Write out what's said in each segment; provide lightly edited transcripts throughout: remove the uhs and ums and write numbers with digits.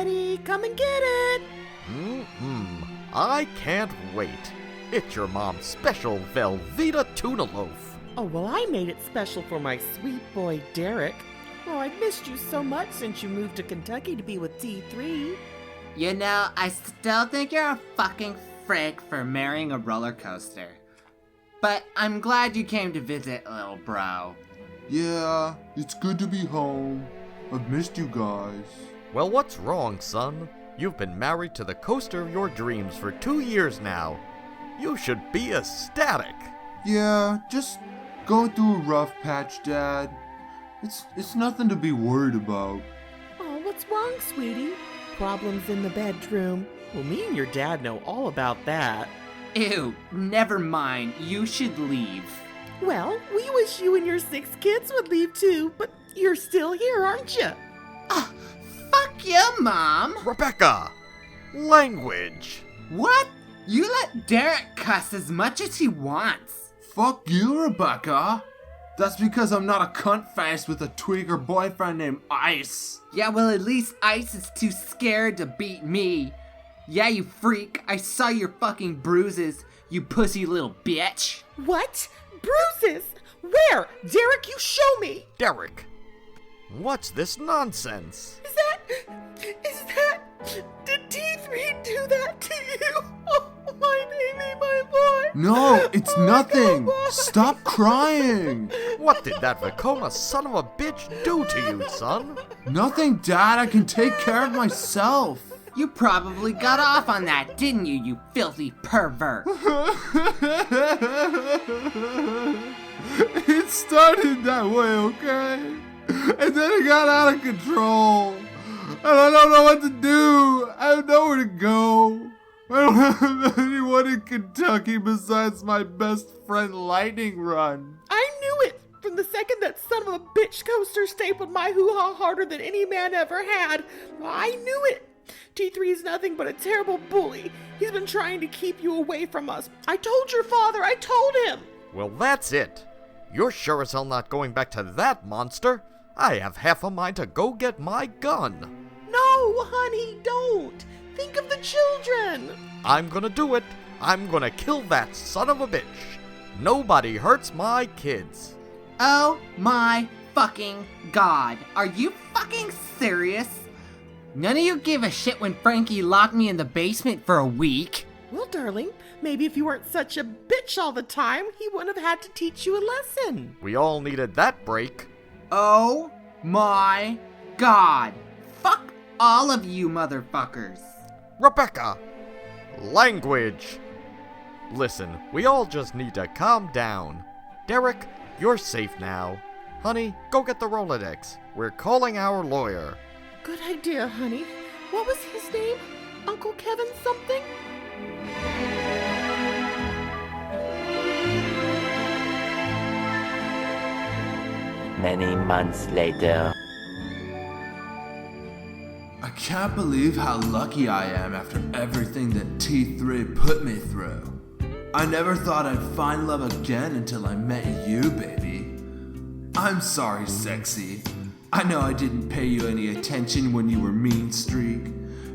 ready. Come and get it. I can't wait. It's your mom's special Velveeta tuna loaf. Oh, well, I made it special for my sweet boy, Derek. Oh, I've missed you so much since you moved to Kentucky to be with T3. You know, I still think you're a fucking freak for marrying a roller coaster. But I'm glad you came to visit, little bro. Yeah, it's good to be home. I've missed you guys. Well, what's wrong, son? You've been married to the coaster of your dreams for 2 years now. You should be ecstatic. Yeah, just going through a rough patch, Dad. It's nothing to be worried about. Oh, what's wrong, sweetie? Problems in the bedroom. Well, me and your dad know all about that. Ew, never mind. You should leave. Well, we wish you and your 6 kids would leave too, but you're still here, aren't you? Fuck you, Mom. Rebecca! Language! What? You let Derek cuss as much as he wants. Fuck you, Rebecca. That's because I'm not a cunt face with a tweaker boyfriend named Ice. Yeah, well, at least Ice is too scared to beat me. Yeah, you freak. I saw your fucking bruises, you pussy little bitch. What? Bruises? Where? Derek, you show me. Derek! What's this nonsense? Did T3 do that to you? Oh, my baby, my boy. No, it's nothing. God. Stop crying. What did that Vacoma son of a bitch do to you, son? Nothing, Dad. I can take care of myself. You probably got off on that, didn't you, you filthy pervert? It started that way, okay? And then it got out of control. And I don't know what to do. I have nowhere to go. I don't have anyone in Kentucky besides my best friend Lightning Run. I knew it from the second that son of a bitch coaster stapled my hoo-ha harder than any man ever had. I knew it. T3 is nothing but a terrible bully. He's been trying to keep you away from us. I told your father. I told him. Well, that's it. You're sure as hell not going back to that monster. I have half a mind to go get my gun. No, honey, don't. Think of the children. I'm gonna do it. I'm gonna kill that son of a bitch. Nobody hurts my kids. Oh my fucking god. Are you fucking serious? None of you gave a shit when Frankie locked me in the basement for a week. Well, darling, maybe if you weren't such a bitch all the time, he wouldn't have had to teach you a lesson. We all needed that break. Oh my god. Fuck all of you motherfuckers. Rebecca! Language! Listen, we all just need to calm down. Derek, you're safe now. Honey, go get the Rolodex. We're calling our lawyer. Good idea, honey. What was his name? Uncle Kevin something? Many months later. I can't believe how lucky I am after everything that T3 put me through. I never thought I'd find love again until I met you, baby. I'm sorry, sexy. I know I didn't pay you any attention when you were mean streak,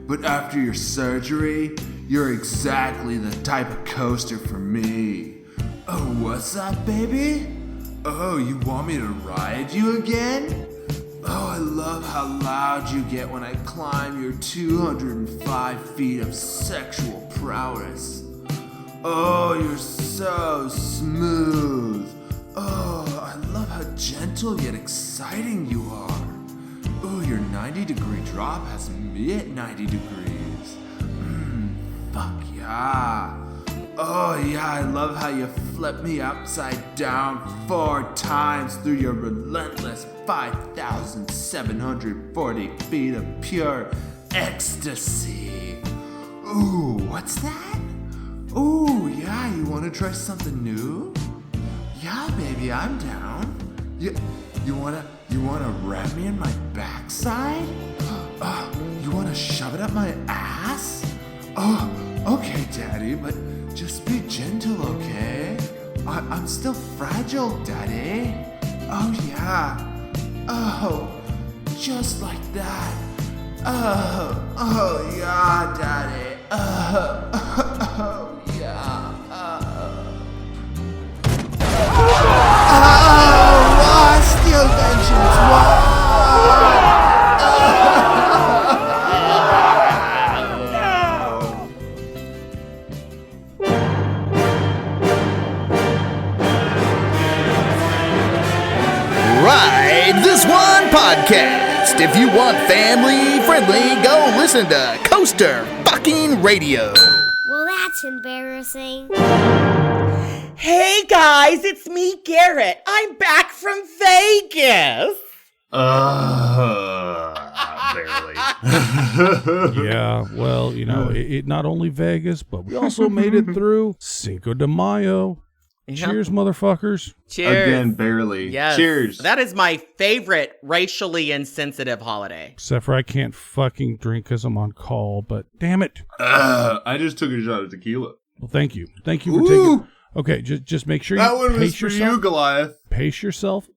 but after your surgery, you're exactly the type of coaster for me. Oh, what's up, baby? Oh, you want me to ride you again? Oh, I love how loud you get when I climb your 205 feet of sexual prowess. Oh, you're so smooth. Oh, I love how gentle yet exciting you are. Oh, your 90-degree drop has me at 90 degrees. Fuck yeah. Oh yeah, I love how you flip me upside down 4 times through your relentless 5,740 feet of pure ecstasy. Ooh, what's that? Ooh, yeah, you wanna try something new? Yeah, baby, I'm down. You wanna wrap me in my backside? You wanna shove it up my ass? Oh, okay, Daddy, but just be gentle, okay? I'm still fragile, Daddy. Oh, yeah. Oh, just like that. Oh, yeah, Daddy. Oh, yeah. Why steal vengeance? Why? Ride This One podcast. If you want family friendly, go listen to Coaster fucking Radio. Well, that's embarrassing. Hey guys, it's me, Garrett. I'm back from Vegas. Barely. Yeah, well, you know, it not only Vegas, but we also made it through Cinco de Mayo. Cheers, motherfuckers. Cheers. Again, barely. Yes. Cheers. That is my favorite racially insensitive holiday. Except for I can't fucking drink because I'm on call, but damn it. I just took a shot of tequila. Well, thank you. Thank you for taking... Okay, just make sure That you one was pace for yourself. you, Goliath. Pace yourself.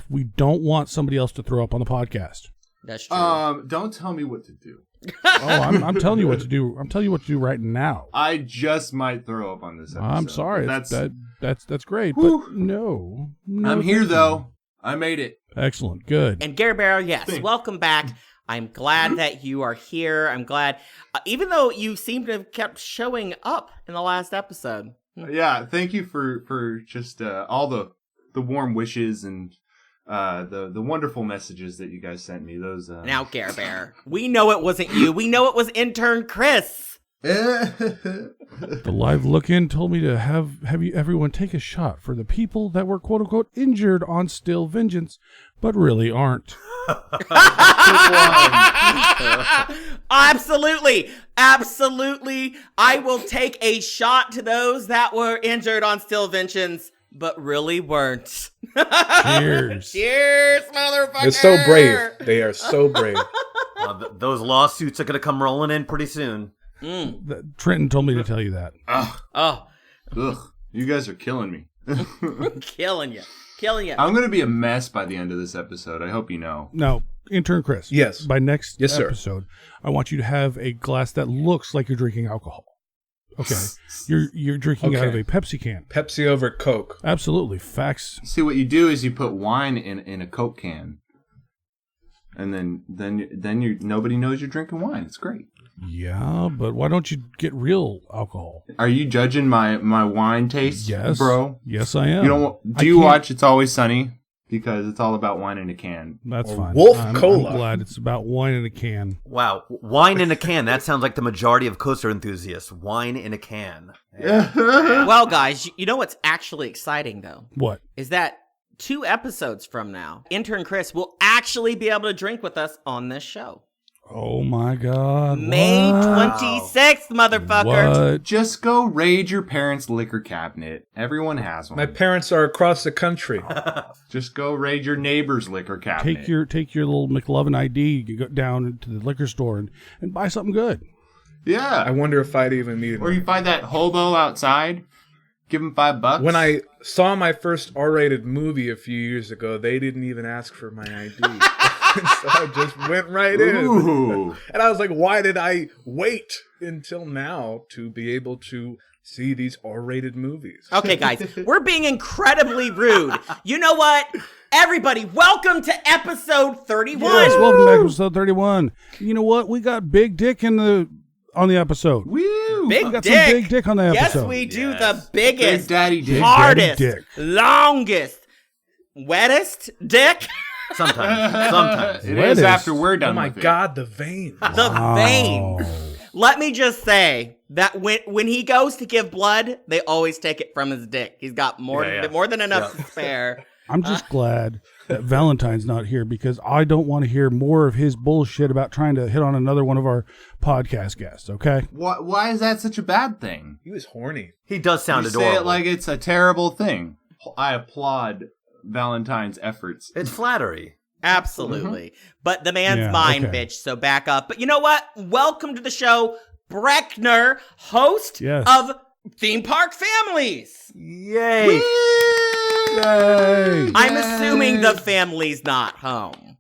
We don't want somebody else to throw up on the podcast. That's true. Don't tell me what to do. I'm telling you what to do. I'm telling you what to do right now. I just might throw up on this episode. I'm sorry. That's great, Whew. but no. I'm here, though. I made it. Excellent. Good. And Garbear, yes, welcome back. I'm glad that you are here. I'm glad, even though you seem to have kept showing up in the last episode. Yeah, thank you for just all the warm wishes and the wonderful messages that you guys sent me. Those Now, Garbear, we know it wasn't you. We know it was Intern Chris. The live look-in told me to have everyone take a shot for the people that were quote-unquote injured on Still Vengeance, but really aren't. Absolutely. I will take a shot to those that were injured on Still Vengeance, but really weren't. Cheers. Cheers, motherfucker. They're so brave. They are so brave. Those lawsuits are going to come rolling in pretty soon. Trenton told me to tell you that. Oh. Ugh, you guys are killing me. Killing you. I'm going to be a mess by the end of this episode. I hope you know. No, Intern Chris. Yes. By next Yes, sir. episode, I want you to have a glass that looks like you're drinking alcohol. Okay. You're drinking out of a Pepsi can. Pepsi over Coke. Absolutely. Facts. See, what you do is you put wine in a Coke can. And then you nobody knows you're drinking wine. It's great. Yeah, but why don't you get real alcohol? Are you judging my wine taste, Yes, bro? Yes, I am. You don't. Do you watch It's Always Sunny? Because it's all about wine in a can. That's Or fine. Wolf I'm Cola. glad it's about wine in a can. Wow, wine in a can. That sounds like the majority of coaster enthusiasts. Wine in a can. Well, guys, you know what's actually exciting, though? What? Is that 2 episodes from now, Intern Chris will actually be able to drink with us on this show. Oh my God! May what? 26th, motherfucker. What? Just go raid your parents' liquor cabinet. Everyone has one. My parents are across the country. Just go raid your neighbor's liquor cabinet. Take your little McLovin ID, you go down to the liquor store and buy something good. Yeah. I wonder if I'd even need it. Or you find that hobo outside, give him $5. When I saw my first R-rated movie a few years ago, they didn't even ask for my ID. So I just went right in. Ooh. And I was like, why did I wait until now to be able to see these R-rated movies? Okay, guys, we're being incredibly rude. You know what? Everybody, welcome to episode 31. Yes, welcome back to episode 31. You know what? We got Big Dick on the episode. Woo. Big We got dick. some big dick on the episode. Yes, we do. The biggest, Big Daddy Dick. hardest, Big Daddy Dick. longest, wettest dick. Sometimes. It What is is- after we're done Oh my with it. God, the veins. The vein. Let me just say that when he goes to give blood, they always take it from his dick. He's got more than enough to spare. I'm just glad that Valentine's not here because I don't want to hear more of his bullshit about trying to hit on another one of our podcast guests, okay? Why is that such a bad thing? He was horny. He does sound You adorable. say it like it's a terrible thing. I applaud Valentine's efforts. It's flattery. Absolutely. But the man's Yeah, mine, okay. bitch, so back up. But you know what? Welcome to the show, Brechner, host Yes. of Theme Park Families. Yay! Yay! I'm assuming the family's not home.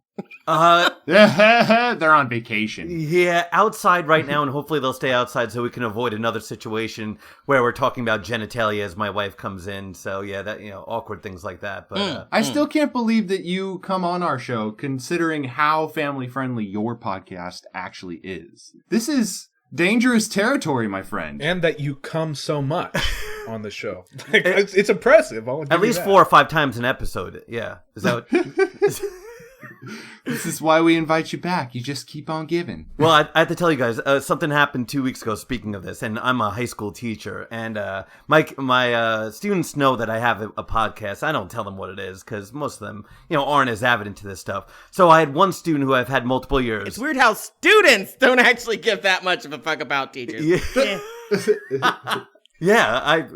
They're on vacation. Yeah, outside right now, and hopefully they'll stay outside so we can avoid another situation where we're talking about genitalia as my wife comes in. So yeah, that awkward things like that. But I still can't believe that you come on our show, considering how family friendly your podcast actually is. This is dangerous territory, my friend. And that you come so much on the show. Like, it's impressive. At least 4 or 5 times an episode. Yeah, is that what? This is why we invite you back. You just keep on giving. Well, I have to tell you guys, something happened 2 weeks ago, speaking of this, and I'm a high school teacher, and my students know that I have a podcast. I don't tell them what it is, because most of them, aren't as avid into this stuff. So I had one student who I've had multiple years. It's weird how students don't actually give that much of a fuck about teachers. Yeah. Yeah,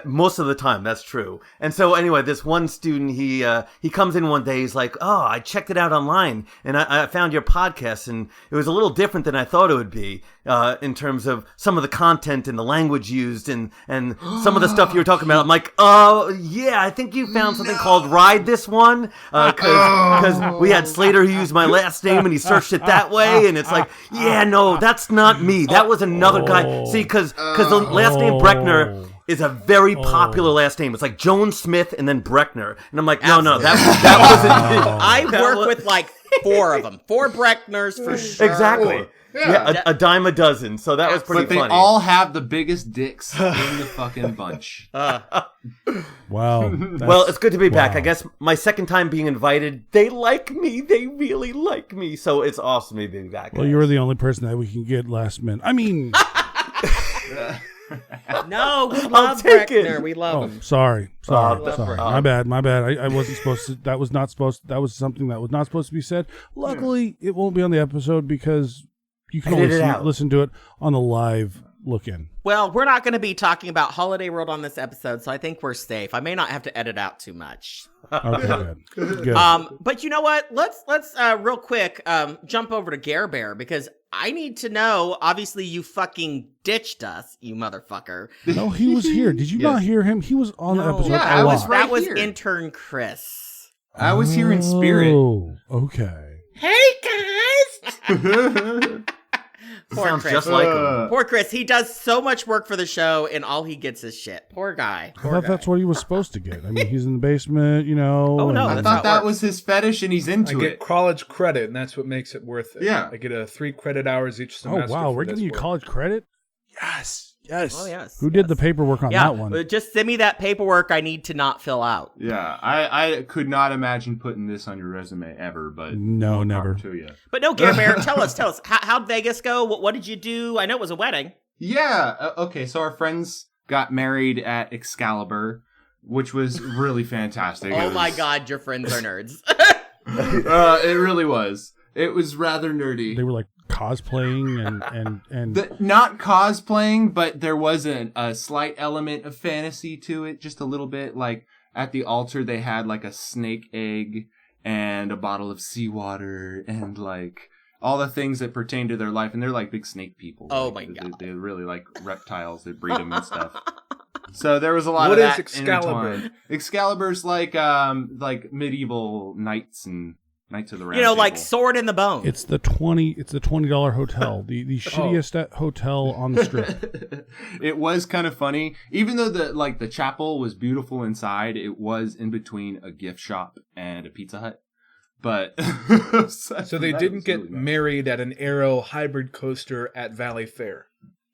most of the time, that's true. And so anyway, this one student, he comes in one day, he's like, oh, I checked it out online, and I found your podcast, and it was a little different than I thought it would be, in terms of some of the content and the language used, and some of the stuff you were talking about. I'm like, oh, yeah, I think you found something called Ride This One, because we had Slater who used my last name, and he searched it that way, and it's like, yeah, no, that's not me. That was another guy. See, because the last name Brechner is a very popular last name. It's like Jones Smith and then Brechner. And I'm like, no, that wasn't. I work with like 4 of them. 4 Brechners for sure. Exactly. Yeah, a dime a dozen. So that was pretty funny. But they all have the biggest dicks in the fucking bunch. Wow. Well, it's good to be back. I guess my second time being invited, they like me. They really like me. So it's awesome to be back. Well, you were the only person that we can get last minute. I mean... No, we love Brechner. We love him. Sorry. My bad. I wasn't supposed to. That was something that was not supposed to be said. Luckily, it won't be on the episode because you can always listen to it on the live look-in. Well, we're not going to be talking about Holiday World on this episode, so I think we're safe. I may not have to edit out too much. Okay, good. But you know what? Let's real quick jump over to Garbear, because I need to know. Obviously, you fucking ditched us, you motherfucker. No, he was here. Did you not hear him? He was on the episode. Yeah, that was Intern Chris. I was here in spirit. Oh, okay. Hey guys! Poor Sounds Chris. just like him. Poor Chris. He does so much work for the show, and all he gets is shit. Poor guy. I thought that's what he was supposed to get. I mean, he's in the basement, Oh, no. I thought that was his fetish, and he's into I it. get college credit, and that's what makes it worth it. Yeah. I get 3 credit hours each semester. Oh, wow. We're for giving you this work. college credit? Yes. Oh, yes. Who did the paperwork on that one? Just send me that paperwork I need to not fill out. Yeah, I could not imagine putting this on your resume ever, but no, never. To you. But no, Garbear, tell us. How'd Vegas go? What did you do? I know it was a wedding. Yeah, okay, so our friends got married at Excalibur, which was really fantastic. Oh my god, your friends are nerds. It really was. It was rather nerdy. They were like cosplaying and not cosplaying, but there was a slight element of fantasy to it, just a little bit. Like at the altar, they had like a snake egg and a bottle of seawater and like all the things that pertain to their life. And they're like big snake people. Oh like, my god, they really like reptiles. They breed them and stuff. So there was a lot of that. What is Excalibur? Intertwined. Excalibur's like medieval knights and Knights of the Round Table. Like Table. Sword in the Bone. It's the $20 hotel, the shittiest hotel on the strip. It was kind of funny, even though the chapel was beautiful inside. It was in between a gift shop and a Pizza Hut. But so they didn't get married at an Aero hybrid coaster at Valley Fair.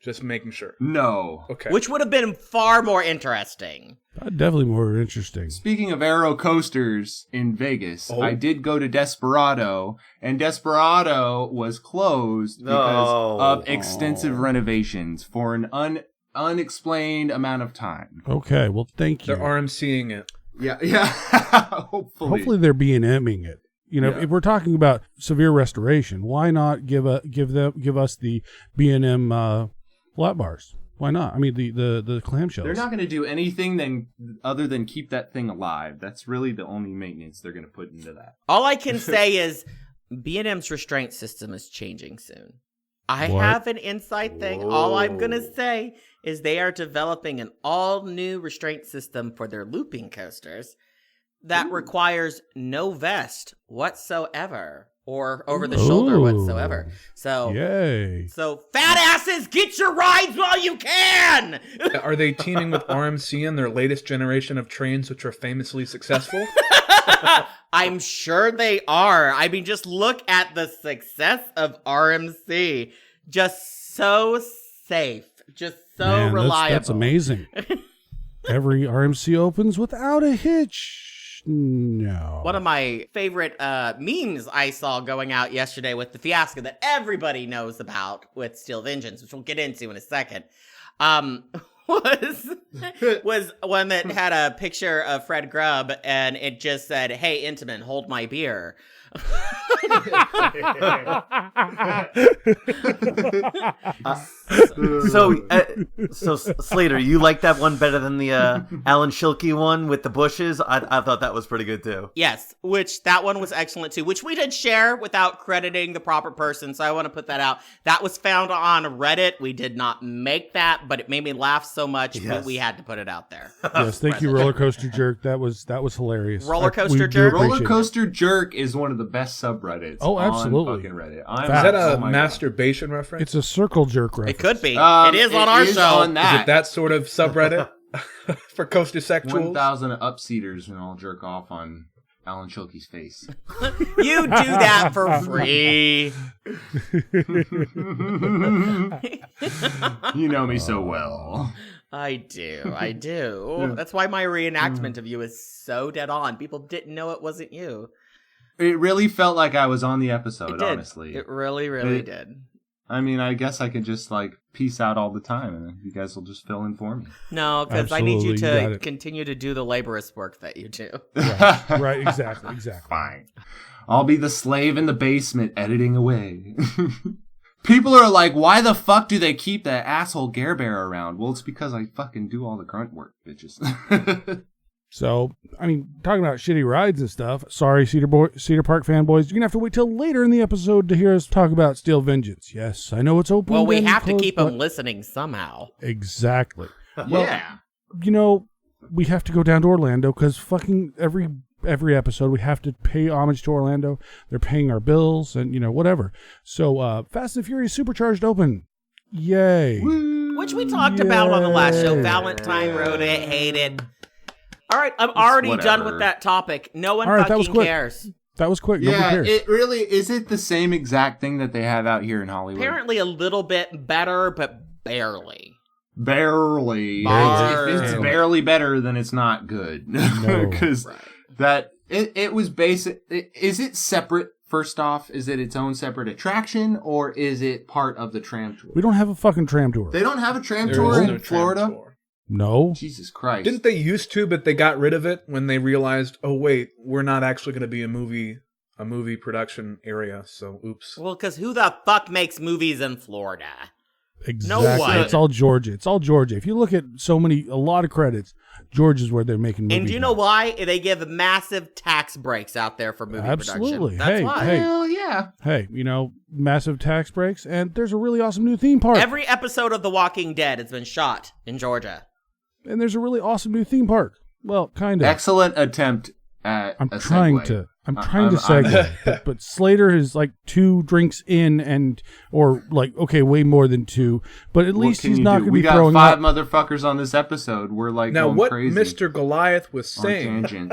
Just making sure. No. Okay. Which would have been far more interesting. Definitely more interesting. Speaking of Aero coasters in Vegas, I did go to Desperado, and Desperado was closed because of extensive renovations for an unexplained amount of time. Okay, well, thank you. They're RMCing it. Yeah. Hopefully they're B&Ming it. You know, if we're talking about severe restoration, why not give us the B&M flat bars? Why not? I mean, the clamshells. They're not going to do anything other than keep that thing alive. That's really the only maintenance they're going to put into that. All I can say is B&M's restraint system is changing soon. I have an inside thing. Whoa. All I'm going to say is they are developing an all-new restraint system for their looping coasters. that requires no vest whatsoever or over the shoulder whatsoever. So, yay. So fat asses, get your rides while you can. Are they teaming with RMC in their latest generation of trains, which are famously successful? I'm sure they are. I mean, just look at the success of RMC. Just so safe. Just so reliable. That's amazing. Every RMC opens without a hitch. No. One of my favorite memes I saw going out yesterday with the fiasco that everybody knows about with Steel Vengeance, which we'll get into in a second, was one that had a picture of Fred Grubb and it just said, "Hey, Intamin, hold my beer." So Slater, you like that one better than the Alan Schilke one with the bushes? I thought that was pretty good too. Yes, which that one was excellent too, which we did share without crediting the proper person, so I want to put that out. That was found on Reddit. We did not make that, but it made me laugh so much that we had to put it out there. Yes, thank you, Roller Coaster Jerk. That was hilarious. Roller Coaster Jerk? Roller Coaster Jerk is one of the best subreddits. Oh, absolutely. On fucking Reddit. Is that a masturbation reference? It's a circle jerk reference. It could be. It is on our show. Is it that sort of subreddit for Coastersexuals? 1,000 upseaters and I'll jerk off on Alan Schilke's face. You do that for free. You know me so well. I do. That's why my reenactment of you is so dead on. People didn't know it wasn't you. It really felt like I was on the episode, It did. honestly. It really, really did. I mean, I guess I could just, peace out all the time, and you guys will just fill in for me. No, because I need you to continue to do the laborious work that you do. Right, exactly. Fine. I'll be the slave in the basement editing away. People are like, why the fuck do they keep that asshole Garbear around? Well, it's because I fucking do all the grunt work, bitches. So, I mean, talking about shitty rides and stuff. Sorry, Cedar Park fanboys. You're going to have to wait till later in the episode to hear us talk about Steel Vengeance. Yes, I know it's open. Well, we have to closed, keep them listening somehow. Exactly. Yeah. We have to go down to Orlando because fucking every episode we have to pay homage to Orlando. They're paying our bills and, whatever. So, Fast and Furious Supercharged open. Yay. Which we talked about on the last show. Valentine wrote it, hate it. All right, I'm already done with that topic. No one fucking cares. That was quick. Yeah, it really is. It the same exact thing that they have out here in Hollywood. Apparently, a little bit better, but barely. Barely. If it's barely better, then it's not good. Because it was basic. Is it separate? First off, is it its own separate attraction, or is it part of the tram tour? We don't have a fucking tram tour. They don't have a tram tour in Florida. No. Jesus Christ. Didn't they used to, but they got rid of it when they realized, oh wait, we're not actually going to be a movie production area, so oops. Well, because who the fuck makes movies in Florida? Exactly. No one. It's all Georgia. If you look at a lot of credits, Georgia's where they're making movies. And do you know why? They give massive tax breaks out there for movie Absolutely. production. That's why. Hell yeah. Hey, massive tax breaks, and there's a really awesome new theme park. Every episode of The Walking Dead has been shot in Georgia. And there's a really awesome new theme park. Well, kind of. Excellent attempt at I'm trying to segue. But Slater is like 2 drinks in way more than 2. But at least he's not going to be throwing up. We got 5 motherfuckers on this episode. We're now going what crazy Mr. Goliath was saying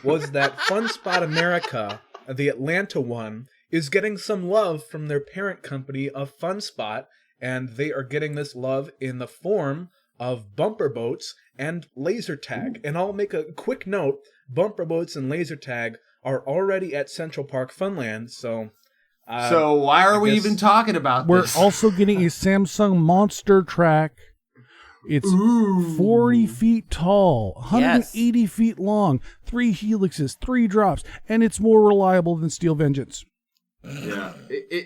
was that Fun Spot America, the Atlanta one, is getting some love from their parent company of Fun Spot, and they are getting this love in the form of bumper boats and laser tag. And I'll make a quick note, bumper boats and laser tag are already at Central Park Funland, so why are we even talking about this? We're also getting a Samsung Monster track. It's 40 feet tall, 180 feet long, 3 helixes, 3 drops, and it's more reliable than Steel Vengeance. Yeah.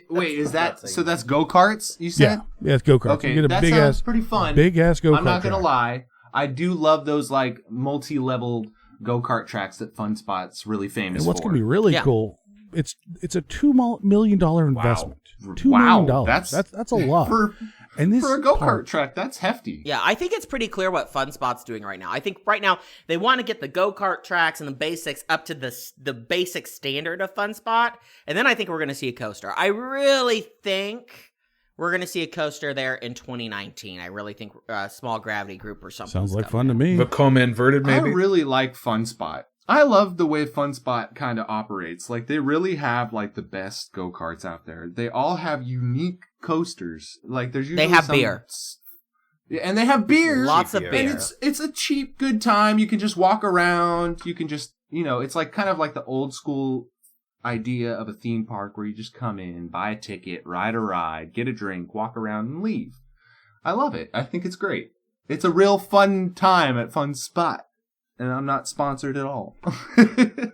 Wait, is that so? That's go-karts, you said? Yeah, it's go-karts. Okay, you get a that sounds pretty fun. Big-ass go-kart. I'm not going to lie. I do love those, multi-level go-kart tracks that Fun Spot's really famous and what's for. going to be really cool, it's a $2 million investment. Wow. $2 million. That's a lot. And this for a go-kart track, that's hefty. Yeah, I think it's pretty clear what Fun Spot's doing right now. I think right now they want to get the go-kart tracks and the basics up to the basic standard of Fun Spot, and then I think we're going to see a coaster. I really think we're going to see a coaster there in 2019. I really think Small Gravity Group or something. Sounds like fun to me. Vekoma Inverted, maybe? I really like Fun Spot. I love the way Fun Spot kind of operates. Like, they really have, like, the best go-karts out there. They all have unique coasters. Like, there's usually They have beer. Yeah, and they have beer. Lots of beer. And it's a cheap, good time. You can just walk around. You can just, it's like kind of like the old school idea of a theme park where you just come in, buy a ticket, ride a ride, get a drink, walk around, and leave. I love it. I think it's great. It's a real fun time at Fun Spot. And I'm not sponsored at all.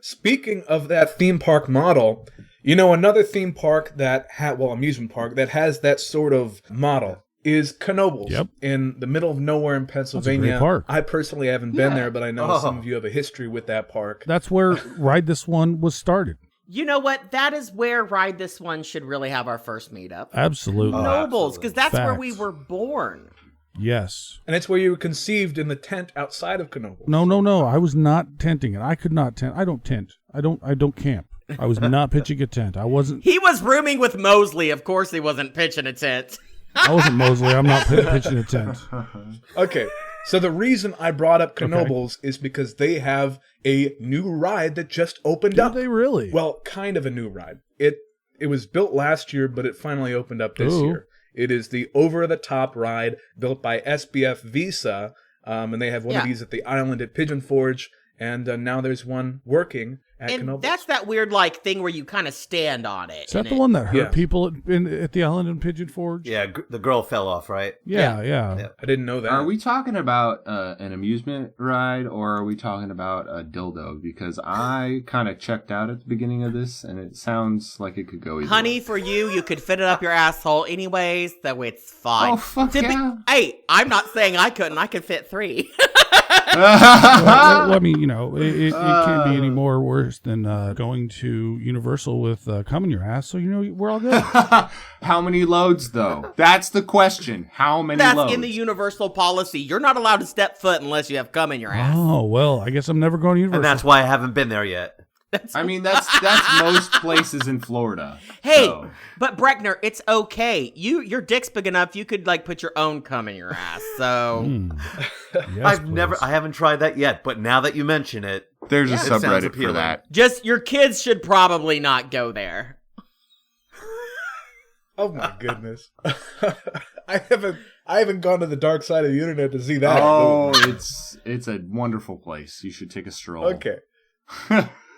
Speaking of that theme park model, another theme park amusement park that has that sort of model is Knoebels in the middle of nowhere in Pennsylvania. That's a great park. I personally haven't been there, but I know some of you have a history with that park. That's where Ride This One was started. You know what? That is where Ride This One should really have our first meetup. Absolutely. Knoebels, because that's where we were born. Yes. And it's where you were conceived in the tent outside of Knoebels. No. I was not tenting it. I could not tent. I don't tent. I don't camp. I was not pitching a tent. I wasn't. He was rooming with Mosley. Of course he wasn't pitching a tent. I wasn't Mosley. I'm not pitching a tent. Okay. So the reason I brought up Knoebels is because they have a new ride that just opened up. Did they really? Well, kind of a new ride. It was built last year, but it finally opened up this year. It is the over-the-top ride built by SBF Visa, and they have one of these at the island at Pigeon Forge, and now there's one working at Knoebels. That's that weird thing where you kind of stand on it. Is that the one that hurt people at the island in Pigeon Forge? Yeah, the girl fell off, right? Yeah. I didn't know that. Are we talking about an amusement ride, or are we talking about a dildo? Because I kind of checked out at the beginning of this, and it sounds like it could go either Honey, way. for you could fit it up your asshole anyways. That way it's fine. Oh, fuck yeah. Hey, I'm not saying I couldn't. I could fit 3. Well, I mean, it can't be any more worse than going to Universal with cum in your ass. So we're all good. How many loads, though? That's the question. How many That's loads? in the Universal policy. You're not allowed to step foot unless you have cum in your ass. Oh well, I guess I'm never going to Universal. And that's why I haven't been there yet. That's most places in Florida. Hey, so. But Brechner, it's okay. Your dick's big enough. You could put your own cum in your ass. So Yes, I haven't tried that yet. But now that you mention it, there's a subreddit for that. Just your kids should probably not go there. Oh my goodness! I haven't gone to the dark side of the internet to see that. Oh, it's a wonderful place. You should take a stroll. Okay.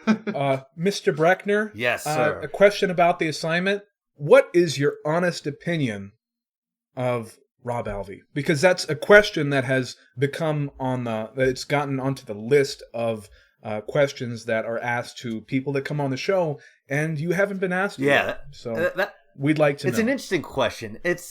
Mr. Brechner? Yes, sir. A question about the assignment. What is your honest opinion of Rob Alvey? Because that's a question that has become it's gotten onto the list of questions that are asked to people that come on the show, and you haven't been asked yet. So we'd like to know. It's an interesting question. It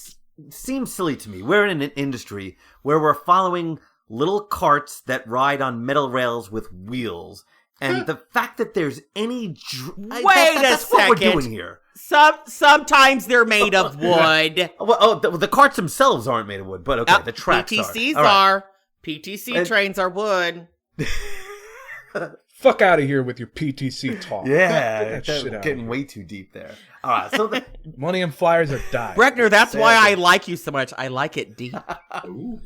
seems silly to me. We're in an industry where we're following little carts that ride on metal rails with wheels. And the fact that there's any... that's what we're doing here. Sometimes they're made of wood. The carts themselves aren't made of wood, but okay, the tracks PTCs are. Right. PTC trains are wood. Fuck out of here with your PTC talk. Yeah, getting way too deep there. All right, so money and flyers are dying. Brechner, that's why I like you so much. I like it deep. Ooh.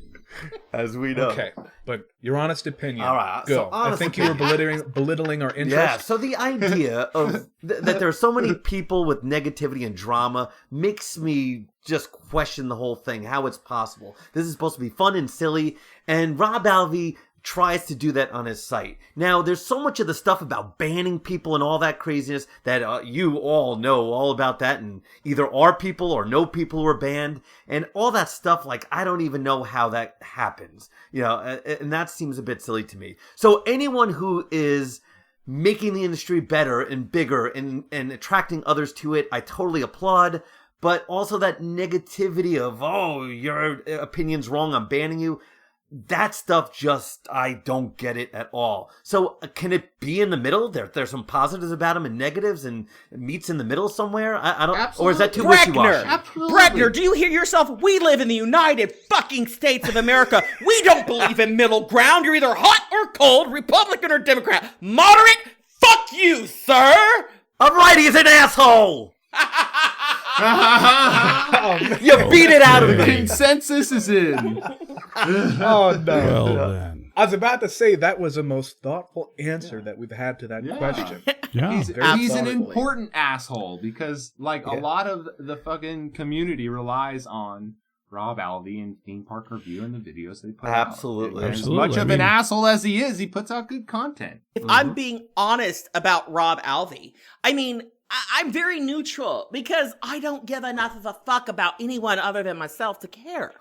As we know. Okay, but your honest opinion. All right, go. So I think you were belittling our interest. Yeah, so the idea of that there are so many people with negativity and drama makes me just question the whole thing, how it's possible. This is supposed to be fun and silly, and Rob Alvey tries to do that on his site. Now, there's so much of the stuff about banning people and all that craziness that you all know all about that, and either are people or know people who are banned, and all that stuff, I don't even know how that happens. And that seems a bit silly to me. So anyone who is making the industry better and bigger and attracting others to it, I totally applaud. But also that negativity of, your opinion's wrong, I'm banning you. that stuff just, I don't get it at all. So can it be in the middle? There's some positives about them and negatives, and it meets in the middle somewhere? I don't. Absolutely. Or is that too wishy-washy? Brechner, do you hear yourself? We live in the United fucking States of America. We don't believe in middle ground. You're either hot or cold, Republican or Democrat. Moderate? Fuck you, sir. All right, he's an asshole. You beat it out of me. Consensus is in. Oh, no. Well, then. I was about to say that was the most thoughtful answer that we've had to that question. Yeah. He's an important asshole because, like, a lot of the fucking community relies on Rob Alvey and Theme Park Review and the videos they put out. Absolutely. As much of an asshole as he is, he puts out good content. If I'm being honest about Rob Alvey, I mean, I'm very neutral because I don't give enough of a fuck about anyone other than myself to care.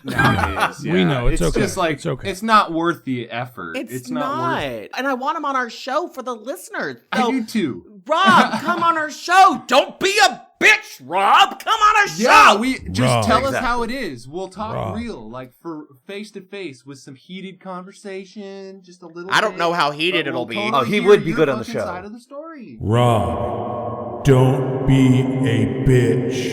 Nowadays, We know it's okay. Just like it's okay. It's not worth the effort. It's not. not. And I want him on our show for the listeners. I So, do too. Rob, come on our show. Don't be a bitch, Rob. Come on our show. Yeah, we just Rob. tell us Exactly. how it is. We'll talk Rob. real, like for face to face with some heated conversation, just a little. I don't bit, know how heated but it'll we'll be. totally Oh, he hear would be your good on the fucking show. Side of the story. Rob, don't be a bitch.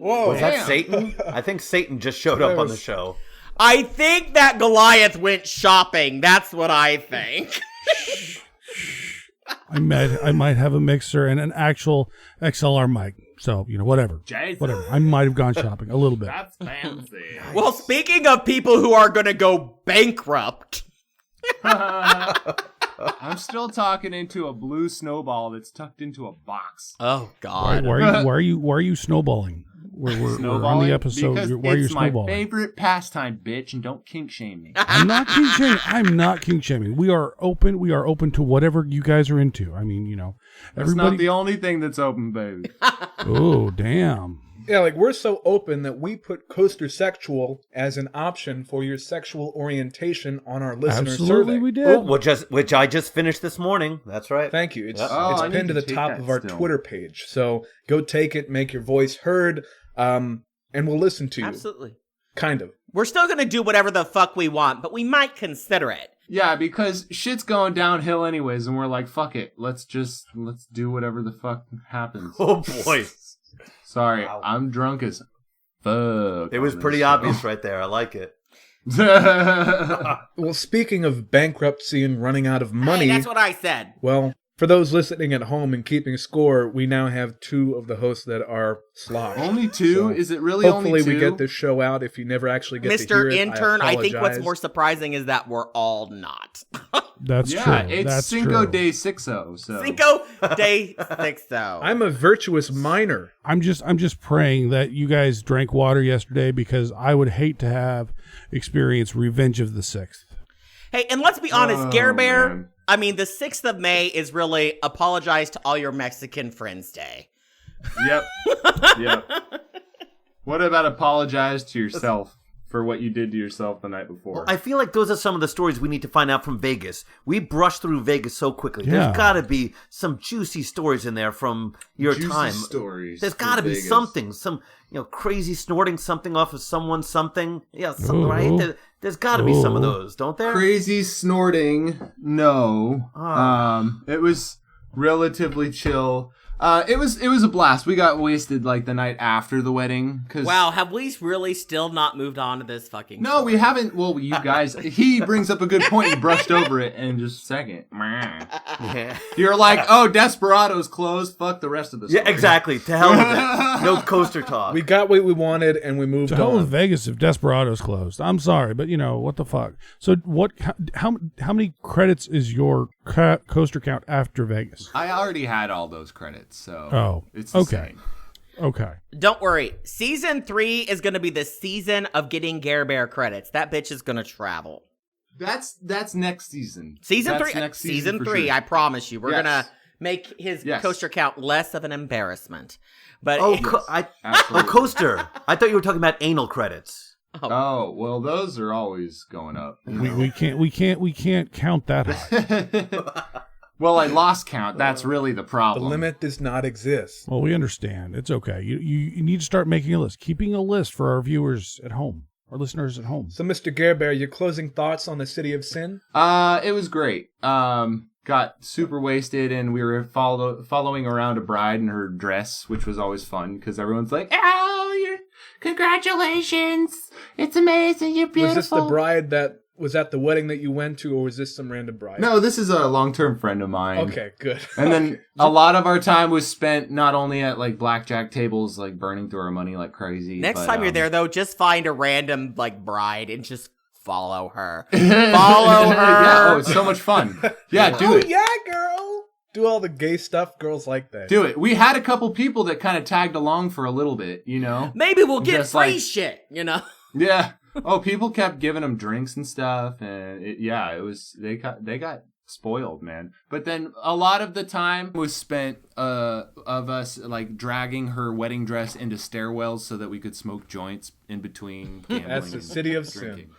Whoa. Was that Damn. Satan? I think Satan just showed up on the show. I think that Goliath went shopping. That's what I think. I might have a mixer and an actual XLR mic. So, whatever. Jesus. Whatever. I might have gone shopping a little bit. That's fancy. Well, speaking of people who are going to go bankrupt. I'm still talking into a blue snowball that's tucked into a box. Oh, Why God. are you snowballing? We're on the episode. Because Why are you it's my snowballing? favorite pastime, bitch, and don't kink shame me. I'm not kink shaming. I'm not kink shaming. We are open. We are open to whatever you guys are into. I mean, That's not the only thing that's open, baby. Oh, damn. Yeah, like we're so open that we put Coastersexual as an option for your sexual orientation on our listener Absolutely, survey. we did. Oh, which I just finished this morning. That's right. Thank you. It's, Yep. it's I pinned need to to the take top that of our still. Twitter page. So go take it, make your voice heard, and we'll listen to you. Absolutely. Kind of. We're still going to do whatever the fuck we want, but we might consider it. Yeah, because shit's going downhill anyways, and we're like, fuck it. Let's do whatever the fuck happens. Oh boy, Sorry, Wow. I'm drunk as fuck. it was on pretty this obvious right there. I like it. show. Well, speaking of bankruptcy and running out of money, Hey, that's what I said. well, for those listening at home and keeping score, we now have 2 of the hosts that are sloshed. Only 2? So Is it really hopefully only 2? we get this show out. If you never actually get to hear Mr. it, Intern, I think what's apologize. more surprising is that we're all not. That's Yeah, true. it's That's Cinco true. de Sixo, so. Cinco de Sixto. I'm a virtuous minor. I'm just praying that you guys drank water yesterday because I would hate to have experienced Revenge of the 6th. Hey, and let's be honest, Garbear, man. I mean, the 6th of May is really apologize to all your Mexican friends day. Yep. Yep. What about apologize to yourself for what you did to yourself the night before? Well, I feel like those are some of the stories we need to find out from Vegas. We brushed through Vegas so quickly. Yeah. There's got to be some juicy stories in there from your Juicy time. stories There's from got to be Vegas. something, some crazy snorting something off of someone, something. Yeah, something, Ooh. right? There's got to be some of Ooh. those, don't there? Crazy snorting, no. It was relatively chill. It was a blast. We got wasted like the night after the wedding. Wow, have we really still not moved on to this fucking No, we haven't. Well, you guys, he brings up a good point. You brushed over it in just a second. Yeah. You're like, oh, Desperado's closed. Fuck the rest of the story. Yeah, exactly. To hell with it. No coaster talk. We got what we wanted and we moved To hell with on. Vegas if Desperado's closed. I'm sorry, but what the fuck? So how many credits is your coaster count after Vegas? I already had all those credits, so Oh, it's the okay. same. Okay. Don't worry. Season 3 is going to be the season of getting Garbear credits. That bitch is going to travel. That's next season. Season That's 3. next Season for 3, sure. I promise you. We're Yes. going to make his Yes. coaster count less of an embarrassment. But Absolutely. coaster. I thought you were talking about anal credits. Oh, well, those are always going up. you know? We can't count that high. Well, I lost count. That's really the The problem. limit does not exist. Well, we understand. It's okay. You need to start making a list. Keeping a list for our viewers at home. our listeners at home. So, Mr. Garbear, your closing thoughts on the City of Sin? It was great. Got super wasted, and we were following around a bride in her dress, which was always fun because everyone's like, "Oh, congratulations! It's amazing. You're beautiful." Was this the bride that was at the wedding that you went to, or was this some random bride? No, this is a long-term friend of mine. Okay, good. And then a lot of our time was spent not only at like blackjack tables, like burning through our money like crazy. Next but, time you're there, though, just find a random like bride and just follow her. Follow her. Yeah, it's so much fun. Yeah, do it. Yeah, girl. Do all the gay stuff. Girls like that. Do it. We had a couple people that kind of tagged along for a little bit, Maybe we'll get Just free like- shit, Yeah. Oh, people kept giving them drinks and stuff, and it was they got spoiled, man. But then a lot of the time was spent of us like dragging her wedding dress into stairwells so that we could smoke joints in between gambling. That's the City of drinking. Sin.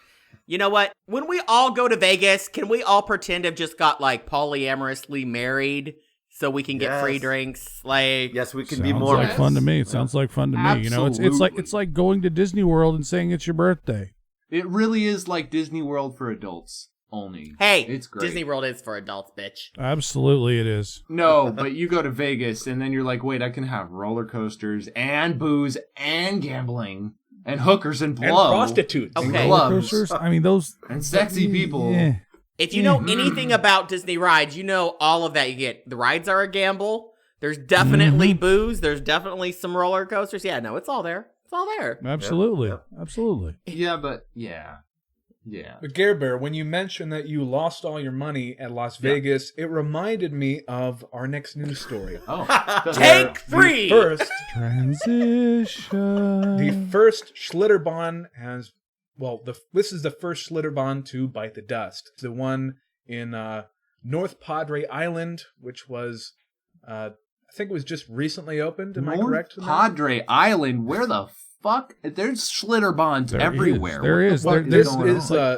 You know what? When we all go to Vegas, can we all pretend to have just got like polyamorously married so we can get free drinks? Like, yes, we can Sounds be more. like fun to me. It sounds like fun to me. It's like going to Disney World and saying it's your birthday. It really is like Disney World for adults only. Hey, it's great. Disney World is for adults, bitch. Absolutely, it is. No, but you go to Vegas and then you're like, wait, I can have roller coasters and booze and gambling and hookers and blow And prostitutes. Okay. Gloves. I mean, those and sexy people. Yeah. If you know anything about Disney rides, you know all of that you get. The rides are a gamble. There's definitely booze. There's definitely some roller coasters. Yeah, no, it's all there. It's all there. Absolutely. Absolutely. Yeah, but yeah. But Garbear, when you mentioned that you lost all your money at Las Vegas, it reminded me of our next news story. Take 3! First, Transition. the first Schlitterbahn has, this is the first Schlitterbahn to bite the dust. The one in North Padre Island, which was, I think it was just recently opened. Am I correct? Padre Island, where the fuck? There's Schlitterbahns everywhere. There is.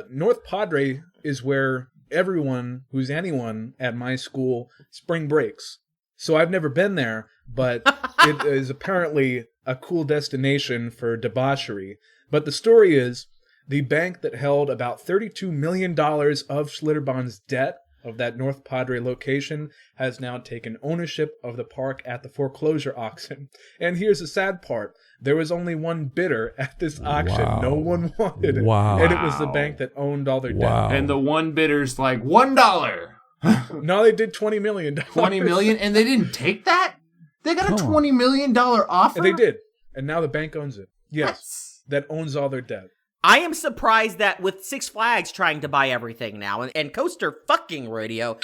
North Padre is where everyone who's anyone at my school spring breaks. So I've never been there, but it is apparently a cool destination for debauchery. But the story is, the bank that held about $32 million of Schlitterbahn's debt of that North Padre location has now taken ownership of the park at the foreclosure auction. And here's the sad part. There was only one bidder at this auction. Wow. No one wanted it. Wow. And it was the bank that owned all their debt. And the one bidder's like, $1. No, they did $20 million. $20 million? And they didn't take that? They got a $20 million offer? And they did. And now the bank owns it. Yes. That owns all their debt. I am surprised that with Six Flags trying to buy everything now, and Coaster fucking Radio,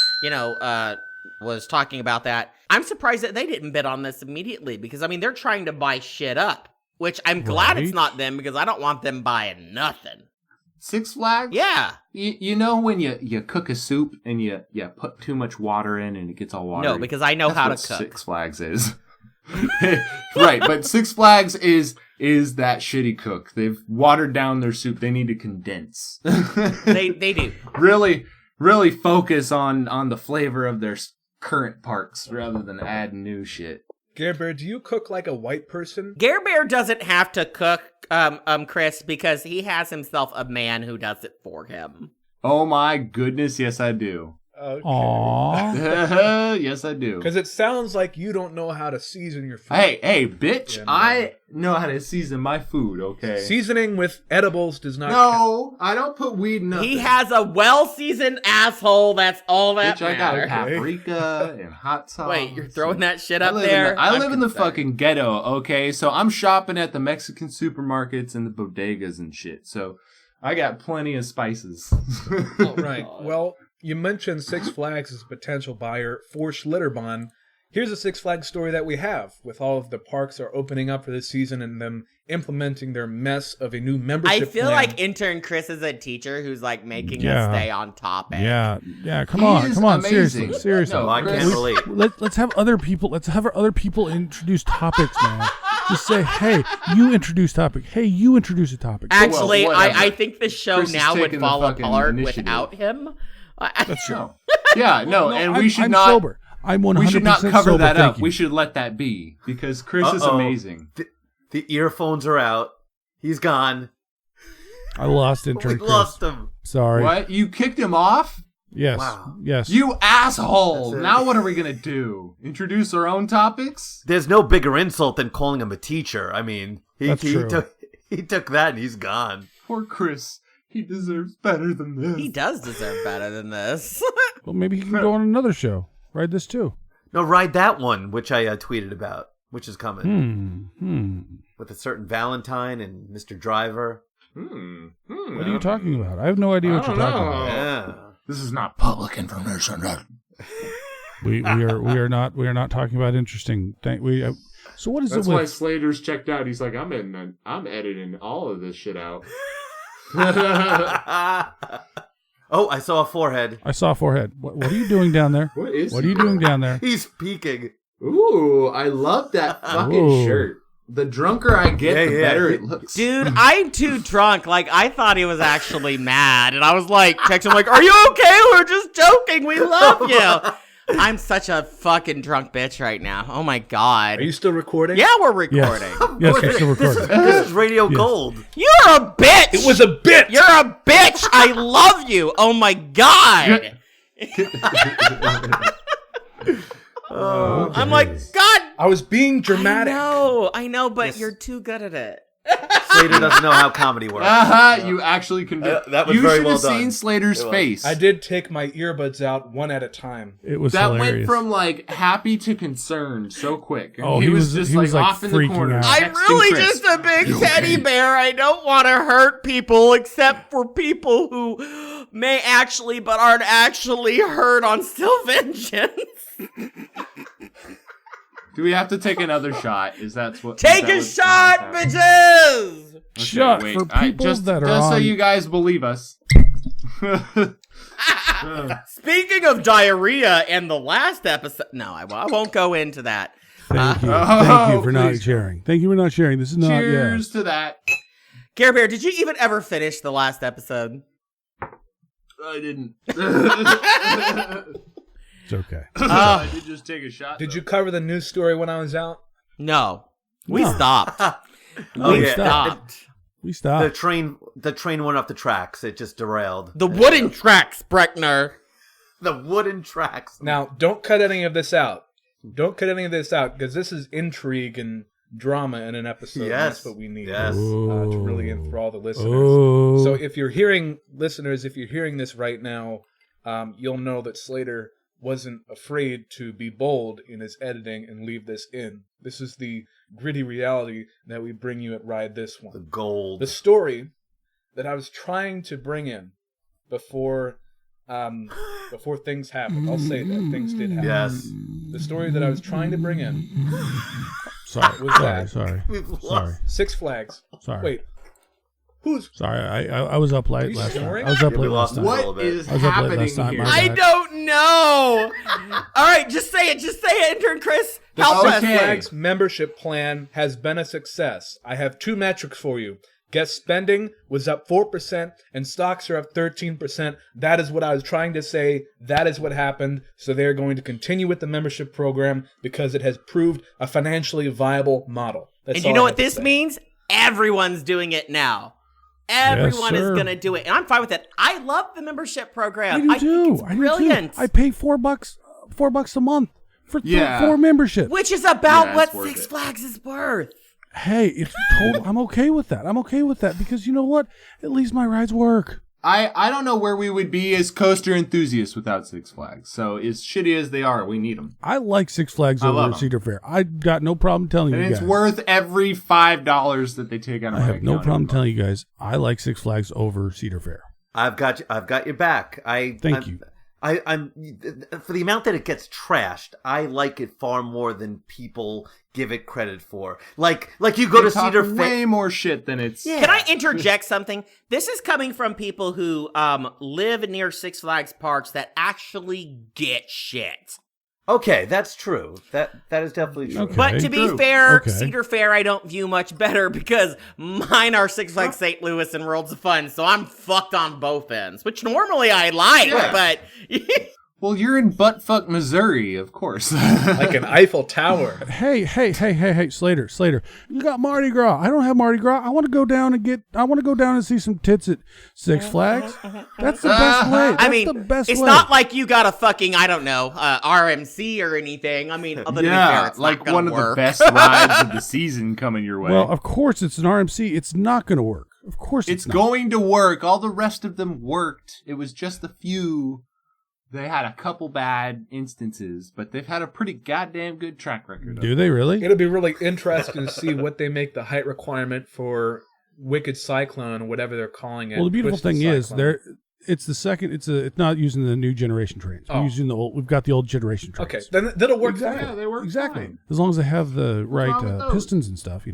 was talking about that. I'm surprised that they didn't bid on this immediately because, I mean, they're trying to buy shit up, which I'm glad it's not them because I don't want them buying nothing. Six Flags? Yeah. You know when you cook a soup and you put too much water in and it gets all watery? No, because I know how to That's what cook. Six Flags is. Right, but Six Flags is that shitty cook. They've watered down their soup. They need to condense. They do. Really focus on the flavor of their current parks rather than add new shit. Garbear, do you cook like a white person? Garbear doesn't have to cook, Chris, because he has himself a man who does it for him. Oh my goodness, yes I do. Okay. Aww. Yes I do. Because it sounds like you don't know how to season your food. Hey, bitch, Yeah, I know how to season my food, okay? Seasoning with edibles does not count. No, I don't put weed in nothing. He has a well-seasoned asshole, that's all that Bitch, I got matters. paprika and hot sauce. Wait, you're throwing that shit up I there? live in the fucking ghetto, okay? So I'm shopping at the Mexican supermarkets and the bodegas and shit. So I got plenty of spices. Oh, right. Well, you mentioned Six Flags as a potential buyer for Schlitterbahn. Here's a Six Flags story that we have, with all of the parks are opening up for this season and them implementing their mess of a new membership I feel plan. like Intern Chris is a teacher who's like making us stay on topic. Yeah. Come on. amazing. Seriously. No, I can't relate. Let's have other people. Let's have our other people introduce topics, man. Just say, hey, you introduce topic. Hey, you introduce a topic. Actually, Well, whatever. I think the show Chris is now would taking the fall fucking apart initiative. without him. That's true. Yeah, no, and we should I'm not. sober. I'm 100% We should not cover sober, that thank up. you. We should let that be because Chris is amazing. The earphones are out. He's gone. I lost Intern Chris. We lost him. Sorry. What? You kicked him off? Yes. Wow. Yes. You asshole! Now what are we gonna do? Introduce our own topics? There's no bigger insult than calling him a teacher. I mean, he true. took that and he's gone. Poor Chris. He deserves better than this. He does deserve better than this. Well, maybe he can go on another show. Ride this too. No, ride that one, which I tweeted about, which is coming. With a certain Valentine and Mr. Driver. What are you talking about? I have no idea what you're talking about. Yeah. This is not public information. We are not talking about interesting things. So what is That's it why with? Slater's checked out. He's like, I'm editing all of this shit out. Oh, I saw a forehead. I saw a forehead. What are you doing down there? What is What are you doing down there? He's peeking. Ooh, I love that fucking shirt. The drunker I get, the better it looks. Dude, I'm too drunk. Like, I thought he was actually mad. And I was like, texting him like, are you okay? We're just joking. We love you. I'm such a fucking drunk bitch right now. Oh, my God. Are you still recording? Yeah, we're recording. Yes, we're still recording. This is Radio Gold. You're a bitch. It was a bit. You're a bitch. I love you. Oh, my God. I'm like, God. I was being dramatic. I know, but you're too good at it. Slater doesn't know how comedy works. You actually convinced. That was you very should well have done. seen Slater's face. I did take my earbuds out one at a time. It was that hilarious. went from like happy to concerned so quick. And Oh, he was just he was, like like, off in the freaking corner. out. I'm really just a big teddy bear. I don't want to hurt people except for people who may actually but aren't actually hurt on Still Vengeance. Do we have to take another shot? Is that what? Take a shot, bitches! Okay, Shot wait. for people just, that are just so on- you guys believe us. Speaking of diarrhea and the last episode, no, I won't go into that. Thank you. Oh, Thank you for not please. sharing. Thank you for not sharing. This is not. Cheers to that. Garbear, did you even ever finish the last episode? I didn't. It's okay. I did just take a shot. Did you cover the news story when I was out? No. We stopped. We stopped. We stopped. The train went off the tracks. It just derailed. The wooden tracks, Brechner. The wooden tracks. Now, don't cut any of this out. Don't cut any of this out, because this is intrigue and drama in an episode. And that's what we need to really enthrall the listeners. So if you're hearing, listeners, if you're hearing this right now, you'll know that Slater wasn't afraid to be bold in his editing and leave this in. This is the gritty reality that we bring you at Ride This One. The gold. The story that I was trying to bring in before things happened. I'll say that. Things did happen. Yes. The story that I was trying to bring in Sorry. Six Flags. Sorry. Wait. Who's... Sorry, I was up late last time. snoring? I was up Yeah, late we last lost time. him a little bit. What is I was up late happening last time. here? My I bad. don't know. All right, just say it. Just say it, Intern Chris. The Help Six us. Flags membership plan has been a success. I have two metrics for you. Guest spending was up 4% and stocks are up 13%. That is what I was trying to say. That is what happened. So they're going to continue with the membership program because it has proved a financially viable model. That's And you all know I what have to this say. means? Everyone's doing it now. Everyone is sir. going to do it. And I'm fine with it. I love the membership program. I do too. think it's I do brilliant. too. I pay $4 a month for Yeah. 4 memberships. Which is about Yeah, what it's worth Six it. Flags is worth. Hey, it's total. I'm okay with that. I'm okay with that because you know what? At least my rides work. I don't know where we would be as coaster enthusiasts without Six Flags. So as shitty as they are, we need them. I like Six Flags I love over 'em. Cedar Fair. I got no problem telling And you it's guys. worth every $5 that they take out of I my have no account problem every telling you guys. I like Six Flags over Cedar Fair. I've got your back. Thank you. I'm for the amount that it gets trashed. I like it far more than people give it credit for. Like you go They're to Cedar talking Fair. way more shit than it's. Yeah. Can I interject something? This is coming from people who live near Six Flags parks that actually get shit. Okay, that's true. That is definitely true. Okay. But to be True. fair, Okay. Cedar Fair I don't view much better because mine are Six Flags St. Louis and Worlds of Fun, so I'm fucked on both ends, which normally I like, Yeah. but... Well, you're in buttfuck Missouri, of course. Like an Eiffel Tower. Hey, Slater. You got Mardi Gras. I don't have Mardi Gras. I want to go down and see some tits at Six Flags. That's the best way. I mean, it's not like you got a fucking, I don't know, RMC or anything. I mean, other than fair, it's like not one work. of the best rides of the season coming your way. Well, of course it's an RMC. It's not going to work. Of course it's not. going to work. All the rest of them worked. It was just a few. They had a couple bad instances, but they've had a pretty goddamn good track record. Do they really? It'll be really interesting to see what they make the height requirement for Wicked Cyclone, whatever they're calling it. Well, the beautiful Twisted thing is, Cyclone. it's not using the new generation trains. We're using we've got the old generation trains. Okay, then that'll work. Exactly. Yeah, they work Exactly. fine. As long as they have the wrong with right those? pistons and stuff,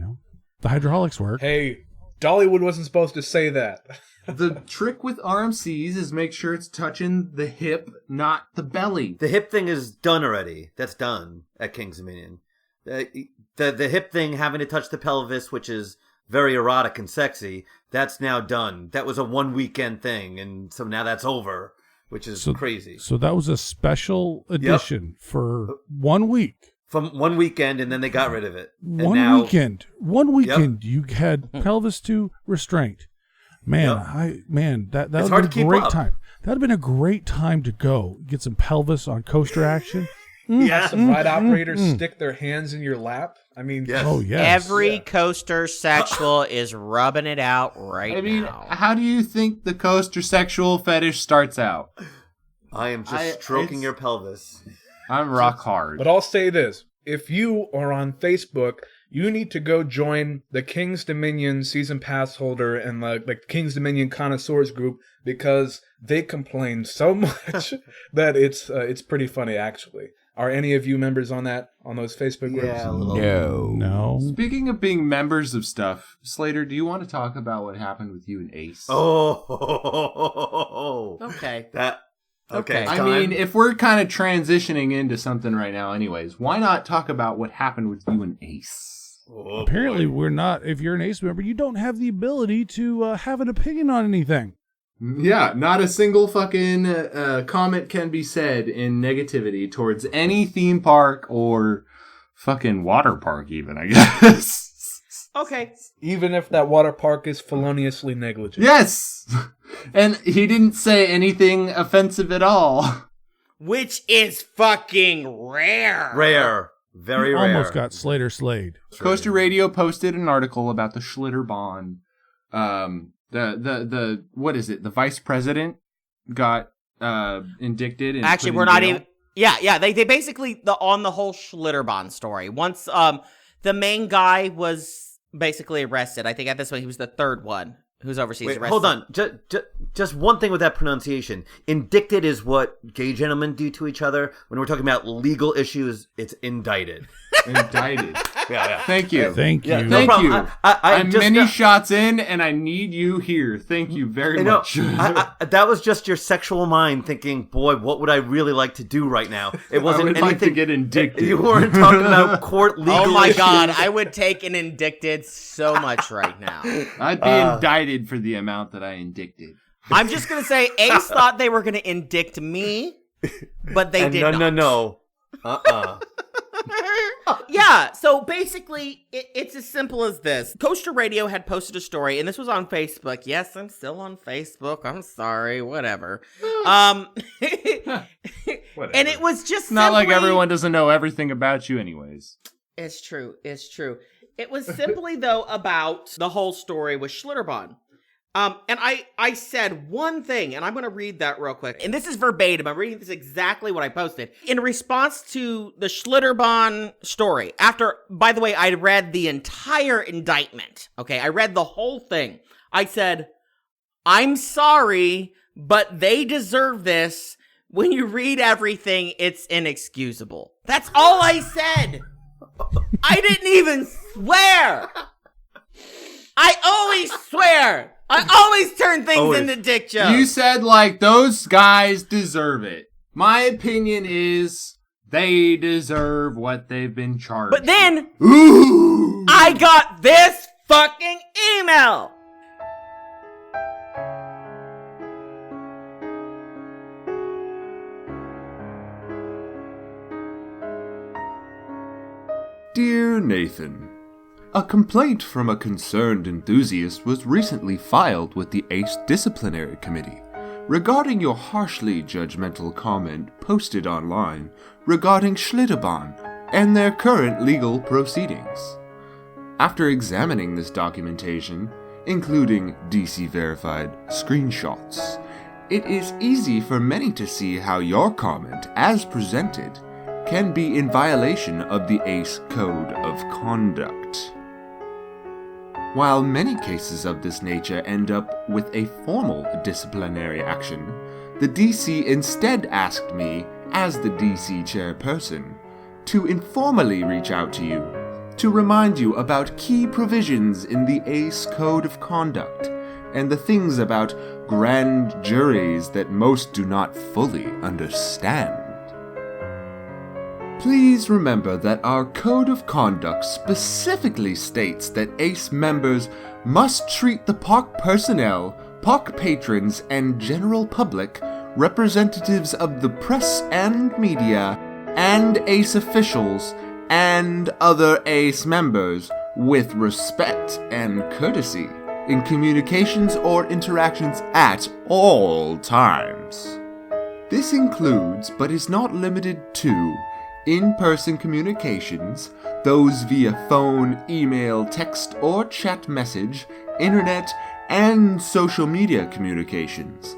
the hydraulics work. Hey, Dollywood wasn't supposed to say that. The trick with RMCs is make sure it's touching the hip, not the belly. The hip thing is done already. That's done at King's Dominion. The hip thing having to touch the pelvis, which is very erotic and sexy, that's now done. That was a one weekend thing, and so now that's over, which is crazy. So that was a special edition for 1 week. From one weekend, and then they got rid of it. And One now, weekend, you had pelvis to restraint. Man, that would have been a great time. That would have been a great time to go get some pelvis on coaster action. Have some ride operators stick their hands in your lap. I mean, oh yes. Every Coastersexual is rubbing it out right now. How do you think the Coastersexual fetish starts out? I am just stroking your pelvis. I'm rock hard. But I'll say this. If you are on Facebook, you need to go join the King's Dominion season pass holder and the King's Dominion connoisseurs group, because they complain so much that it's pretty funny, actually. Are any of you members on those Facebook groups? Yeah, No. Speaking of being members of stuff, Slater, do you want to talk about what happened with you and Ace? Oh. Okay. Okay. I mean, if we're kind of transitioning into something right now anyways, why not talk about what happened with you and Ace? Oh, apparently, we're not. If you're an Ace member, you don't have the ability to have an opinion on anything. Yeah, not a single fucking comment can be said in negativity towards any theme park or fucking water park even, I guess. Okay. Even if that water park is feloniously negligent. Yes! And he didn't say anything offensive at all. Which is fucking rare. Rare. Very rare. Almost got Slater slayed. Coaster Radio posted an article about the Schlitterbahn. The what is it? The vice president got indicted. And actually, we're not even. Yeah. They basically on the whole Schlitterbahn story. Once the main guy was basically arrested. I think at this point he was the third one who's overseas. Wait, arrested. hold on. Just one thing with that pronunciation. Indicted is what gay gentlemen do to each other. When we're talking about legal issues, it's indicted. Indicted. Yeah. Thank you. Thank you. Thank you. I'm just many got- shots in, and I need you here. Thank you very much. That was just your sexual mind thinking, boy, what would I really like to do right now? It wasn't I would anything. like to get indicted. You weren't talking about court legal Oh my issues. god, I would take an indicted so much right now. I'd be indicted for the amount that I indicted. I'm just gonna say, Ace thought they were gonna indict me, but they did not. No. Yeah, so basically, it's as simple as this. Coaster Radio had posted a story, and this was on Facebook. Yes, I'm still on Facebook. I'm sorry, whatever. And it was just Not like simply- everyone doesn't know everything about you anyways. It's true. It was simply, though, about the whole story with Schlitterbahn. And I said one thing, and I'm going to read that real quick. And this is verbatim. I'm reading this exactly what I posted. In response to the Schlitterbahn story, by the way, I read the entire indictment. Okay, I read the whole thing. I said, I'm sorry, but they deserve this. When you read everything, it's inexcusable. That's all I said. I didn't even swear. I always swear. I always turn things into dick jokes. You said, those guys deserve it. My opinion is they deserve what they've been charged. But then, Ooh! I got this fucking email. Nathan. A complaint from a concerned enthusiast was recently filed with the ACE Disciplinary Committee regarding your harshly judgmental comment posted online regarding Schlitterbahn and their current legal proceedings. After examining this documentation, including DC-verified screenshots, it is easy for many to see how your comment, as presented, can be in violation of the ACE Code of Conduct. While many cases of this nature end up with a formal disciplinary action, the DC instead asked me, as the DC chairperson, to informally reach out to you to remind you about key provisions in the ACE Code of Conduct and the things about grand juries that most do not fully understand. Please remember that our Code of Conduct specifically states that ACE members must treat the park personnel, park patrons, and general public, representatives of the press and media, and ACE officials, and other ACE members with respect and courtesy in communications or interactions at all times. This includes, but is not limited to, in-person communications, those via phone, email, text, or chat message, internet, and social media communications.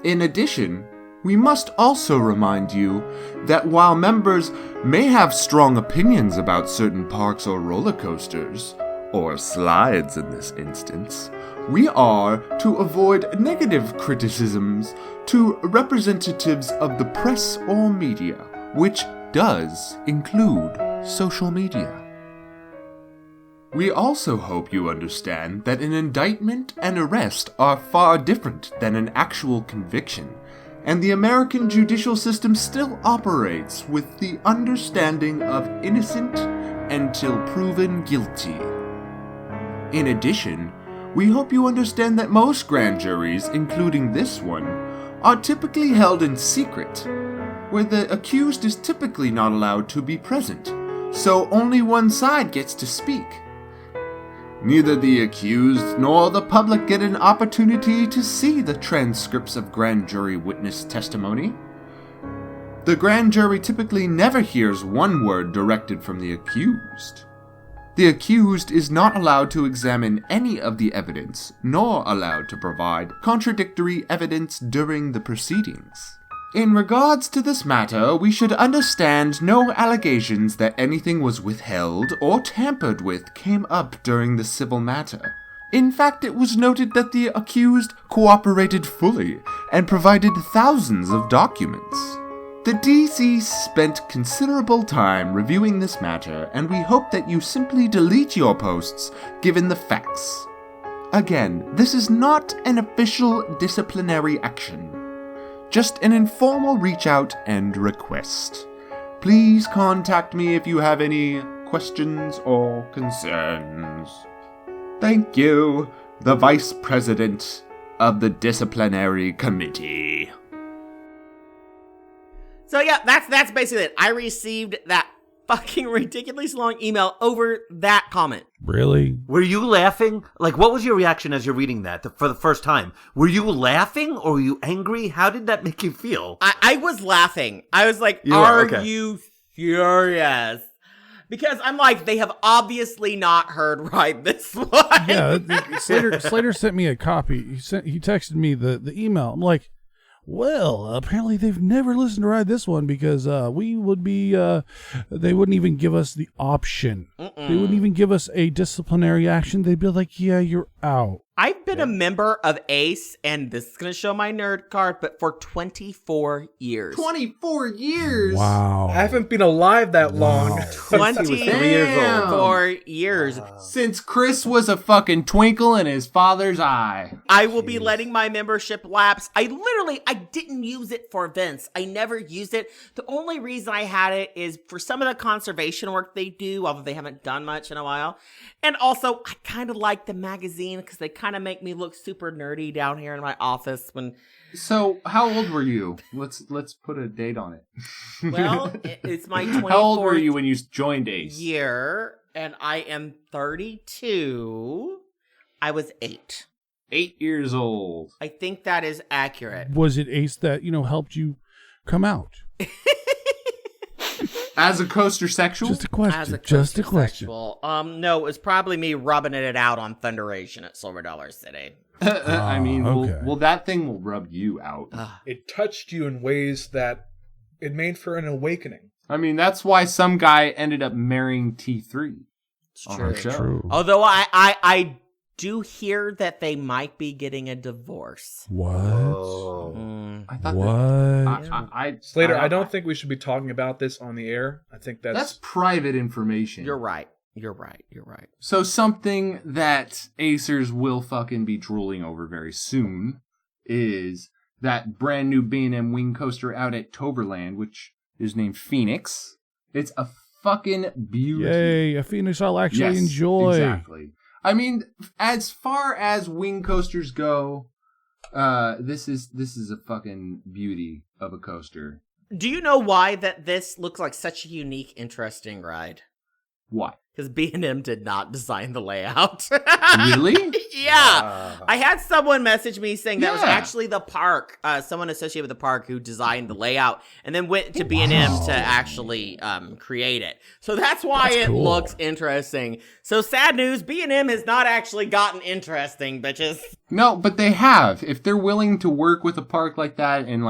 In addition, we must also remind you that while members may have strong opinions about certain parks or roller coasters, or slides in this instance, we are to avoid negative criticisms to representatives of the press or media, which does include social media. We also hope you understand that an indictment and arrest are far different than an actual conviction, and the American judicial system still operates with the understanding of innocent until proven guilty. In addition, we hope you understand that most grand juries, including this one, are typically held in secret, where the accused is typically not allowed to be present, so only one side gets to speak. Neither the accused nor the public get an opportunity to see the transcripts of grand jury witness testimony. The grand jury typically never hears one word directed from the accused. The accused is not allowed to examine any of the evidence, nor allowed to provide contradictory evidence during the proceedings. In regards to this matter, we should understand no allegations that anything was withheld or tampered with came up during the civil matter. In fact, it was noted that the accused cooperated fully and provided thousands of documents. The DC spent considerable time reviewing this matter, and we hope that you simply delete your posts given the facts. Again, this is not an official disciplinary action. Just an informal reach out and request. Please contact me if you have any questions or concerns. Thank you, the Vice President of the Disciplinary Committee. So yeah, that's basically it. I received that fucking ridiculously long email over that comment. Really? Were you laughing? Like, what was your reaction as you're reading that for the first time? Were you laughing or were you angry? How did that make you feel? I was laughing. I was like, you furious? Because I'm like, they have obviously not heard right this one. Yeah, Slater sent me a copy. He texted me the email. I'm like, well, apparently they've never listened to Ride This One because we would be, they wouldn't even give us the option. They wouldn't even give us a disciplinary action. They'd be like, yeah, you're out. I've been a member of ACE, and this is going to show my nerd card, but for 24 years. 24 years? Wow. I haven't been alive that long. 24 years. Since Chris was a fucking twinkle in his father's eye. I will be letting my membership lapse. I didn't use it for events. I never used it. The only reason I had it is for some of the conservation work they do, although they haven't done much in a while. And also, I kind of like the magazine because they kind of make me look super nerdy down here in my office when. So, how old were you? Let's put a date on it. Well, it's my 24th How old were you when you joined ACE? year, And I am 32. I was 8. 8 years old. I think that is accurate. Was it Ace that, helped you come out? As a coastersexual? Just a question. As a Just a question. No, it was probably me rubbing it out on Thunderation at Silver Dollar City. I mean, okay. well, that thing will rub you out. It touched you in ways that it made for an awakening. I mean, that's why some guy ended up marrying T3 on our show. True. Although I do hear that they might be getting a divorce. What? I thought What? Slater, I don't think we should be talking about this on the air. I think that's private information. You're right. So something that Acers will fucking be drooling over very soon is that brand new B&M wing coaster out at Toverland, which is named Phoenix. It's a fucking beauty. Yay, a Phoenix I'll actually enjoy. Exactly. I mean, as far as wing coasters go, this is a fucking beauty of a coaster. Do you know why that this looks like such a unique, interesting ride? Why? Because B&M did not design the layout. Really? Yeah. I had someone message me saying that was actually the park, someone associated with the park who designed the layout and then went to B&M to actually create it. So that's why it looks interesting. So sad news, B&M has not actually gotten interesting, bitches. No, but they have. If they're willing to work with a park like that and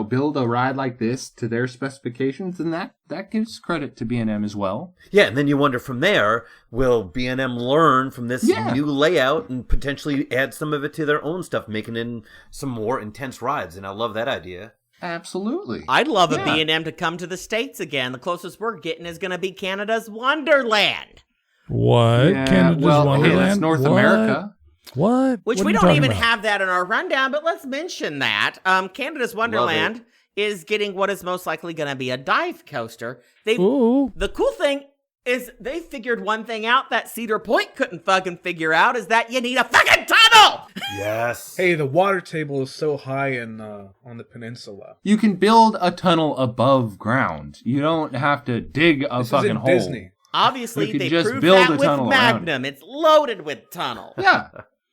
build a ride like this to their specifications, then that gives credit to B&M as well. Yeah, and then you wonder from there, will B&M learn from this new layout and potentially add some of it to their own stuff, making it some more intense rides? And I love that idea. Absolutely. I'd love a B&M to come to the States again. The closest we're getting is going to be Canada's Wonderland. What? Yeah, Canada's Wonderland? Hey, that's North America. What? Which what we are you don't talking even about? have that in our rundown, but let's mention that. Canada's Wonderland is getting what is most likely going to be a dive coaster. The cool thing is they figured one thing out that Cedar Point couldn't fucking figure out, is that you need a fucking tunnel! Yes. Hey, the water table is so high on the peninsula. You can build a tunnel above ground. You don't have to dig a fucking hole. Disney. Obviously, they just proved build that a with tunnel around Magnum. It's loaded with tunnel. Yeah,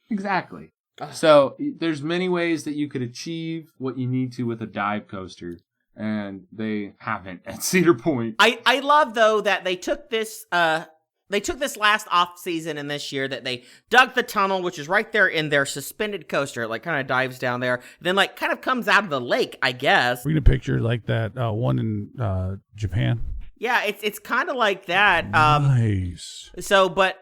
exactly. So there's many ways that you could achieve what you need to with a dive coaster, and they haven't at Cedar Point. I love though that they took this last off season and this year that they dug the tunnel, which is right there in their suspended coaster. It like kind of dives down there, then like kind of comes out of the lake, I guess. We're gonna picture like that one in Japan. Yeah, it's kind of like that. Nice. So, but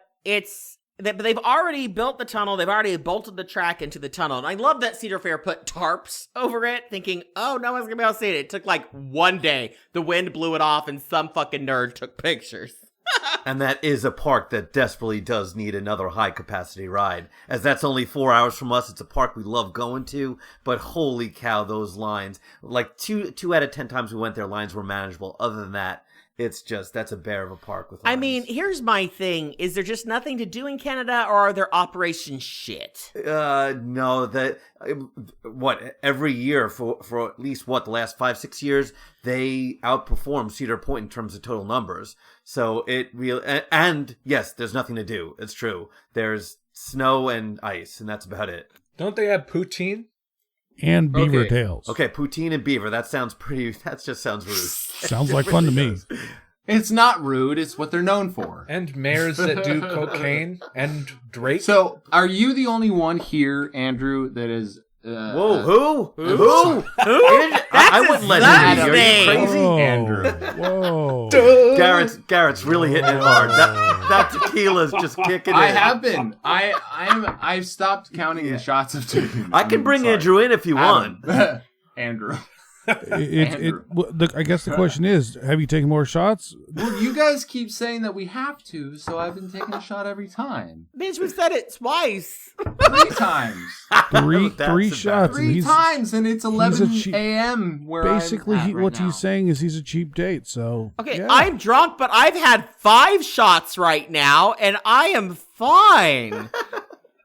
they've already built the tunnel. They've already bolted the track into the tunnel. And I love that Cedar Fair put tarps over it, thinking, oh, no one's going to be able to see it. It took like one day. The wind blew it off and some fucking nerd took pictures. And that is a park that desperately does need another high-capacity ride. As that's only 4 hours from us, it's a park we love going to, but holy cow, those lines. Like, 2 out of 10 times we went there, lines were manageable. Other than that, it's just, that's a bear of a park with lines. I mean, here's my thing. Is there just nothing to do in Canada, or are there operations shit? No, every year for at least, the last 5-6 years, they outperform Cedar Point in terms of total numbers. So and yes, there's nothing to do. It's true. There's snow and ice, and that's about it. Don't they have poutine? And beaver tails. Okay, poutine and beaver. That just sounds rude. Sounds like fun to me. It's not rude. It's what they're known for. And mayors that do cocaine and Drake. So, are you the only one here, Andrew, that is... Whoa, who? I wouldn't let him be. Are you crazy? Whoa. Andrew. Whoa. Garrett's really hitting it hard. That tequila's just kicking in. I have been. I've stopped counting the shots of tequila. I can bring Andrew in if you want. Andrew. I guess the question is, have you taken more shots? Well, you guys keep saying that we have to, so I've been taking a shot every time. Bitch, we said it twice. 3 times. Three shots. 3 times, and it's 11 a.m. where basically, I'm at right what now. he's saying is he's a cheap date. So Okay, yeah. I'm drunk, but I've had 5 shots right now, and I am fine.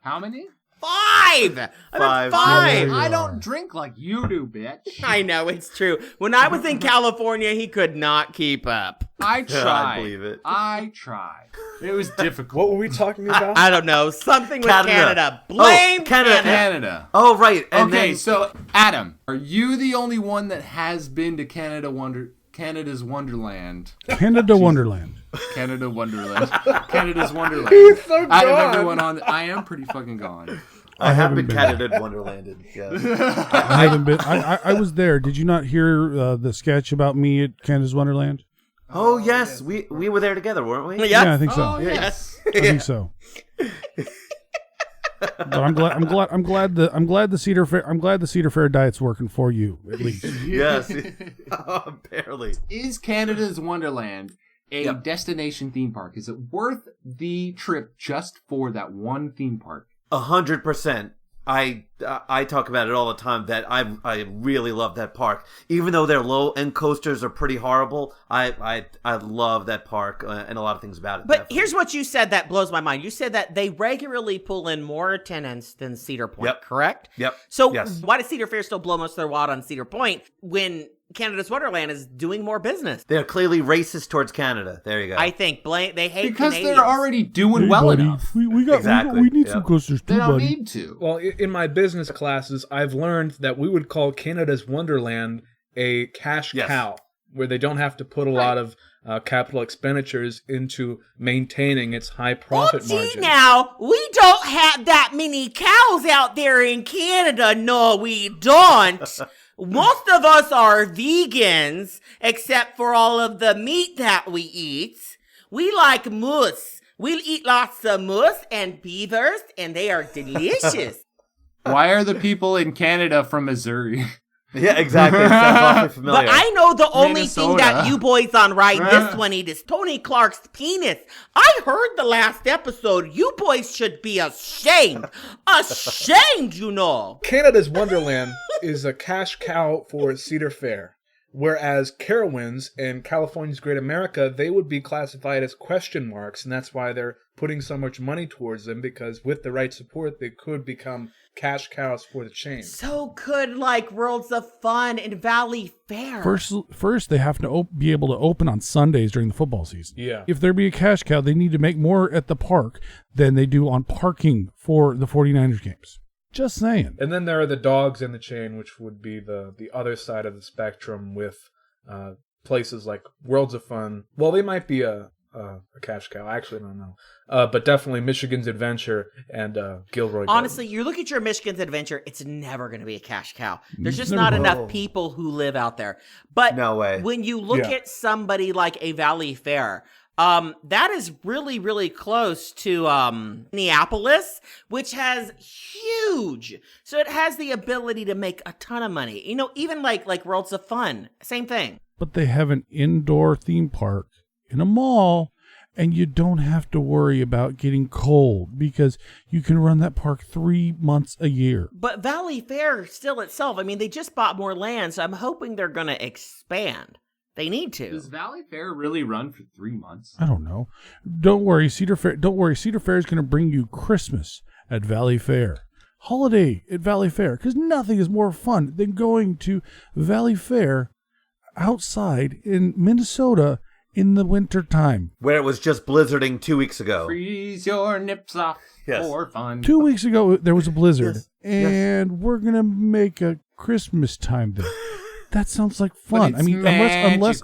How many? 5. I'm at 5. I don't drink like you do, bitch. I know, it's true. When I was in California, he could not keep up. I tried. I believe it. I tried. It was difficult. What were we talking about? I don't know. Something with Canada. Blame Canada. Oh, right. And okay, so Adam, are you the only one that has been to Canada's Wonderland? Canada Wonderland. Canada Wonderland. Canada's Wonderland. He's so gone. Out of everyone on, I am pretty fucking gone. I have been Canada Wonderlanded. Yes. I haven't been. I was there. Did you not hear the sketch about me at Canada's Wonderland? Oh yes, we were there together, weren't we? Yeah, I think so. Oh, yes. I think so. But I'm glad the Cedar Fair diet's working for you at least. Yes, barely. Is Canada's Wonderland a destination theme park? Is it worth the trip just for that one theme park? 100%. I talk about it all the time that I really love that park. Even though their low end coasters are pretty horrible, I love that park and a lot of things about it. But definitely. here's what you said that blows my mind. You said that they regularly pull in more attendance than Cedar Point, correct? Yep. So yes. Why does Cedar Fair still blow most of their wad on Cedar Point when Canada's Wonderland is doing more business? They're clearly racist towards Canada. There you go. I think they hate because Canadians. they're already doing well enough. We need some coasters too, They don't buddy. need to. Well, in my business classes, I've learned that we would call Canada's Wonderland a cash cow, where they don't have to put a lot of capital expenditures into maintaining its high profit margin. Now, we don't have that many cows out there in Canada. No, we don't. Most of us are vegans, except for all of the meat that we eat. We like moose. We'll eat lots of moose and beavers, and they are delicious. Why are the people in Canada from Missouri? Yeah, exactly. It sounds awfully familiar. But I know the only thing that Minnesota. you boys on Ride This One eat is Tony Clark's penis. I heard the last episode. You boys should be ashamed. Ashamed, you know. Canada's Wonderland is a cash cow for Cedar Fair, whereas Carowinds and California's Great America, they would be classified as question marks, and that's why they're putting so much money towards them, because with the right support, they could become cash cows for the chain. So could like Worlds of Fun and Valley Fair. First, they have to be able to open on Sundays during the football season. Yeah. If there be a cash cow, they need to make more at the park than they do on parking for the 49ers games. Just saying. And then there are the dogs in the chain, which would be the other side of the spectrum with places like Worlds of Fun. Well, they might be a cash cow. I actually don't know. But definitely Michigan's Adventure and Gilroy. Honestly, you look at your Michigan's Adventure, it's never going to be a cash cow. There's just No. not enough people who live out there. But No way. when you look at somebody like a Valley Fair, that is really, really close to Minneapolis, which has huge. So it has the ability to make a ton of money. You know, even like Worlds of Fun, same thing. But they have an indoor theme park in a mall, and you don't have to worry about getting cold because you can run that park 3 months a year. But Valley Fair still itself, I mean, they just bought more land, so I'm hoping they're going to expand. They need to. Does Valley Fair really run for 3 months? I don't know. Don't worry, Cedar Fair is going to bring you Christmas at Valley Fair. Holiday at Valley Fair, because nothing is more fun than going to Valley Fair outside in Minnesota in the winter time. Where it was just blizzarding 2 weeks ago. Freeze your nips off for fun. 2 weeks ago, there was a blizzard, Yes. and we're going to make a Christmas time there. That sounds like fun. But I mean, it's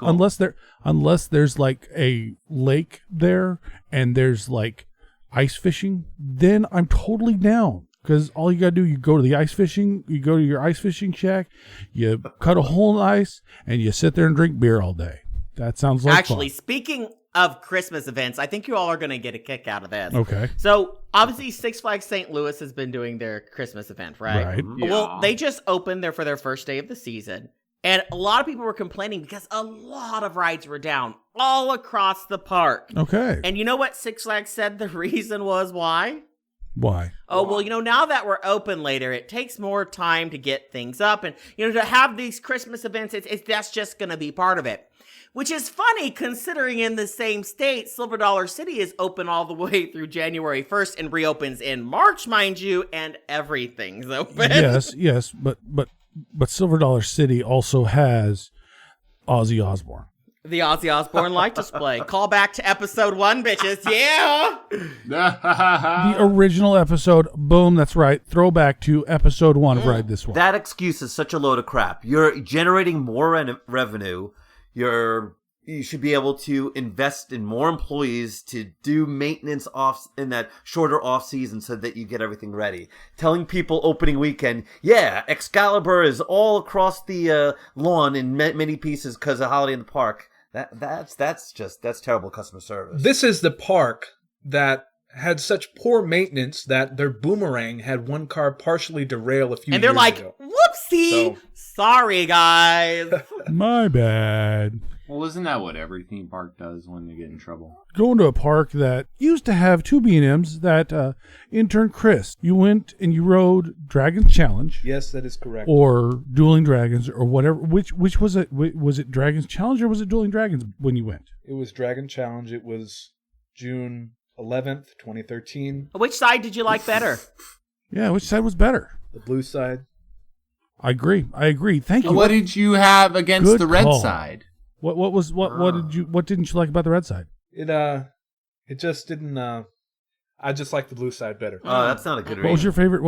unless there's like a lake there and there's like ice fishing, then I'm totally down. Because all you gotta do, you go to your ice fishing shack, you cut a hole in the ice, and you sit there and drink beer all day. That sounds like Actually, fun. speaking of Christmas events, I think you all are going to get a kick out of this. Okay. So, obviously, Six Flags St. Louis has been doing their Christmas event, right? Right. Well, they just opened there for their first day of the season. And a lot of people were complaining because a lot of rides were down all across the park. Okay. And you know what Six Flags said the reason was why? Why? Oh, well, now that we're open later, it takes more time to get things up. And, to have these Christmas events, that's just going to be part of it. Which is funny considering in the same state, Silver Dollar City is open all the way through January 1st and reopens in March, mind you, and everything's open. Yes, but Silver Dollar City also has Ozzy Osbourne. The Ozzy Osbourne light display. Call back to episode 1, bitches. Yeah. The original episode. Boom. That's right. Throwback to episode 1 of Ride This One. That excuse is such a load of crap. You're generating more revenue. You should be able to invest in more employees to do maintenance off in that shorter off season so that you get everything ready. Telling people opening weekend, yeah, Excalibur is all across the lawn in many pieces because of Holiday in the Park. That's terrible customer service. This is the park that had such poor maintenance that their boomerang had one car partially derail a few years ago. And they're like, whoopsie, sorry guys. My bad. Well, isn't that what every theme park does when they get in trouble? Going to a park that used to have 2 B&Ms, that Intern Chris, you went and you rode Dragon's Challenge. Yes, that is correct. Or Dueling Dragons or whatever. Which was it? Was it Dragon's Challenge or was it Dueling Dragons when you went? It was Dragon Challenge. It was June 11th, 2013. Which side did you like better? Yeah, which side was better? The blue side. I agree. Thank you. What did you have against Good the red call. side? What didn't you like about the red side? It just didn't. I just like the blue side better. Oh, that's not a good reason. What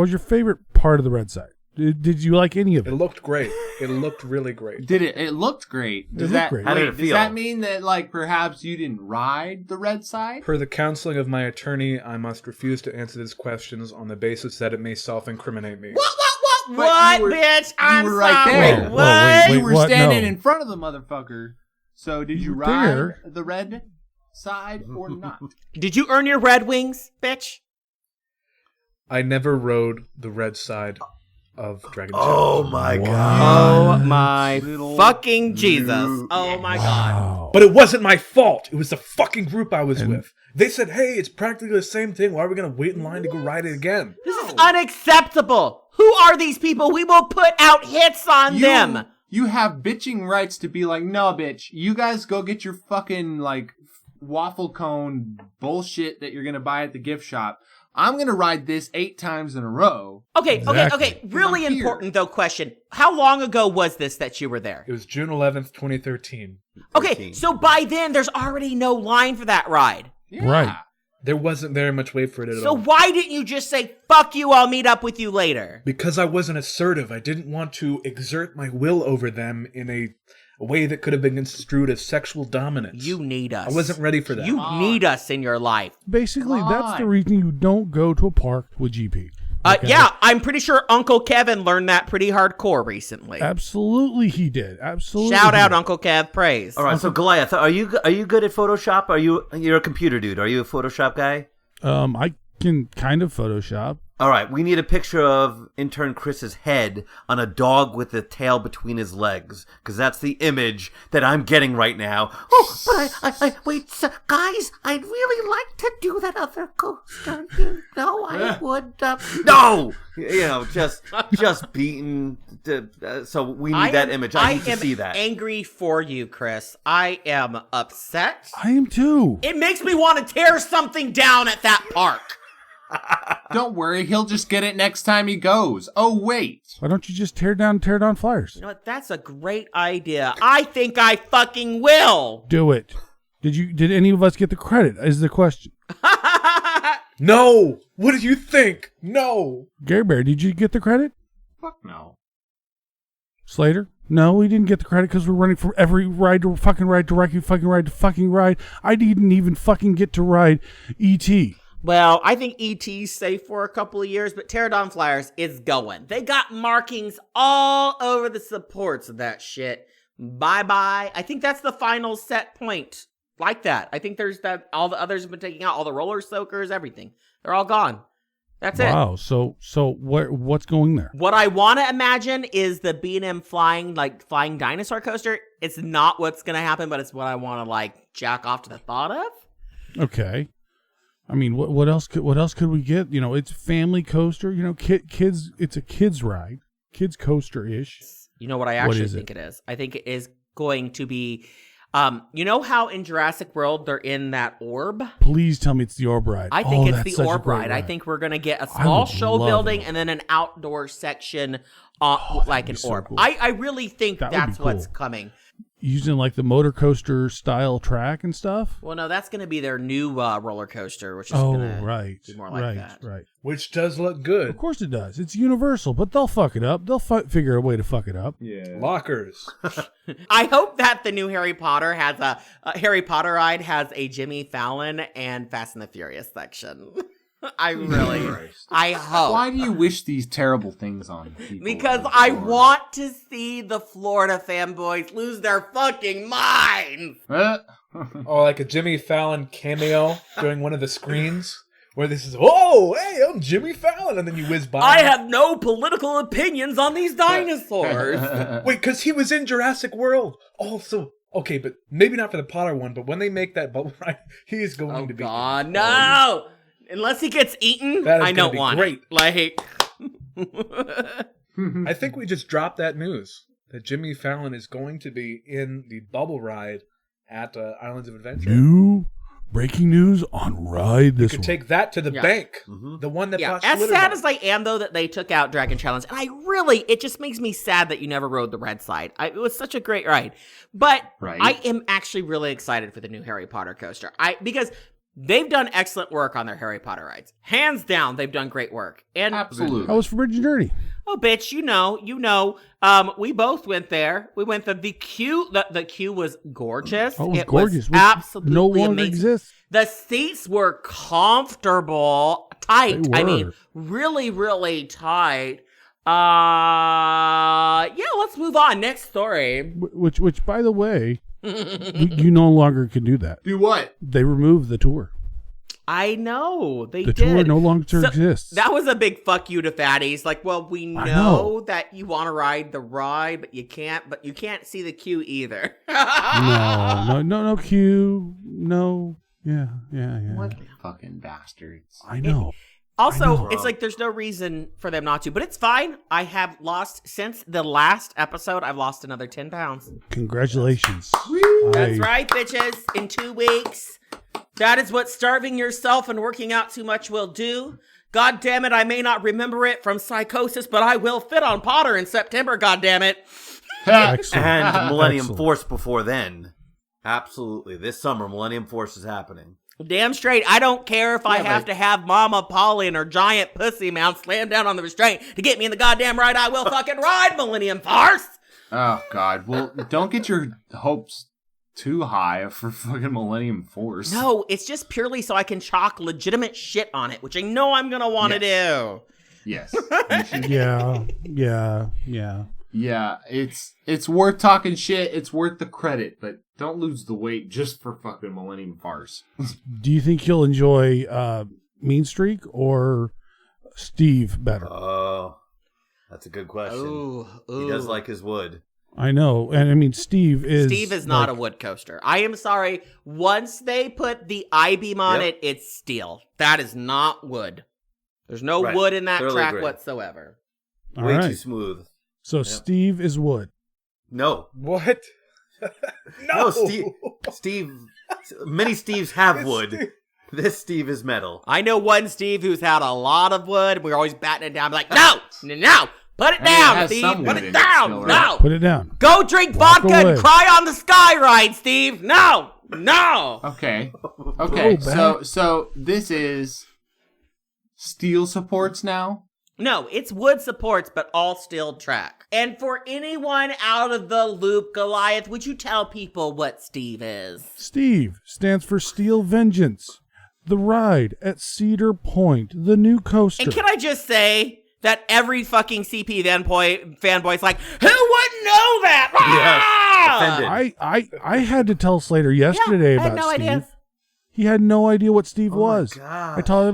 was your favorite part of the red side? Did you like any of it? It looked great. It looked really great. Did it? It looked great. Does looked great. How did it feel? Does that mean that perhaps you didn't ride the red side? Per the counseling of my attorney, I must refuse to answer these questions on the basis that it may self-incriminate me. What, bitch? I'm you were right sorry. there. What? Wait, you were what? standing No. in front of the motherfucker. So did you ride the red side or not? Did you earn your Red Wings, bitch? I never rode the red side of Dragon Oh Challenge. my god. Oh my fucking Jesus. Oh my god. But it wasn't my fault. It was the fucking group I was with. They said, hey, it's practically the same thing. Why are we going to wait in line to go ride it again? This is unacceptable. Who are these people? We will put out hits on them. You have bitching rights to be like, no, bitch, you guys go get your fucking, waffle cone bullshit that you're going to buy at the gift shop. I'm going to ride this 8 times in a row. Okay. Really important, though, question. How long ago was this that you were there? It was June 11th, 2013. Okay, so by then, there's already no line for that ride. Yeah. Right. There wasn't very much wait for it at all. So why didn't you just say, fuck you, I'll meet up with you later? Because I wasn't assertive. I didn't want to exert my will over them in a way that could have been construed as sexual dominance. You need us. I wasn't ready for that. You need us in your life. Basically, that's the reason you don't go to a park with GP. Okay? Yeah, I'm pretty sure Uncle Kevin learned that pretty hardcore recently. Absolutely, he did. Absolutely. Shout out, Uncle Kev. Praise. All right, so Goliath, are you good at Photoshop? You're a computer dude? Are you a Photoshop guy? I can kind of Photoshop. All right, we need a picture of Intern Chris's head on a dog with the tail between his legs, because that's the image that I'm getting right now. Oh, but I wait, guys, I'd really like to do that other coaster. You know, I would. No, just beaten. So we need that image. I need to see that. I am angry for you, Chris. I am upset. I am too. It makes me want to tear something down at that park. Don't worry, he'll just get it next time he goes. Oh, wait. Why don't you just tear down flyers? You know what? That's a great idea. I think I fucking will. Do it. Did any of us get the credit? Is the question. No. What do you think? No. Garbear, did you get the credit? Fuck no. Slater? No, we didn't get the credit because we're running from every ride to fucking ride to fucking ride. I didn't even fucking get to ride E.T. Well, I think E.T.'s safe for a couple of years, but Pterodon Flyers is going. They got markings all over the supports of that shit. Bye-bye. I think that's the final set point. Like that. I think there's that. All the others have been taking out. All the roller soakers, everything. They're all gone. That's it. Wow. So what's going there? What I want to imagine is the B&M flying dinosaur coaster. It's not what's going to happen, but it's what I want to jack off to the thought of. Okay. I mean, what else could we get? You know, it's family coaster. You know, kids. It's a kids ride, kids coaster ish. You know what I actually think it is? I think it is going to be You know how in Jurassic World they're in that orb? Please tell me it's the orb ride. I think that's it's the such a orb great ride. I think we're gonna get a small show building and then an outdoor section, like an orb. Cool. I really think that's cool. what's coming. Using like the motor coaster style track and stuff. Well, no, that's gonna be their new roller coaster, which is gonna be more like that. Right. Which does look good. Of course it does. It's Universal, but they'll fuck it up. They'll figure a way to fuck it up. Yeah. Lockers. I hope that the new Harry Potter has a Harry Potter ride has a Jimmy Fallon and Fast and the Furious section. I hope. Why do you wish these terrible things on people? Because I want to see the Florida fanboys lose their fucking minds. Or like a Jimmy Fallon cameo during one of the screens where this is, oh, hey, I'm Jimmy Fallon, and then you whiz by. I have no political opinions on these dinosaurs. Wait, because he was in Jurassic World. Also, okay, but maybe not for the Potter one, but when they make that bubble ride, he is going to be. God, no! Unless he gets eaten, I don't want it. Like, I think we just dropped that news that Jimmy Fallon is going to be in the bubble ride at Islands of Adventure. New breaking news on Ride This You could One. take that to the bank. The one that bought as Slither sad Bug. as I am, though, that they took out Dragon Challenge, and it just makes me sad that you never rode the red side. It was such a great ride. But I am actually really excited for the new Harry Potter coaster. Because they've done excellent work on their Harry Potter rides. Hands down, they've done great work. And absolutely. How was for Bridge and Dirty? Oh, bitch, you know. We both went there. We went the queue. The queue was gorgeous. Oh, it was it gorgeous. Was absolutely no longer amazing. exists. The seats were comfortable, tight. They were. I mean, really, really tight. Let's move on. Next story. Which, by the way, you no longer can do that. Do what? They removed the tour. I know they the did. tour no longer exists. That was a big fuck you to fatties. Like, well, we know that you want to ride the ride, but you can't. But you can't see the queue either. no queue. No. Yeah. What fucking bastards! I know. Also, it's like there's no reason for them not to, but it's fine. I have lost since the last episode. I've lost another 10 pounds. Congratulations. That's right, bitches. In 2 weeks. That is what starving yourself and working out too much will do. God damn it, I may not remember it from psychosis, but I will fit on Potter in September, god damn it. And Millennium Force before then. Absolutely. This summer, Millennium Force is happening. Damn straight. I don't care if I have to have Mama Polly and her giant pussy mount slam down on the restraint to get me in the goddamn ride. I will fucking ride Millennium Force. Oh, God. Well, don't get your hopes too high for fucking Millennium Force. No, it's just purely so I can chalk legitimate shit on it, which I know I'm going to want to do. Yes. Yeah, it's worth talking shit. It's worth the credit, but don't lose the weight just for fucking Millennium Farce. Do you think you'll enjoy Mean Streak or Steve better? Oh, that's a good question. He does like his wood. I know, and I mean Steve is not a wood coaster. I am sorry. Once they put the I-beam on it, it's steel. That is not wood. There's no wood in that track whatsoever. Way too smooth. So Steve is wood. No. What? No, Steve. Many Steves have wood. This Steve is metal. I know one Steve who's had a lot of wood. We're always batting it down. Like, no. Put it down, Steve. Put it down. No. Put it down. Go drink vodka and cry on the sky ride, Steve. No. Okay. Oh, so this is steel supports now? No, it's wood supports, but all steel track. And for anyone out of the loop, Goliath, would you tell people what Steve is? Steve stands for Steel Vengeance, the ride at Cedar Point, the new coaster. And can I just say that every fucking CP fanboy's like, who wouldn't know that? Yes, I had to tell Slater yesterday about Steve. Idea. He had no idea what Steve was. I was talking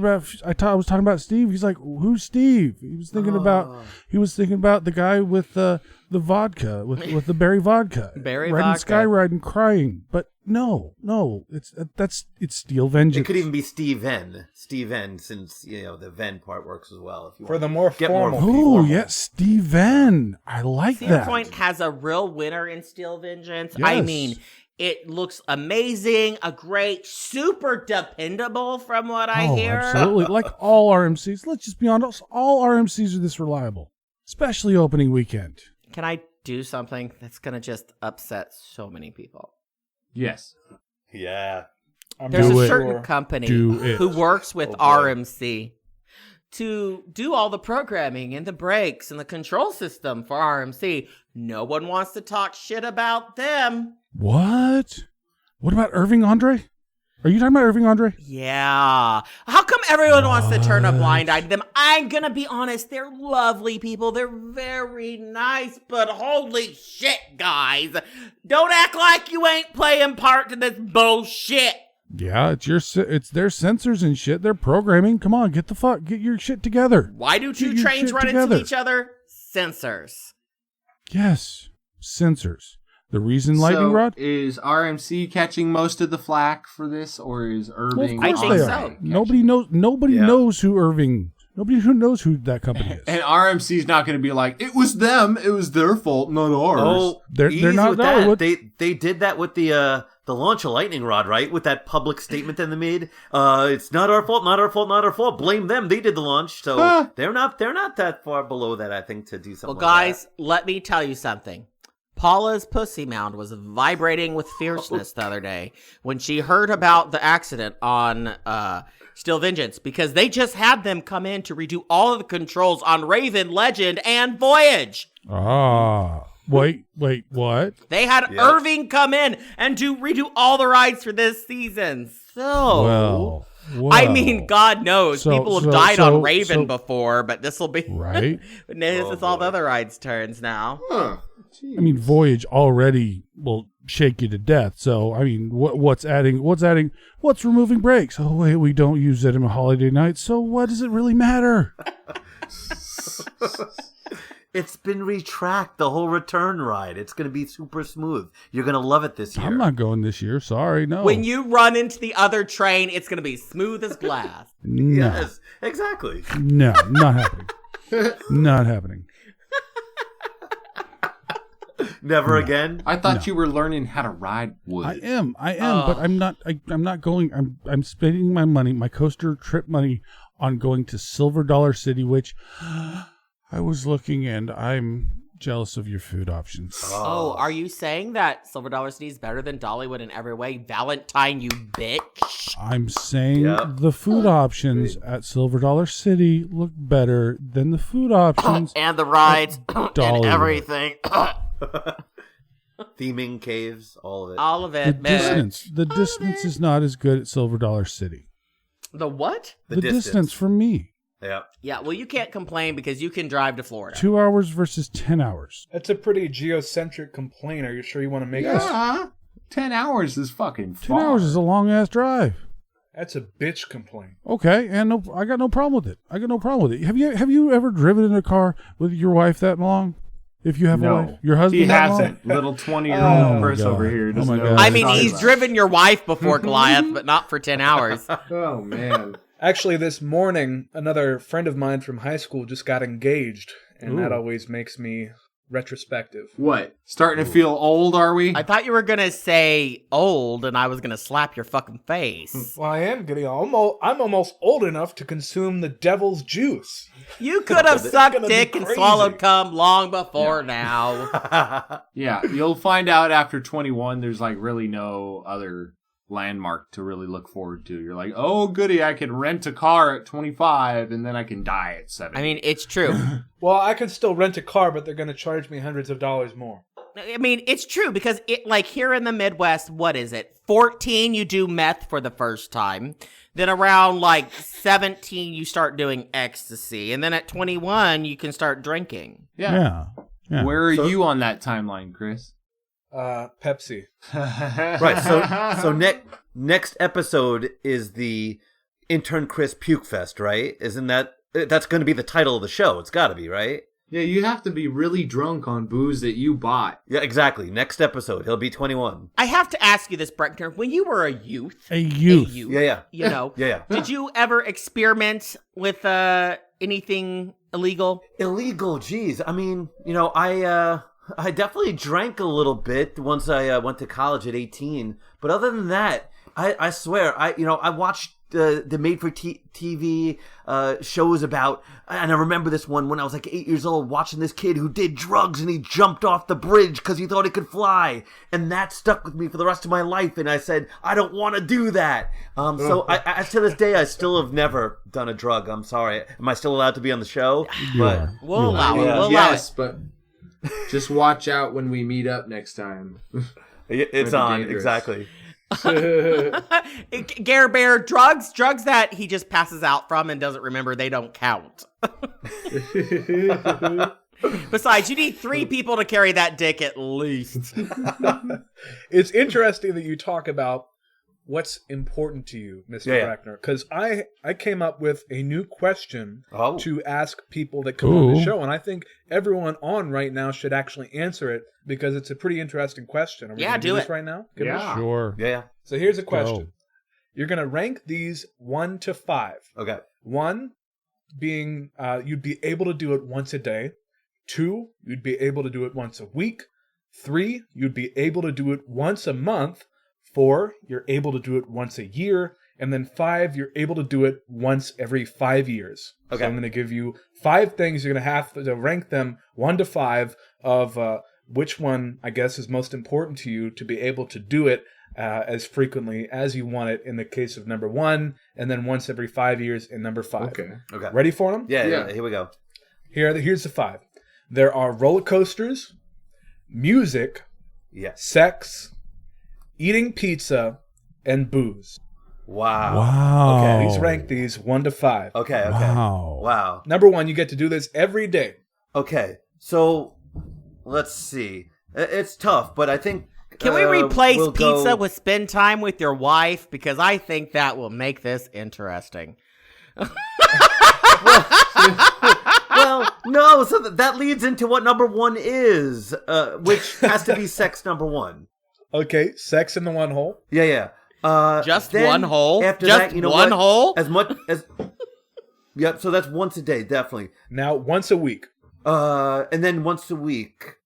about Steve. He's like, "Who's Steve?" He was thinking about the guy with the vodka, with the berry vodka, riding Skyride and crying. But no, it's Steel Vengeance. It could even be Steve N, since the Ven part works as well. If you for the more formal. Oh yes, Steve N. I like Cedar that. Point has a real winner in Steel Vengeance. Yes. I mean, It looks amazing, a great, super dependable from what I hear. Absolutely. Like all RMCs. Let's just be honest. All RMCs are this reliable, especially opening weekend. Can I do something that's going to just upset so many people? Yes. Yeah. There's a certain company who works with RMC to do all the programming and the brakes and the control system for RMC. No one wants to talk shit about them. What? What about Irving Andre? Are you talking about Irving Andre? Yeah. How come everyone wants to turn a blind eye to them? I'm gonna be honest, they're lovely people. They're very nice, but holy shit, guys. Don't act like you ain't playing part to this bullshit. Yeah, it's their sensors and shit. They're programming. Come on, get your shit together. Why do two trains run into each other? Sensors. Yes, sensors. The reason lightning rod is RMC catching most of the flack for this, or is Irving? I think so. Nobody knows. Nobody knows who Irving. Nobody who knows who that company is. And RMC's not going to be like, it was them. It was their fault, not ours. Oh, they're not. With that. They did that with the launch of lightning rod, right? With that public statement in the mid. It's not our fault. Not our fault. Not our fault. Blame them. They did the launch, so they're not that far below that. I think to do something. Well, guys, let me tell you something. Paula's pussy mound was vibrating with fierceness the other day when she heard about the accident on Still Vengeance, because they just had them come in to redo all of the controls on Raven, Legend, and Voyage. Wait, what? They had Irving come in and redo all the rides for this season. So, I mean, God knows people have died on Raven before, but this will be right. This is all the other rides' turns now. Huh. I mean, Voyage already will shake you to death. So, I mean, what's removing brakes? Oh, wait, we don't use it on holiday nights. So what does it really matter? It's been retracked, the whole return ride. It's going to be super smooth. You're going to love it this year. I'm not going this year. Sorry, no. When you run into the other train, it's going to be smooth as glass. No. Yes, exactly. No, not happening. Not happening. Never again. I thought you were learning how to ride wood. I am, but I'm not. I'm not going. I'm spending my money, my coaster trip money, on going to Silver Dollar City, which I was looking, and I'm jealous of your food options. Oh, are you saying that Silver Dollar City is better than Dollywood in every way? Valentine, you bitch. I'm saying the food options at Silver Dollar City look better than the food options and the rides and everything. Theming, caves, all of it. All of it. The distance is not as good at Silver Dollar City. The what? The distance from me. Yeah. Yeah, well, you can't complain because you can drive to Florida. 2 hours versus 10 hours. That's a pretty geocentric complaint. Are you sure you want to make this? 10 hours is fucking far. 10 hours is a long-ass drive. That's a bitch complaint. Okay, and I got no problem with it. Have you ever driven in a car with your wife that long? If you have a wife, your husband. He hasn't. Little 20-year-old Chris over here. Oh my God. I mean, he's driven your wife before Goliath, but not for 10 hours. Oh man. Actually, this morning, another friend of mine from high school just got engaged, and that always makes me retrospective. What? Starting to feel old, are we? I thought you were going to say old, and I was going to slap your fucking face. Well, I am getting I'm almost old enough to consume the devil's juice. You could have sucked dick and swallowed cum long before now. Yeah, you'll find out after 21, there's like really no other landmark to really look forward to. You're like, oh goody, I can rent a car at 25 and then I can die at 70. I mean, it's true. Well, I could still rent a car, but they're going to charge me hundreds of dollars more. I mean, it's true because like here in the Midwest, what is it? 14, you do meth for the first time. Then around like 17, you start doing ecstasy. And then at 21, you can start drinking. Yeah. Where are you on that timeline, Chris? Pepsi. Right. So next episode is the Intern Chris Puke Fest, right? Isn't that's going to be the title of the show? It's got to be, right? Yeah, you have to be really drunk on booze that you bought. Yeah, exactly. Next episode, he'll be 21. I have to ask you this, Brechner. When you were a youth. Yeah. You know. Yeah. Did you ever experiment with anything illegal? Illegal? Geez. I mean, I I definitely drank a little bit once I went to college at 18. But other than that, I swear, I watched the made-for-TV shows about, and I remember this one when I was like 8 years old, watching this kid who did drugs and he jumped off the bridge because he thought he could fly, and that stuck with me for the rest of my life. And I said, I don't want to do that. So I to this day, I still have never done a drug. I'm sorry. Am I still allowed to be on the show? But we'll allow it. We'll allow yes, it. but just watch out when we meet up next time. It's on, exactly. Garbear, drugs that he just passes out from and doesn't remember, they don't count. Besides, you need 3 people to carry that dick at least. It's interesting that you talk about what's important to you, Mr. Brechner, because I came up with a new question to ask people that come on the show, and I think everyone on right now should actually answer it because it's a pretty interesting question. Are we gonna do this right now? Sure. Yeah. So here's a question. You're going to rank these 1 to 5. Okay. 1 being you'd be able to do it once a day. 2, you'd be able to do it once a week. 3, you'd be able to do it once a month. 4, you're able to do it once a year. And then 5, you're able to do it once every 5 years. Okay. So I'm going to give you 5 things. You're going to have to rank them 1 to 5 of which one, I guess, is most important to you to be able to do it as frequently as you want it in the case of number 1, and then once every 5 years in number 5. Okay. Ready for them? Yeah, here we go. Here's the 5. There are roller coasters, music, sex, eating pizza, and booze. Wow. Okay. Please rank these 1 to 5. Okay. Wow. Number 1, you get to do this every day. Okay. So let's see. It's tough, but I think. Can we replace pizza with spend time with your wife? Because I think that will make this interesting. Well, no. So that leads into what number 1 is, which has to be sex number 1. Okay, sex in the one hole. Yeah. Just one hole. After just that, you know one what? hole. As much as. Yep. So that's once a day, definitely. Now once a week. And then once a week.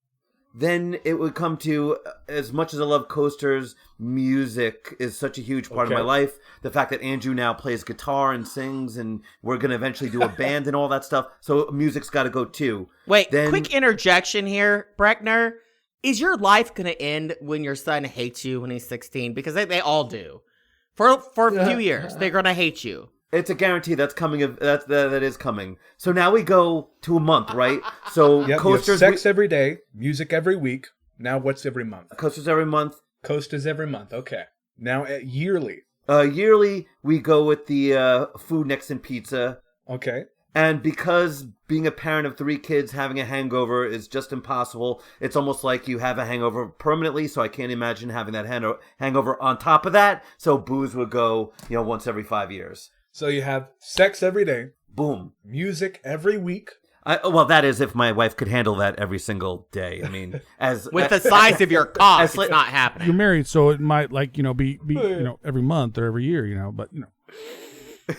Then it would come to, as much as I love coasters, music is such a huge part of my life. The fact that Andrew now plays guitar and sings, and we're going to eventually do a band and all that stuff. So music's got to go too. Wait, quick interjection here, Brechner. Is your life going to end when your son hates you when he's 16? Because they all do. For a few years, they're going to hate you. It's a guarantee that's coming. That is coming. So now we go to a month, right? So coasters, sex every day, music every week. Now what's every month? Coasters every month. Coasters every month. Okay. Now yearly. Yearly we go with the food next and pizza. Okay. And because being a parent of 3 kids, having a hangover is just impossible. It's almost like you have a hangover permanently, so I can't imagine having that hangover on top of that. So booze would go, once every 5 years. So you have sex every day. Boom. Music every week. Well, that is if my wife could handle that every single day. I mean, with the size of your cock, it's not happening. You're married, so it might be every month or every year, but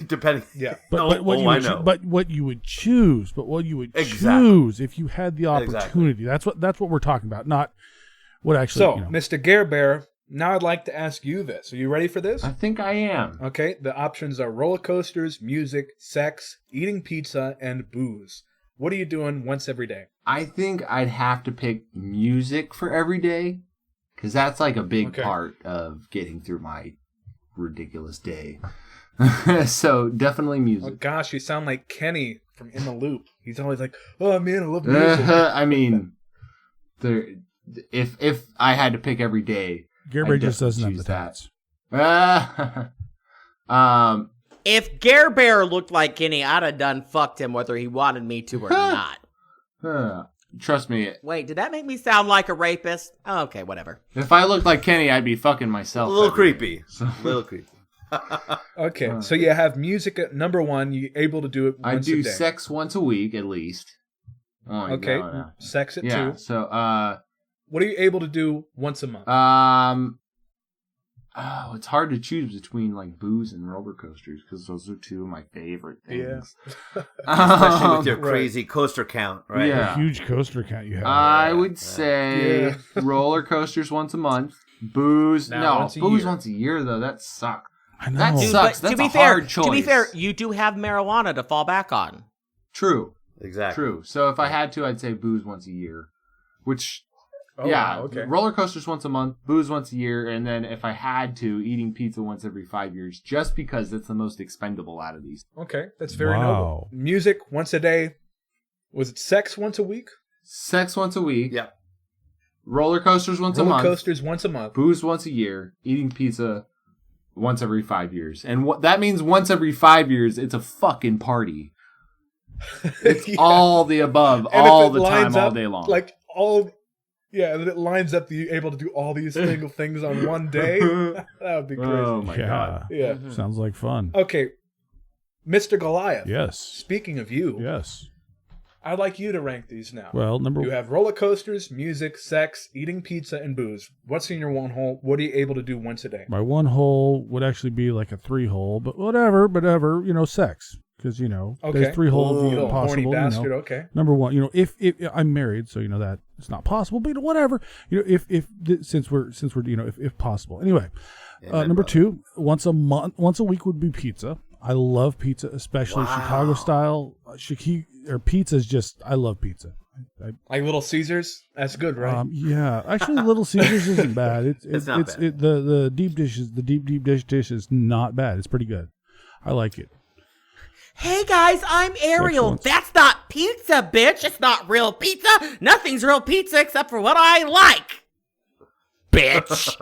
depending. Yeah. But what you would choose if you had the opportunity. Exactly. That's what we're talking about, not what actually. So, Mr. Garbear, now I'd like to ask you this. Are you ready for this? I think I am. Okay. The options are roller coasters, music, sex, eating pizza, and booze. What are you doing once every day? I think I'd have to pick music for every day, because that's like a big part of getting through my ridiculous day. So definitely music. Oh gosh, you sound like Kenny from In the Loop. He's always like, "Oh man, I love music." I mean, if I had to pick every day, Garbear just doesn't have the tats. If Garbear looked like Kenny, I'd have done fucked him whether he wanted me to or not. Trust me. Wait, did that make me sound like a rapist? Oh, okay, whatever. If I looked like Kenny, I'd be fucking myself. A little creepy. A little creepy. Okay, so you have music at number 1. You're able to do it once a day. I do sex once a week at least. Okay, sex at 2. So, what are you able to do once a month? Oh, it's hard to choose between like booze and roller coasters because those are two of my favorite things. Yeah. Especially with your crazy coaster count, right? Yeah. A huge coaster count you have. I would say roller coasters once a month. Booze, booze once a year though. That sucks. I know. That sucks. That's a hard choice. To be fair, you do have marijuana to fall back on. True. Exactly. True. So if I had to, I'd say booze once a year, which. Okay. Roller coasters once a month, booze once a year, and then if I had to, eating pizza once every 5 years, just because that's the most expendable out of these. Okay, that's very noble. Music once a day. Was it sex once a week? Sex once a week. Yeah. Roller coasters once a month. Roller coasters once a month. Booze once a year. Eating pizza once every 5 years. And that means once every 5 years, it's a fucking party. It's all the above, and all the time, all day long. Like all... Yeah, and it lines up that you're able to do all these single things on one day. That would be crazy. Oh my god. Yeah. Sounds like fun. Okay. Mr. Goliath. Yes. Speaking of you. Yes. I'd like you to rank these now. Well, You have roller coasters, music, sex, eating pizza, and booze. What's in your one hole? What are you able to do once a day? My one hole would actually be like a 3-hole, but whatever, sex. Because, there's 3 holes possible. Horny bastard, okay. Number one, if I'm married, so that it's not possible, but whatever. If possible. Anyway, number 2, once a week would be pizza. I love pizza, especially Chicago style. Pizza's just, I love pizza. Like Little Caesars? That's good, right? Yeah, actually, Little Caesars isn't bad. It's not bad. The deep dish is not bad. It's pretty good. I like it. Hey guys, I'm Ariel. That's not pizza, bitch. It's not real pizza. Nothing's real pizza except for what I like. Bitch.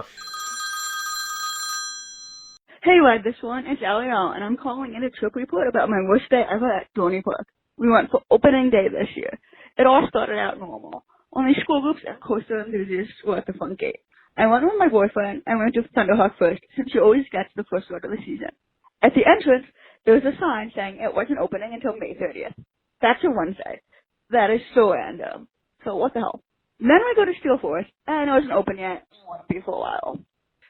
Hey, lad, this one is Ariel, and I'm calling in a trip report about my worst day ever at Dorney Park. We went for opening day this year. It all started out normal. Only school groups and coaster enthusiasts were at the front gate. I went with my boyfriend and went to Thunderhawk first, since she always gets the first ride of the season. At the entrance, there was a sign saying it wasn't opening until May 30th. That's a Wednesday. That is so random. So what the hell? Then we go to Steel Force, and it wasn't open yet. It won't be for a while.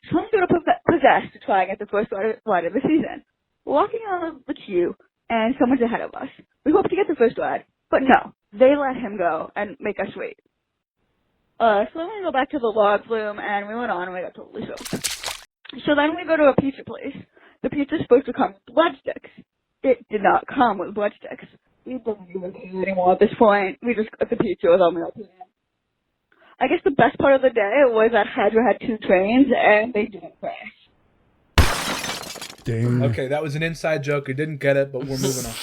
So let's go to Possess to try and get the first ride of the season. We're walking on the queue, and someone's ahead of us. We hope to get the first ride, but no. They let him go and make us wait. So then we go back to the log flume, and we went on, and we got totally soaked. So then we go to a pizza place. The pizza's supposed to come with blood sticks. It did not come with blood sticks. We don't even care anymore at this point. We just got the pizza without milk. I guess the best part of the day was that Hydra had 2 trains, and they didn't crash. Dang. Okay, that was an inside joke. I didn't get it, but we're moving on.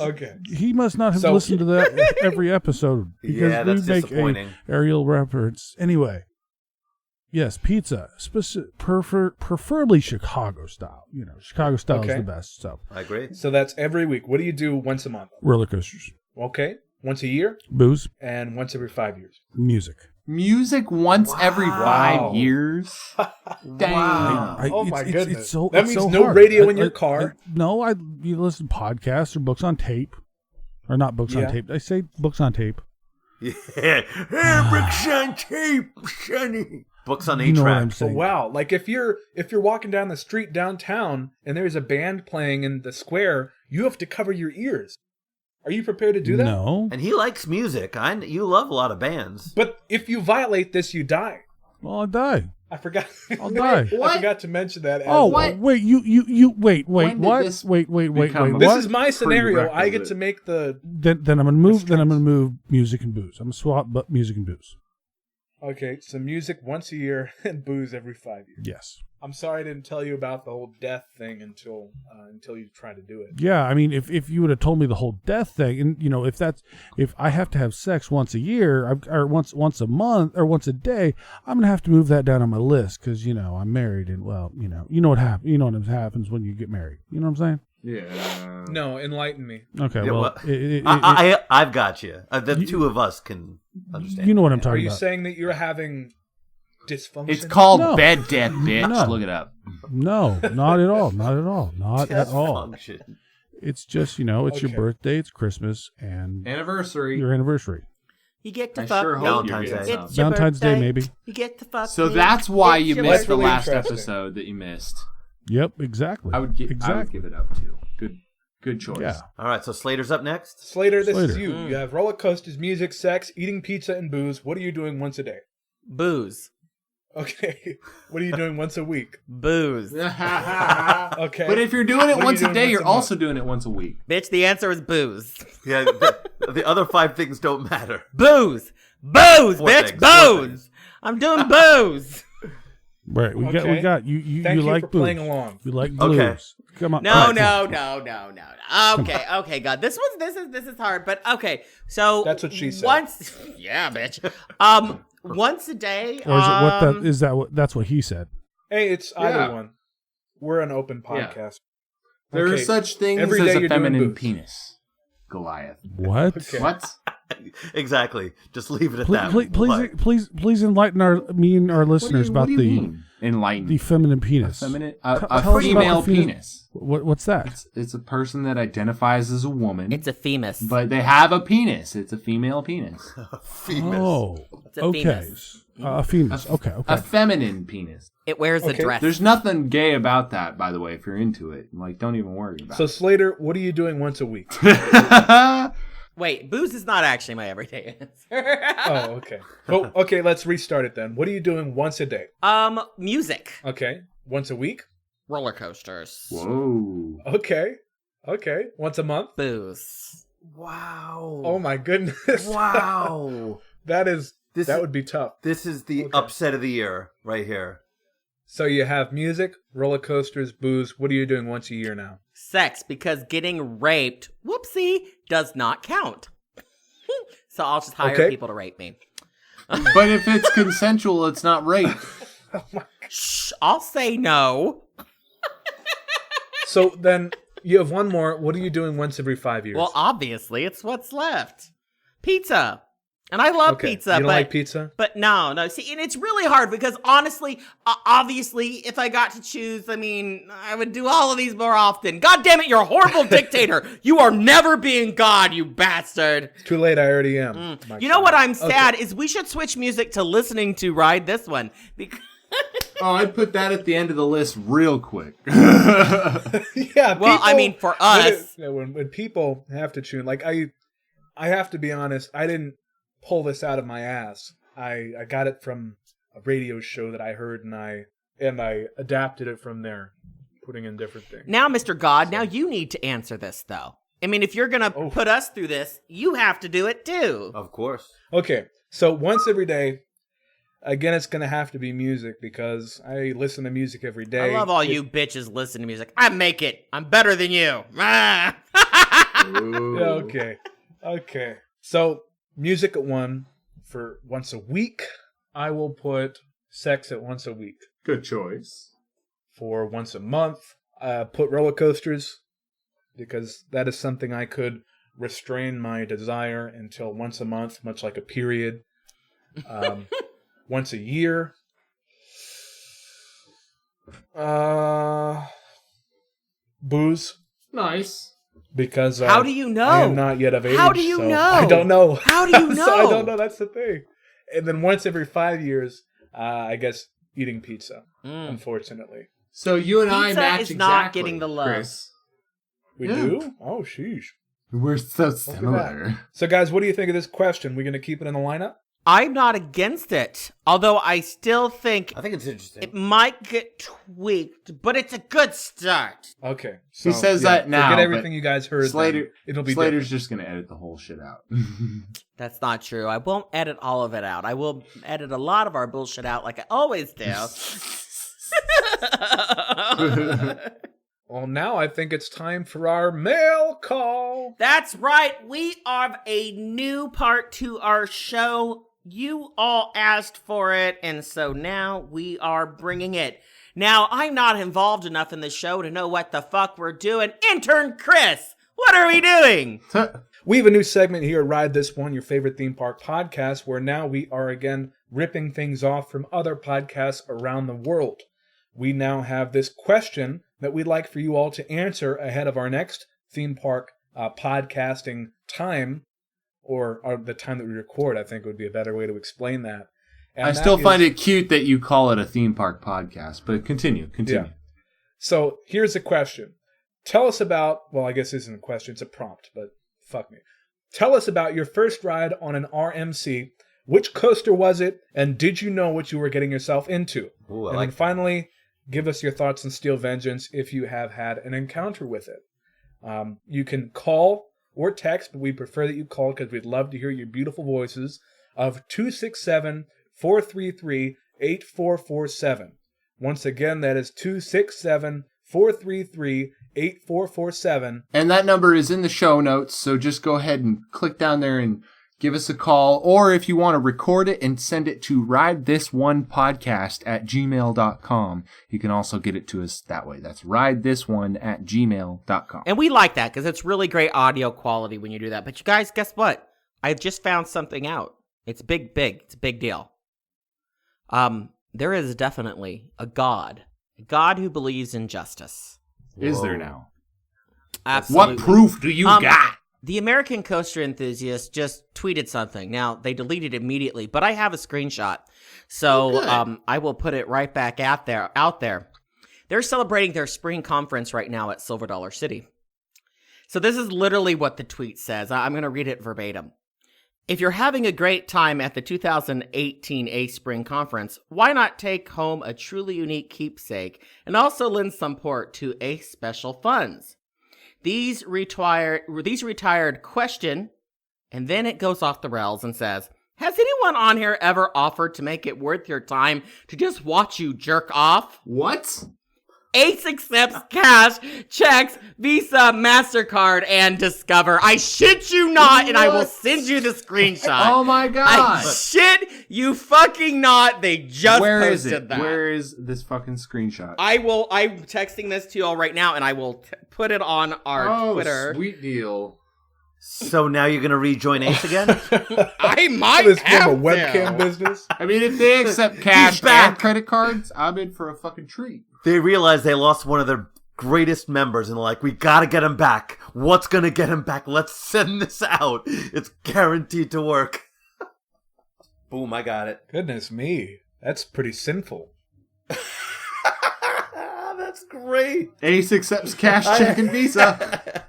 Okay. He must not have listened to that every episode. Because that's we make disappointing. a aerial reference. Anyway. Yes, pizza, preferably Chicago style. Chicago style is the best. So I agree. So that's every week. What do you do once a month? Roller coasters. Okay. Once a year? Booze. And once every 5 years? Music. Music once every 5 years? Dang. Wow. Oh my goodness. That means so no hard. radio in your car? You listen to podcasts or books on tape. Or not books on tape. I say books on tape. Yeah. Books on tape, Sonny. Books on 8-track. You know what I'm saying. Oh, wow. Like if you're walking down the street downtown and there's a band playing in the square, you have to cover your ears. Are you prepared to do that? No. And he likes music. You love a lot of bands. But if you violate this, you die. Well, I'll die. I forgot. I'll die. I forgot to mention that. Wait, you wait, what? Wait. This is my scenario. I get to make the. Then I'm gonna move. Then I'm gonna move music and booze. I'm gonna swap music and booze. Okay, so music once a year and booze every 5 years. Yes. I'm sorry I didn't tell you about the whole death thing until you tried to do it. Yeah, I mean, if you would have told me the whole death thing, and if I have to have sex once a year or once a month or once a day, I'm gonna have to move that down on my list because I'm married and you know what happens. You know what happens when you get married. You know what I'm saying? Yeah. No, enlighten me. Okay. Yeah, well, I've got you. The two of us can understand. You know what I'm talking about. Are you about. saying that you're having dysfunction? It's called bed death, bitch. No. Look it up. No, not at all. Not at all. Not at all. It's just, it's your birthday, it's Christmas, and anniversary. Your anniversary. You get to I fuck sure me. hope you're Valentine's getting Day. some. It's your Valentine's Day, birthday. maybe. You get to fuck So me. that's why It's you your missed the birthday. last interesting. episode that you missed. Yep, exactly. I would give exactly. it up too. Good choice. Yeah. All right, so Slater's up next. Slater, this is Slater. you. You have roller coasters, music, sex, eating pizza, and booze. What are you doing once a day? Booze. Okay. What are you doing once a week? Booze. Okay. But if you're doing it What are once you a doing day, once you're a month? also doing it once a week. Bitch, the answer is booze. Yeah, the other 5 things don't matter. Booze. Booze, Four bitch. things, four Booze. I'm doing booze. Right, we Okay. got you. Thank you you like for blues. playing along. You like blues. Okay. Come on. No, All right, no, come on. no. Okay, God. This is hard, but okay. So That's what she said. Once, yeah, bitch. Once a day. Or is it what that is that what that's what he said? Hey, it's either Yeah. one. We're an open Yeah. podcast. There are Okay. such things Every as day a you're doing feminine booze. penis. Goliath. What? Okay. What? Exactly. Just leave it at Please, that. please enlighten me and our listeners What about do you mean? Enlighten. the feminine penis. A Tell a us about female the penis. What's that? It's a person that identifies as a woman. It's a femus. But they have a penis. It's a female penis. Oh, It's a okay. penis. A penis. Okay. A feminine penis. It wears a dress. There's nothing gay about that, by the way, if you're into it. Like, don't even worry about So, it. Slater, what are you doing once a week? Wait, booze is not actually my everyday answer. Oh, okay. Well, okay, let's restart it then. What are you doing once a day? Music. Okay. Once a week? Roller coasters. Whoa. Okay. Okay. Once a month? Booze. Wow. Oh my goodness. Wow. that would be tough. This is the upset of the year right here. So you have music, roller coasters, booze. What are you doing once a year now? Sex, because getting raped, whoopsie, does not count. So I'll just hire people to rape me. But if it's consensual, it's not rape. Shh, I'll say no. So then you have one more. What are you doing once every 5 years? Well, obviously, it's what's left. Pizza. And I love pizza. You don't but, like pizza? But no. See, and it's really hard because honestly, obviously, if I got to choose, I mean, I would do all of these more often. God damn it, you're a horrible dictator. You are never being God, you bastard. It's too late, I already am. You know what I'm sad is we should switch music to listening to Ride This One. Because Oh, I'd put that at the end of the list real quick. Yeah. Well, I mean, for us. When people have to tune, like I have to be honest, I didn't pull this out of my ass. I got it from a radio show that I heard, and I adapted it from there, putting in different things. Now, Mr. God, now you need to answer this, though. I mean, if you're going to put us through this, you have to do it, too. Of course. Okay, so once every day, again, it's going to have to be music because I listen to music every day. I love all you bitches listen to music. I make it. I'm better than you. Ah. Yeah, okay. So, music at 1 for once a week. I will put sex at once a week. Good choice. For once a month, put roller coasters because that is something I could restrain my desire until once a month, much like a period. Once a year. Booze. Nice. Because how do you know? I am not yet of age. How do you so know? I don't know. How do you know? So I don't know. That's the thing. And then once every 5 years, I guess eating pizza. Unfortunately. So you and I Pizza match is exactly. not getting the love. Chris. We do? Oh, sheesh. We're so Look at similar. that. So, guys, what do you think of this question? We going to keep it in the lineup? I'm not against it. Although I still think I think it's interesting. it might get tweaked, but it's a good start. Okay. He says that now. Forget everything you guys heard. Slater, then. It'll be Slater's different. just going to edit the whole shit out. That's not true. I won't edit all of it out. I will edit a lot of our bullshit out like I always do. Well, now I think it's time for our mail call. That's right. We have a new part to our show. You all asked for it, and so now we are bringing it. Now, I'm not involved enough in the show to know what the fuck we're doing. Intern Chris, what are we doing? We have a new segment here at Ride This One, your favorite theme park podcast, where now we are again ripping things off from other podcasts around the world. We now have this question that we'd like for you all to answer ahead of our next theme park podcasting time. or the time that we record, I think would be a better way to explain that. And I still find it cute that you call it a theme park podcast, but continue. Yeah. So here's a question. Tell us about, well, I guess this isn't a question, it's a prompt, but fuck me. Tell us about your first ride on an RMC. Which coaster was it, and did you know what you were getting yourself into? Ooh, and then finally, give us your thoughts on Steel Vengeance if you have had an encounter with it. You can call or text, but we prefer that you call because we'd love to hear your beautiful voices of 267-433-8447. Once again, that is 267-433-8447. And that number is in the show notes, so just go ahead and click down there and give us a call. Or if you want to record it and send it to ridethisonepodcast@gmail.com, you can also get it to us that way. That's ridethison@gmail.com. And we like that because it's really great audio quality when you do that. But you guys, guess what? I just found something out. It's big. It's a big deal. There is definitely a God who believes in justice. Is there now? Absolutely. What proof do you got? The American Coaster Enthusiast just tweeted something. Now, they deleted it immediately, but I have a screenshot. So I will put it right back out there. They're celebrating their spring conference right now at Silver Dollar City. So this is literally what the tweet says. I'm going to read it verbatim. If you're having a great time at the 2018 Ace Spring Conference, why not take home a truly unique keepsake and also lend support to Ace special funds? These retired question, and then it goes off the rails and says, has anyone on here ever offered to make it worth your time to just watch you jerk off? What? Ace accepts cash, checks, Visa, MasterCard, and Discover. I shit you not, and I will send you the screenshot. Oh my god. I shit you fucking not. They just posted that. Where is this fucking screenshot? I'm texting this to you all right now, and I will put it on our Twitter. Sweet deal. So now you're going to rejoin Ace again? I might This have a webcam to. business. I mean, if they accept cash and credit cards, I'm in for a fucking treat. They realized they lost one of their greatest members and they're like, we got to get him back. What's going to get him back? Let's send this out. It's guaranteed to work. Boom, I got it. Goodness me. That's pretty sinful. That's great. Ace accepts cash, check, and Visa.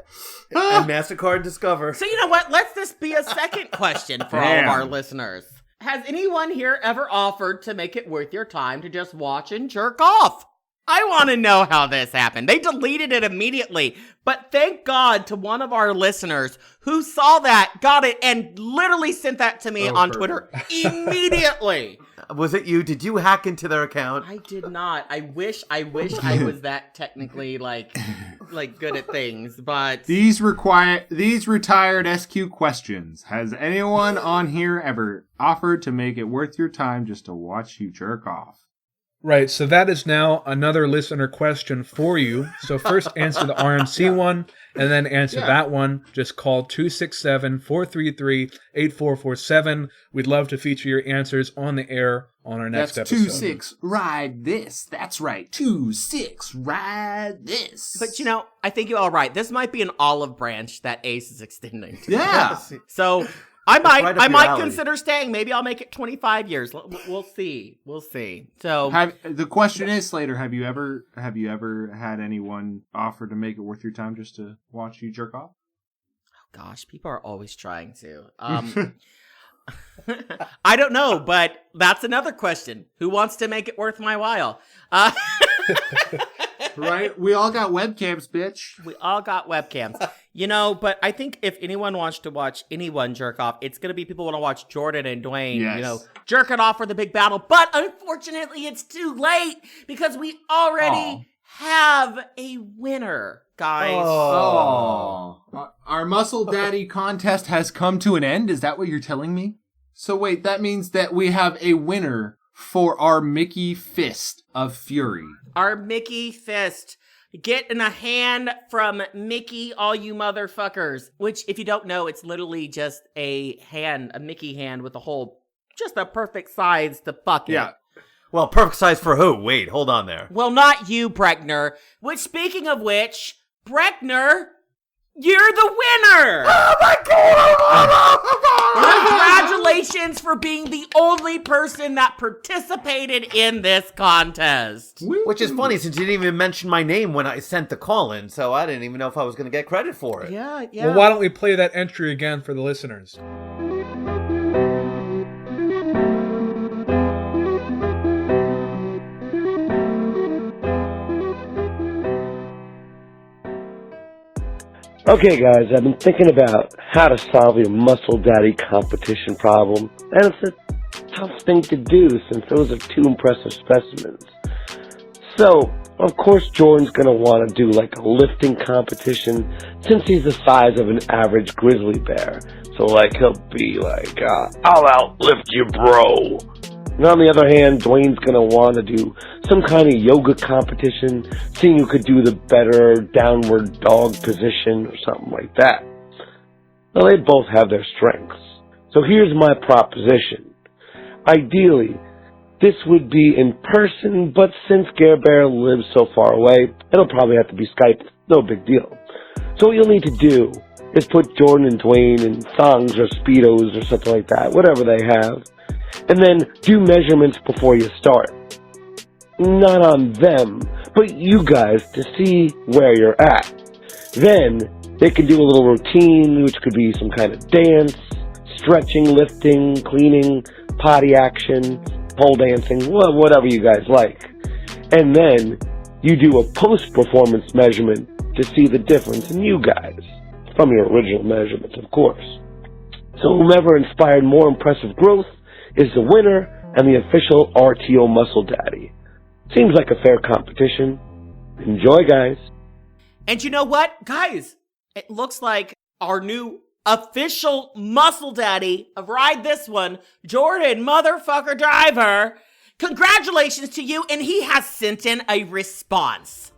And MasterCard Discover. So you know what? Let's this be a second question for all of our listeners. Has anyone here ever offered to make it worth your time to just watch and jerk off? I want to know how this happened. They deleted it immediately, but thank God to one of our listeners who saw that, got it, and literally sent that to me on Twitter immediately. Was it you? Did you hack into their account? I did not. I wish I was that technically like good at things, but these retired SQ questions. Has anyone on here ever offered to make it worth your time just to watch you jerk off? Right, so that is now another listener question for you. So first answer the RMC one, and then answer that one. Just call 267-433-8447. We'd love to feature your answers on the air on our next episode. 26 ride this. That's right. 26 ride this. But you know, I think you're all right. This might be an olive branch that Ace is extending to. Yeah. So I might consider staying. Maybe I'll make it 25 years. We'll see. So the question is, Slater, have you ever had anyone offer to make it worth your time just to watch you jerk off? Oh gosh, people are always trying to. I don't know, but that's another question. Who wants to make it worth my while? Right? We all got webcams, bitch. We all got webcams. You know, but I think if anyone wants to watch anyone jerk off, it's going to be people who want to watch Jordan and Dwayne, you know, jerking off for the big battle. But unfortunately, it's too late because we already have a winner, guys. Our Muscle Daddy contest has come to an end? Is that what you're telling me? So wait, that means that we have a winner for our Mickey Fist of Fury. Our Mickey Fist. Get in a hand from Mickey, all you motherfuckers. Which, if you don't know, it's literally just a hand, a Mickey hand with a hole, just a perfect size to fuck it. Yeah. Well, perfect size for who? Wait, hold on there. Well, not you, Brechner. Which, speaking of which, Brechner, you're the winner! Oh my god! Congratulations for being the only person that participated in this contest. Which is funny since you didn't even mention my name when I sent the call in, so I didn't even know if I was going to get credit for it. Yeah. Well, why don't we play that entry again for the listeners? Okay, guys, I've been thinking about how to solve your muscle daddy competition problem, and it's a tough thing to do since those are two impressive specimens. So, of course, Jordan's gonna want to do like a lifting competition since he's the size of an average grizzly bear. So, like, he'll be like, I'll outlift you, bro. And on the other hand, Dwayne's gonna want to do some kind of yoga competition, seeing who could do the better downward dog position or something like that. Now, they both have their strengths. So here's my proposition. Ideally, this would be in person, but since Garbear lives so far away, it'll probably have to be Skype. No big deal. So what you'll need to do is put Jordan and Dwayne in thongs or Speedos or something like that, whatever they have, and then do measurements before you start. Not on them, but you guys to see where you're at. Then they can do a little routine, which could be some kind of dance, stretching, lifting, cleaning, potty action, pole dancing, whatever you guys like. And then you do a post-performance measurement to see the difference in you guys, from your original measurements, of course. So whomever inspired more impressive growth is the winner and the official RTO Muscle Daddy. Seems like a fair competition. Enjoy, guys. And you know what, guys? It looks like our new official muscle daddy of Ride This One, Jordan Motherfucker Driver. Congratulations to you, and he has sent in a response.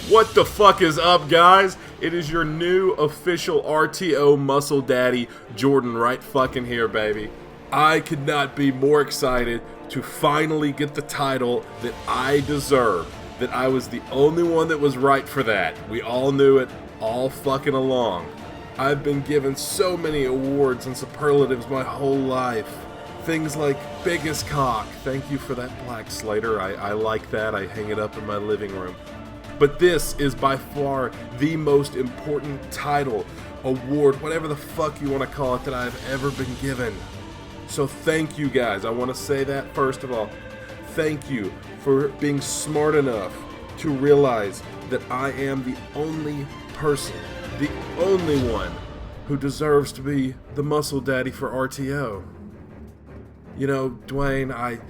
What the fuck is up, guys? It is your new official RTO Muscle Daddy, Jordan, right fucking here, baby. I could not be more excited to finally get the title that I deserve. That I was the only one that was right for that. We all knew it all fucking along. I've been given so many awards and superlatives my whole life. Things like biggest cock. Thank you for that, Black Slater. I like that. I hang it up in my living room. But this is by far the most important title, award, whatever the fuck you want to call it, that I've ever been given. So thank you guys. I want to say that first of all. Thank you for being smart enough to realize that I am the only person, the only one who deserves to be the muscle daddy for RTO. You know, Dwayne, I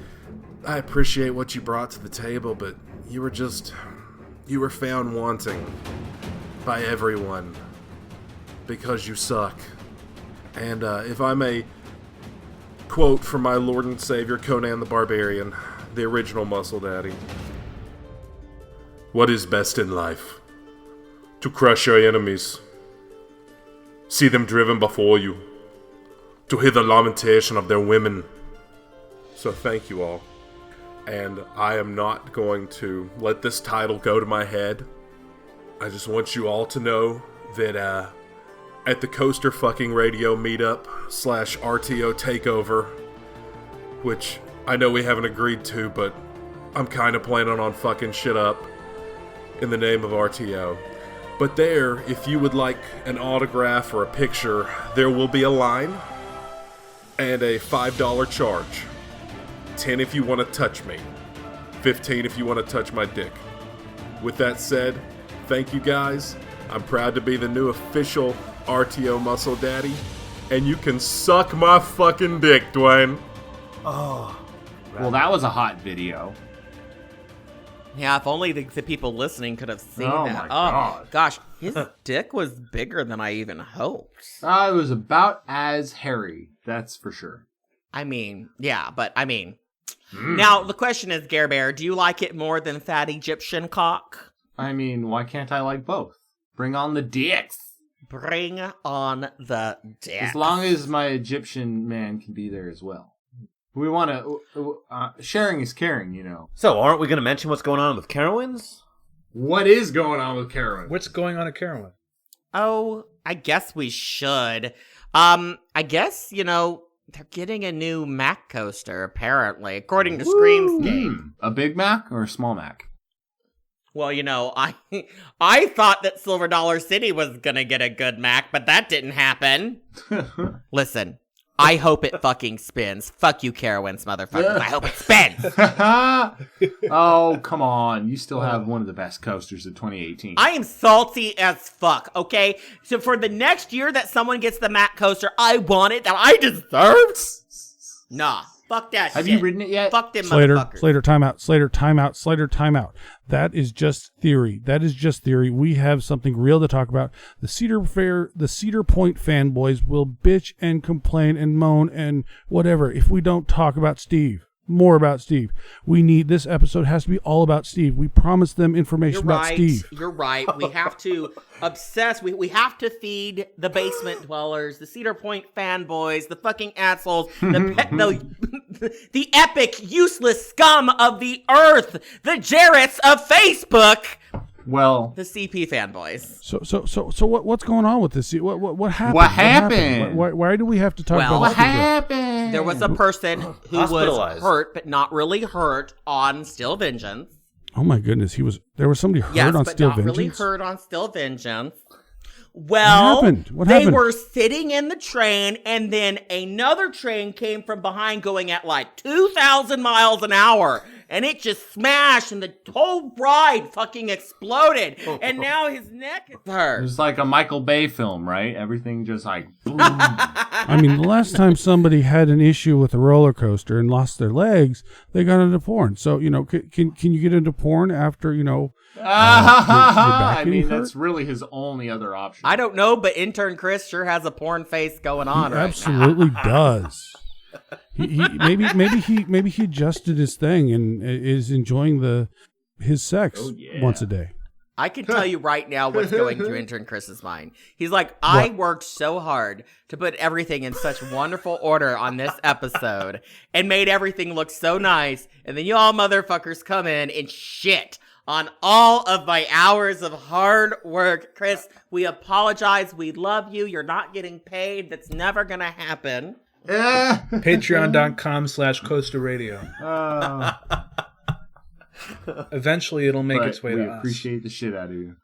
appreciate what you brought to the table, but you were found wanting by everyone because you suck. And if I may quote from my Lord and Savior Conan the Barbarian, the original Muscle Daddy: "What is best in life? To crush your enemies, see them driven before you, to hear the lamentation of their women." So thank you all. And I am not going to let this title go to my head. I just want you all to know that at the Coaster fucking Radio meetup / RTO takeover, which I know we haven't agreed to, but I'm kind of planning on fucking shit up in the name of RTO. But there, if you would like an autograph or a picture, there will be a line and a $5 charge. 10 if you want to touch me. 15 if you want to touch my dick. With that said, thank you guys. I'm proud to be the new official RTO Muscle Daddy. And you can suck my fucking dick, Dwayne. Oh. Well, that was a hot video. Yeah, if only the people listening could have seen that. My God. Gosh, his dick was bigger than I even hoped. It was about as hairy, that's for sure. I mean, yeah, but I mean, Now, the question is, Garbear, do you like it more than fat Egyptian cock? I mean, why can't I like both? Bring on the dicks. Bring on the dicks. As long as my Egyptian man can be there as well. We want to... sharing is caring, you know. So, aren't we going to mention what's going on with Carowinds? What is going on with Carowinds? What's going on at Carowinds? Oh, I guess we should. I guess, they're getting a new Mac coaster, apparently, according to Screamscape. A Big Mac or a small Mac? Well, I thought that Silver Dollar City was gonna get a good Mac, but that didn't happen. Listen, I hope it fucking spins. Fuck you, Carowinds, motherfuckers. I hope it spins. Oh, come on. You still have one of the best coasters of 2018. I am salty as fuck, okay? So for the next year that someone gets the Mac coaster, I want it, that I deserved. Nah. Fuck that shit. Have you ridden it yet? Fuck them motherfuckers. Slater, timeout. That is just theory. We have something real to talk about. The Cedar Point fanboys will bitch and complain and moan and whatever if we don't talk about Steve. More about Steve. This episode has to be all about Steve. We promised them information about Steve. You're right. We have to obsess. We have to feed the basement dwellers, the Cedar Point fanboys, the fucking assholes, the epic, useless scum of the earth, the Jarretts of Facebook. Well, the CP fanboys. So what's going on with this? What happened? What happened? Why do we have to talk about what happened? There was a person who was hurt, but not really hurt on Still Vengeance. Oh my goodness, there was somebody hurt on Still Vengeance. Yes, but not really hurt on Still Vengeance. Well, what happened? They were sitting in the train, and then another train came from behind going at like 2,000 miles an hour, and it just smashed, and the whole ride fucking exploded, and now his neck is hurt. It's like a Michael Bay film, right? Everything just like boom. I mean, the last time somebody had an issue with a roller coaster and lost their legs, they got into porn. So, can you get into porn after, I mean, that's really his only other option. I don't know, but Intern Chris sure has a porn face going on. He absolutely does. Maybe he adjusted his thing and is enjoying his sex once a day. I can tell you right now what's going through Intern Chris's mind. He's like, I worked so hard to put everything in such wonderful order on this episode and made everything look so nice, and then you all motherfuckers come in and shit on all of my hours of hard work. Chris, we apologize. We love you. You're not getting paid. That's never going to happen. Patreon.com/CoasterRadio. Eventually, it'll make its way to us. We appreciate the shit out of you.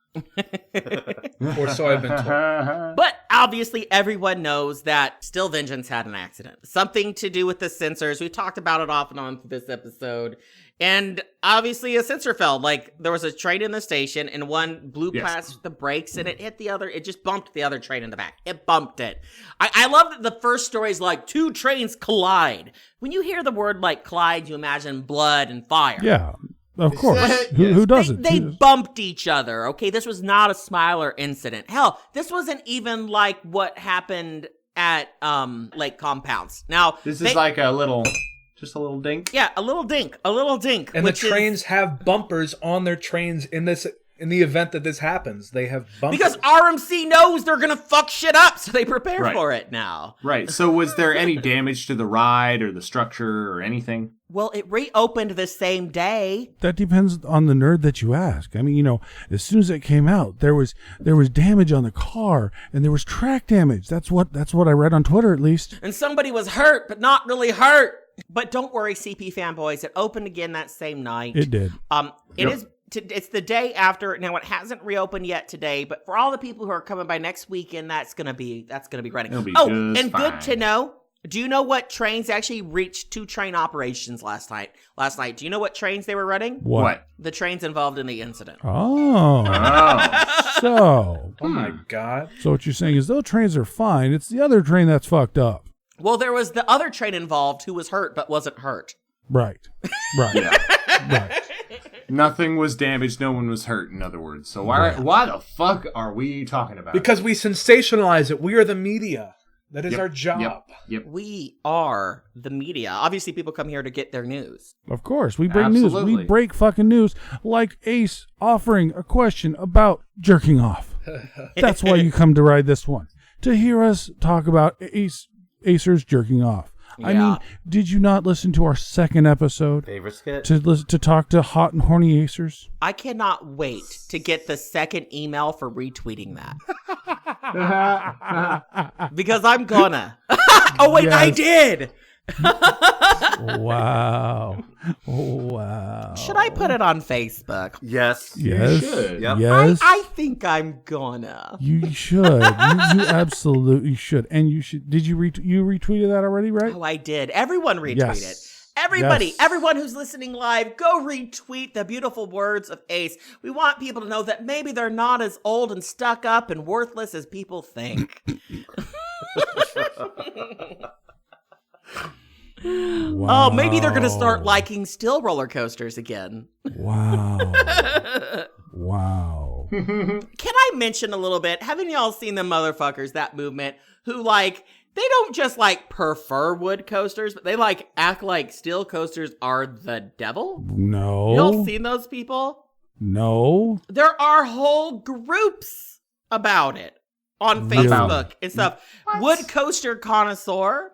Or so I've been told. But obviously, everyone knows that Still Vengeance had an accident. Something to do with the sensors. We talked about it off and on for this episode. And obviously a sensor failed. Like, there was a train in the station and one blew past the brakes and it hit the other. It just bumped the other train in the back. It bumped it. I love that the first story is like 2 trains collide. When you hear the word like collide, you imagine blood and fire. Yeah, of course. Who doesn't? They bumped each other. Okay, this was not a Smiler incident. Hell, this wasn't even like what happened at Lake Compounds. Now, this is like a little... Just a little dink? Yeah, a little dink. And the trains have bumpers on their trains in the event that this happens. They have bumpers. Because RMC knows they're going to fuck shit up, so they prepare for it now. Right. So was there any damage to the ride or the structure or anything? Well, it reopened the same day. That depends on the nerd that you ask. I mean, as soon as it came out, there was damage on the car and there was track damage. That's what I read on Twitter, at least. And somebody was hurt, but not really hurt. But don't worry, CP fanboys. It opened again that same night. It did. It's the day after. Now it hasn't reopened yet today, but for all the people who are coming by next weekend, that's gonna be running. It'll be and fine. Good to know. Do you know what trains actually reached 2 train operations last night? Do you know what trains they were running? What? The trains involved in the incident. Oh. So. Oh my God. So what you're saying is those trains are fine. It's the other train that's fucked up. Well, there was the other train involved who was hurt but wasn't hurt. Right. Yeah. Right. Nothing was damaged. No one was hurt, in other words. So why the fuck are we talking about Because we sensationalize it. We are the media. That is our job. Yep. We are the media. Obviously, people come here to get their news. Of course, we break news. We break fucking news, like Ace offering a question about jerking off. That's why you come to ride this one, to hear us talk about Acers jerking off. I mean, did you not listen to our second episode? Favorite skit? To talk to hot and horny Acers? I cannot wait to get the second email for retweeting that. Because I'm gonna. Oh, wait, I did! Wow. Wow. Should I put it on Facebook? Yes. Yes. You should. Yep. Yes. I think I'm gonna. You should. You absolutely should. And you should. Did you retweeted that already, right? Oh, I did. Everyone retweeted. Yes. Everybody, Yes. everyone who's listening live, go retweet the beautiful words of Ace. We want people to know that maybe they're not as old and stuck up and worthless as people think. Wow. Oh, maybe they're going to start liking still roller coasters again. Wow. Wow. Can I mention a little bit? Haven't y'all seen the motherfuckers, that movement, who like, they don't just like prefer wood coasters, but they like act like steel coasters are the devil? No. Y'all seen those people? No. There are whole groups about it on Facebook and stuff. Wood coaster connoisseur.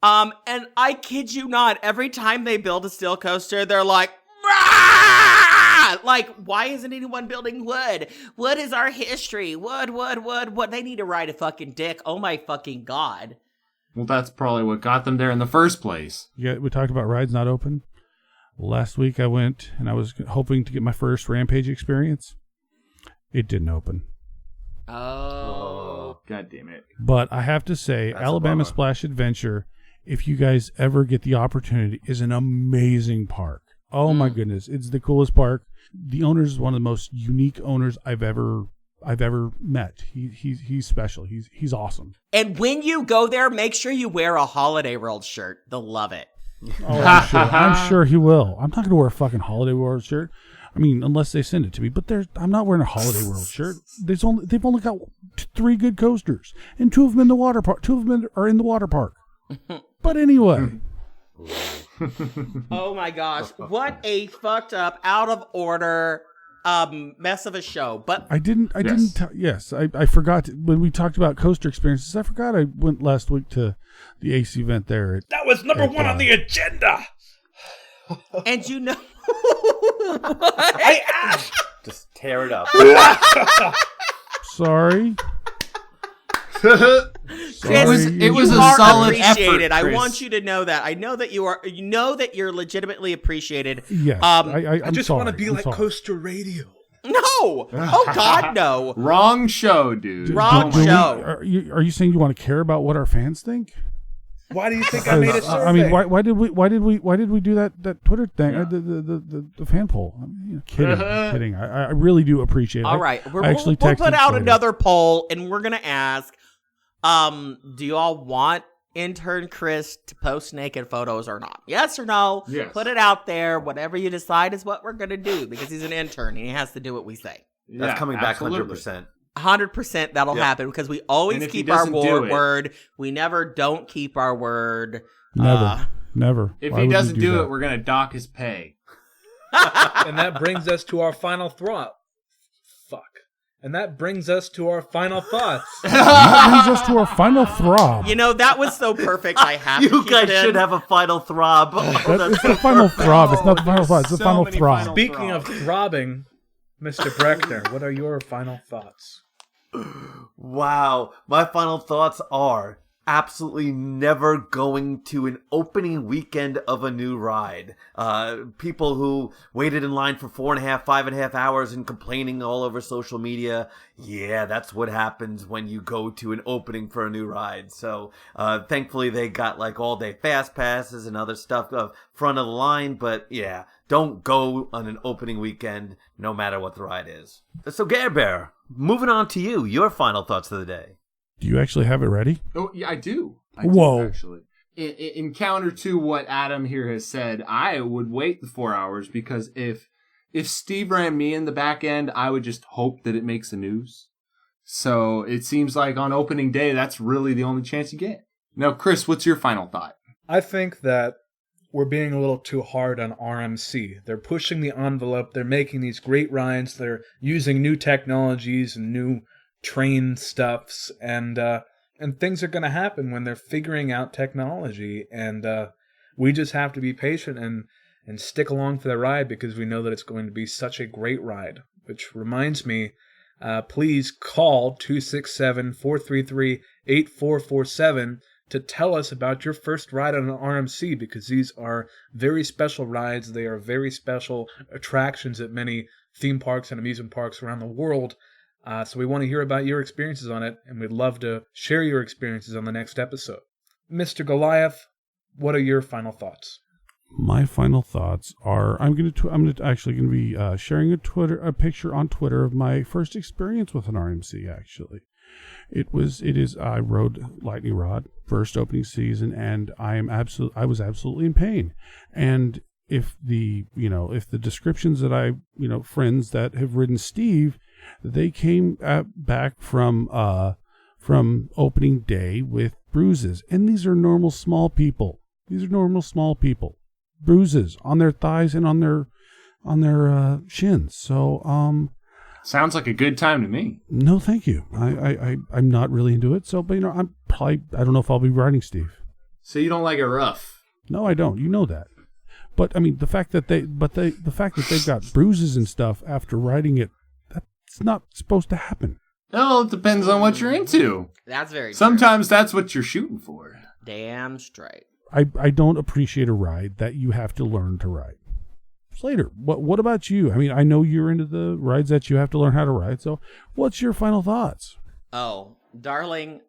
And I kid you not, every time they build a steel coaster, they're like, "Rah!" Like, why isn't anyone building wood? Wood is our history. Wood. They need to ride a fucking dick. Oh my fucking God. Well, that's probably what got them there in the first place. Yeah, we talked about rides not open. Last week I went and I was hoping to get my first Rampage experience. It didn't open. Oh. God damn it. But I have to say, That's Alabama a bummer. Splash Adventure, if you guys ever get the opportunity, is an amazing park. Oh my goodness, it's the coolest park. The owner is one of the most unique owners I've ever met. He's special. He's awesome. And when you go there, make sure you wear a Holiday World shirt. They'll love it. Oh, I'm sure he will. I'm not going to wear a fucking Holiday World shirt. I mean, unless they send it to me. But I'm not wearing a Holiday World shirt. They've only got 3 good coasters, and 2 of them in the water park. 2 of them are in the water park. But anyway. Oh my gosh, what a fucked up, out of order mess of a show. But I forgot when we talked about coaster experiences. I forgot I went last week to the Ace event there. That was number 1 on the agenda. And you know I asked. Just tear it up. Sorry. Chris, it was you a are solid appreciated. effort, I Chris. want you to know that. I know that you're legitimately appreciated. Yes. I just want to be like Coaster Radio. No. Oh God, no. Wrong show, dude. Wrong show. Are you saying you want to care about what our fans think? Why do you think I made a survey? I mean, why did we do that Twitter thing? Yeah. The fan poll. I'm kidding. I really do appreciate it. All right, I actually we'll texted put out Slater. another poll, and we're gonna ask, do you all want Intern Chris to post naked photos or not? Yes or no? Yes. Put it out there. Whatever you decide is what we're gonna do, because he's an intern and he has to do what we say. That's coming back 100%. 100% that'll happen, because we always And if he keep our doesn't do it- word. We never don't keep our word. Never. If Why he would we doesn't do that? it, we're going to dock his pay. And that brings us to our final thought. And that brings us to our final thoughts. That brings us to our final throb. You know, that was so perfect. I have to You keep guys it in. should have a final throb. It's the final throb. It's not the final thought. It's the final throb. Speaking of throbbing, Mr. Brechner, what are your final thoughts? Wow. My final thoughts are absolutely never going to an opening weekend of a new ride. People who waited in line for 5.5 hours and complaining all over social media. Yeah, that's what happens when you go to an opening for a new ride. So, thankfully they got like all day fast passes and other stuff front of the line. But yeah, don't go on an opening weekend no matter what the ride is. So Garbear, moving on to you, your final thoughts of the day. Do you actually have it ready? Oh, yeah, I do. Whoa. Actually. In counter to what Adam here has said, I would wait the 4 hours, because if Steve ran me in the back end, I would just hope that it makes the news. So it seems like on opening day, that's really the only chance you get. Now, Chris, what's your final thought? I think that we're being a little too hard on RMC. They're pushing the envelope. They're making these great rides. They're using new technologies and new train stuffs, and things are going to happen when they're figuring out technology. And we just have to be patient and stick along for the ride because we know that it's going to be such a great ride. Which reminds me, please call 267-433-8447 to tell us about your first ride on an RMC, because these are very special rides. They are very special attractions at many theme parks and amusement parks around the world. So we want to hear about your experiences on it, and we'd love to share your experiences on the next episode. Mr. Goliath, what are your final thoughts? My final thoughts are I'm going to be sharing a picture on Twitter of my first experience with an RMC. Actually, I rode Lightning Rod first opening season, and I was absolutely in pain. And if the descriptions that friends that have ridden Steve, they came back from opening day with bruises, and these are normal small people. Bruises on their thighs and on their shins. So sounds like a good time to me. No, thank you. I'm not really into it. So, but I don't know if I'll be riding Steve. So you don't like it rough? No, I don't. You know that. But I mean, the fact that they've got bruises and stuff after riding it, that's not supposed to happen. No, it depends on what you're into. That's very Sometimes that's what you're shooting for. Damn straight. I don't appreciate a ride that you have to learn to ride. Slater, what about you? I mean, I know you're into the rides that you have to learn how to ride, so what's your final thoughts? Oh, darling,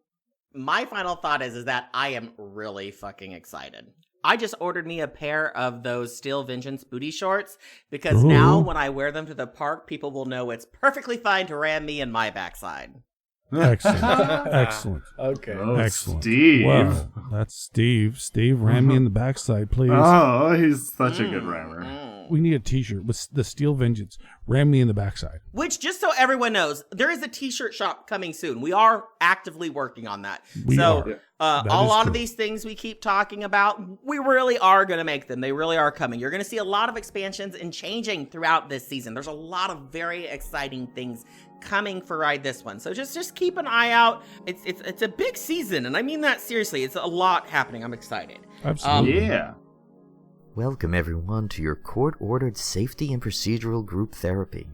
my final thought is that I am really fucking excited. I just ordered me a pair of those Steel Vengeance booty shorts because now when I wear them to the park, people will know it's perfectly fine to ram me in my backside. Excellent. Okay. Oh, Excellent. Steve. Well, that's Steve. Steve, ram me in the backside, please. Oh, he's such a good rammer. We need a t-shirt with the Steel Vengeance. Ram me in the backside. Which, just so everyone knows, there is a t-shirt shop coming soon. We are actively working on that. A lot of these things we keep talking about, we really are going to make them. They really are coming. You're going to see a lot of expansions and changing throughout this season. There's a lot of very exciting things coming for Ride This One. So just keep an eye out. It's a big season, and I mean that seriously. It's a lot happening. I'm excited. Absolutely. Yeah. Welcome everyone to your court-ordered safety and procedural group therapy.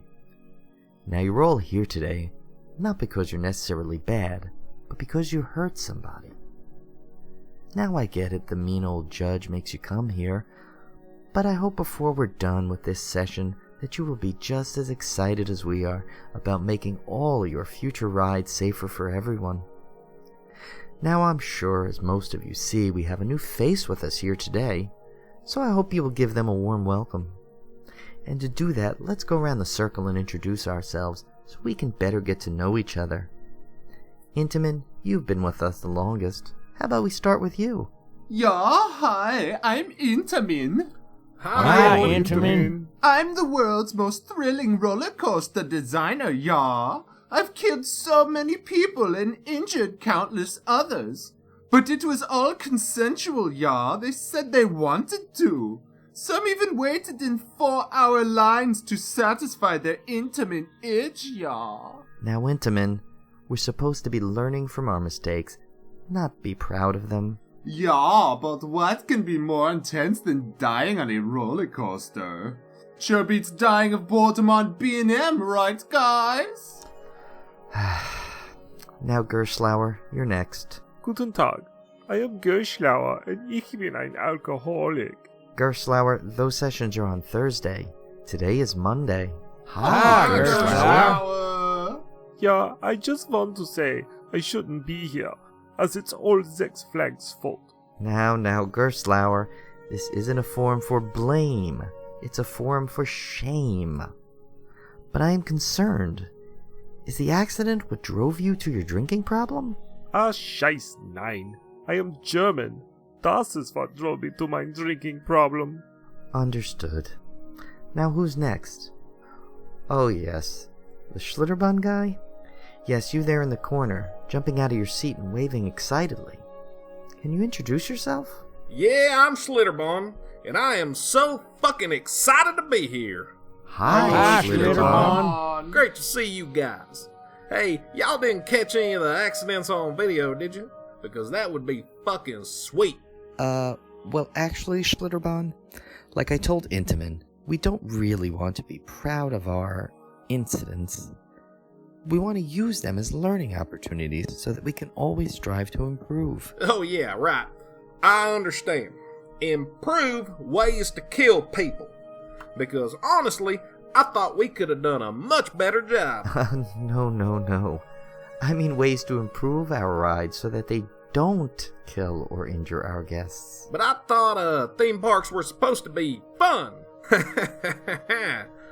Now you're all here today, not because you're necessarily bad, but because you hurt somebody. Now I get it, the mean old judge makes you come here, but I hope before we're done with this session that you will be just as excited as we are about making all your future rides safer for everyone. Now I'm sure, as most of you see, we have a new face with us here today, so I hope you will give them a warm welcome. And to do that, let's go around the circle and introduce ourselves so we can better get to know each other. Intamin, you've been with us the longest. How about we start with you? Yeah, hi, I'm Intamin. Hi, Intamin. I'm the world's most thrilling roller coaster designer, yeah. I've killed so many people and injured countless others. But it was all consensual, yeah. They said they wanted to. Some even waited in 4-hour lines to satisfy their intimate itch, yeah. Now, Intamin, we're supposed to be learning from our mistakes, not be proud of them. Yeah, but what can be more intense than dying on a roller coaster? Sure beats dying of boredom on B&M, right, guys? Now, Gerslauer, you're next. Guten Tag. I am Gerslauer and ich bin ein Alkoholik. Gerslauer, those sessions are on Thursday. Today is Monday. Hi, Gerslauer. Yeah, I just want to say I shouldn't be here, as it's all Six Flags' fault. Now, Gerslauer, this isn't a forum for blame. It's a forum for shame. But I am concerned. Is the accident what drove you to your drinking problem? Ah, scheiß, nein. I am German. Das ist what drove me to my drinking problem. Understood. Now who's next? Oh yes, the Schlitterbahn guy? Yes, you there in the corner, jumping out of your seat and waving excitedly. Can you introduce yourself? Yeah, I'm Slitterbond, and I am so fucking excited to be here. Hi, Slitterbond. Great to see you guys. Hey, y'all didn't catch any of the accidents on video, did you? Because that would be fucking sweet. Well, actually, Schlitterbahn, like I told Intamin, we don't really want to be proud of our incidents. We want to use them as learning opportunities so that we can always strive to improve. Oh yeah, right. I understand. Improve ways to kill people. Because honestly, I thought we could have done a much better job. No. I mean ways to improve our rides so that they don't kill or injure our guests. But I thought theme parks were supposed to be fun.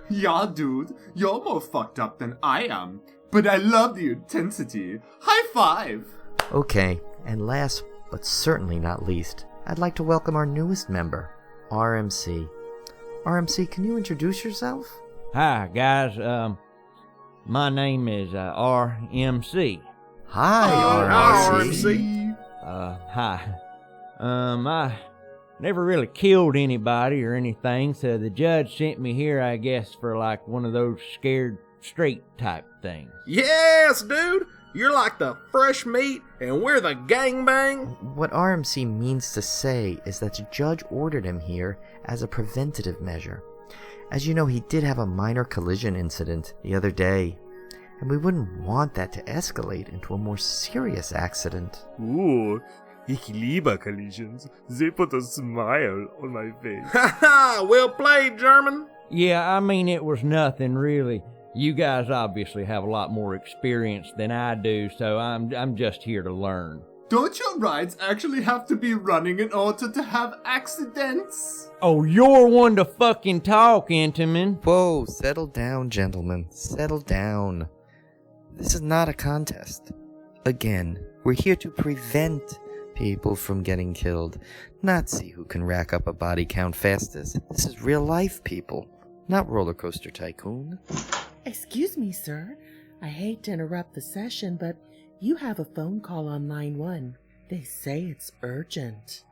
Yeah, dude, you're more fucked up than I am. But I love the intensity. High five! Okay, and last but certainly not least, I'd like to welcome our newest member, RMC. RMC, can you introduce yourself? Hi, guys. My name is RMC. Hi, RMC. Hi. I never really killed anybody or anything, so the judge sent me here, I guess, for like one of those scared straight type things. Yes, dude! You're like the fresh meat, and we're the gangbang. What RMC means to say is that the judge ordered him here as a preventative measure. As you know, he did have a minor collision incident the other day, and we wouldn't want that to escalate into a more serious accident. Ooh, ich liebe collisions. They put a smile on my face. Ha ha! Well played, German. Yeah, I mean, it was nothing really. You guys obviously have a lot more experience than I do, so I'm just here to learn. Don't your rides actually have to be running in order to have accidents? Oh, you're one to fucking talk, Intamin. Whoa, settle down, gentlemen. Settle down. This is not a contest. Again, we're here to prevent people from getting killed, not see who can rack up a body count fastest. This is real life, people, not Roller Coaster Tycoon. Excuse me, sir. I hate to interrupt the session, but you have a phone call on line 1. They say it's urgent.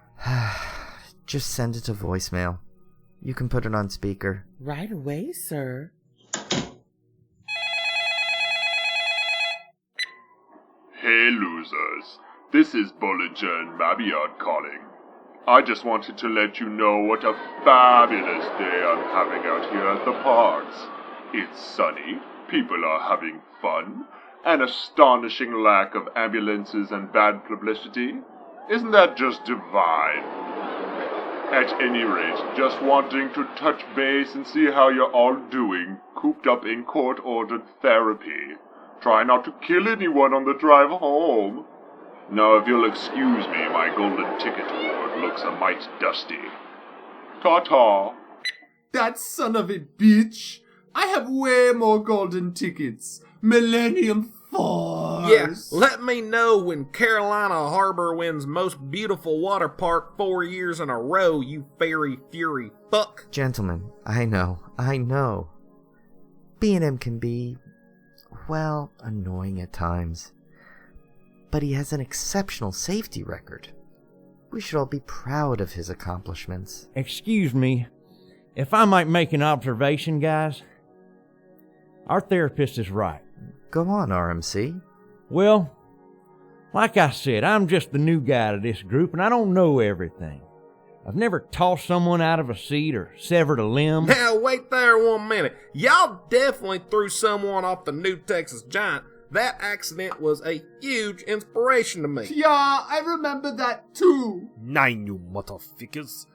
Just send it to voicemail. You can put it on speaker. Right away, sir. Hey losers, this is Bollinger and Babillard calling. I just wanted to let you know what a fabulous day I'm having out here at the parks. It's sunny, people are having fun, an astonishing lack of ambulances and bad publicity. Isn't that just divine? At any rate, just wanting to touch base and see how you're all doing, cooped up in court-ordered therapy. Try not to kill anyone on the drive home. Now, if you'll excuse me, my golden ticket award looks a mite dusty. Ta-ta. That son of a bitch! I have way more golden tickets. Millennium Force. Yeah, let me know when Carolina Harbor wins most beautiful water park 4 years in a row, you fairy fury fuck. Gentlemen, I know. B&M can be, well, annoying at times. But he has an exceptional safety record. We should all be proud of his accomplishments. Excuse me, if I might make an observation, guys. Our therapist is right. Go on, RMC. Well, like I said, I'm just the new guy to this group, and I don't know everything. I've never tossed someone out of a seat or severed a limb. Now, wait there 1 minute. Y'all definitely threw someone off the New Texas Giant. That accident was a huge inspiration to me. Yeah, I remember that too. Nein, you motherfuckers.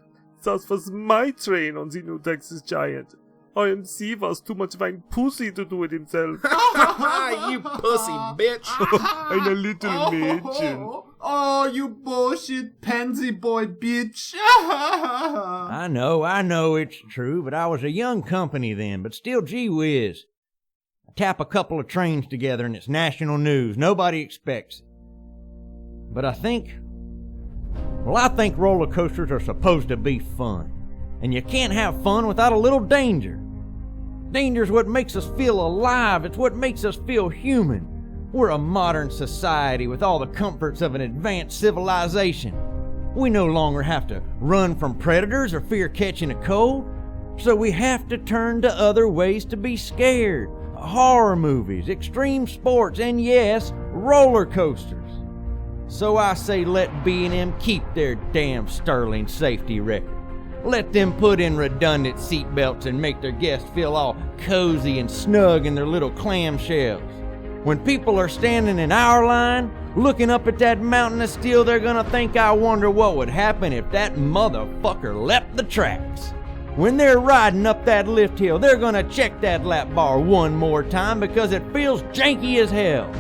That was my train on the New Texas Giant. IMC was too much of a pussy to do it himself. You pussy bitch. I'm a little Mädchen. Oh, you bullshit pansy boy bitch. I know it's true, but I was a young company then, but still, gee whiz. I tap a couple of trains together and it's national news. Nobody expects it. But I think roller coasters are supposed to be fun. And you can't have fun without a little danger. Danger's what makes us feel alive. It's what makes us feel human. We're a modern society with all the comforts of an advanced civilization. We no longer have to run from predators or fear catching a cold, so we have to turn to other ways to be scared. Horror movies, extreme sports, and yes, roller coasters. So I say let B&M keep their damn sterling safety record. Let them put in redundant seatbelts and make their guests feel all cozy and snug in their little clamshells. When people are standing in our line, looking up at that mountain of steel, they're gonna think I wonder what would happen if that motherfucker leapt the tracks. When they're riding up that lift hill, they're gonna check that lap bar one more time because it feels janky as hell.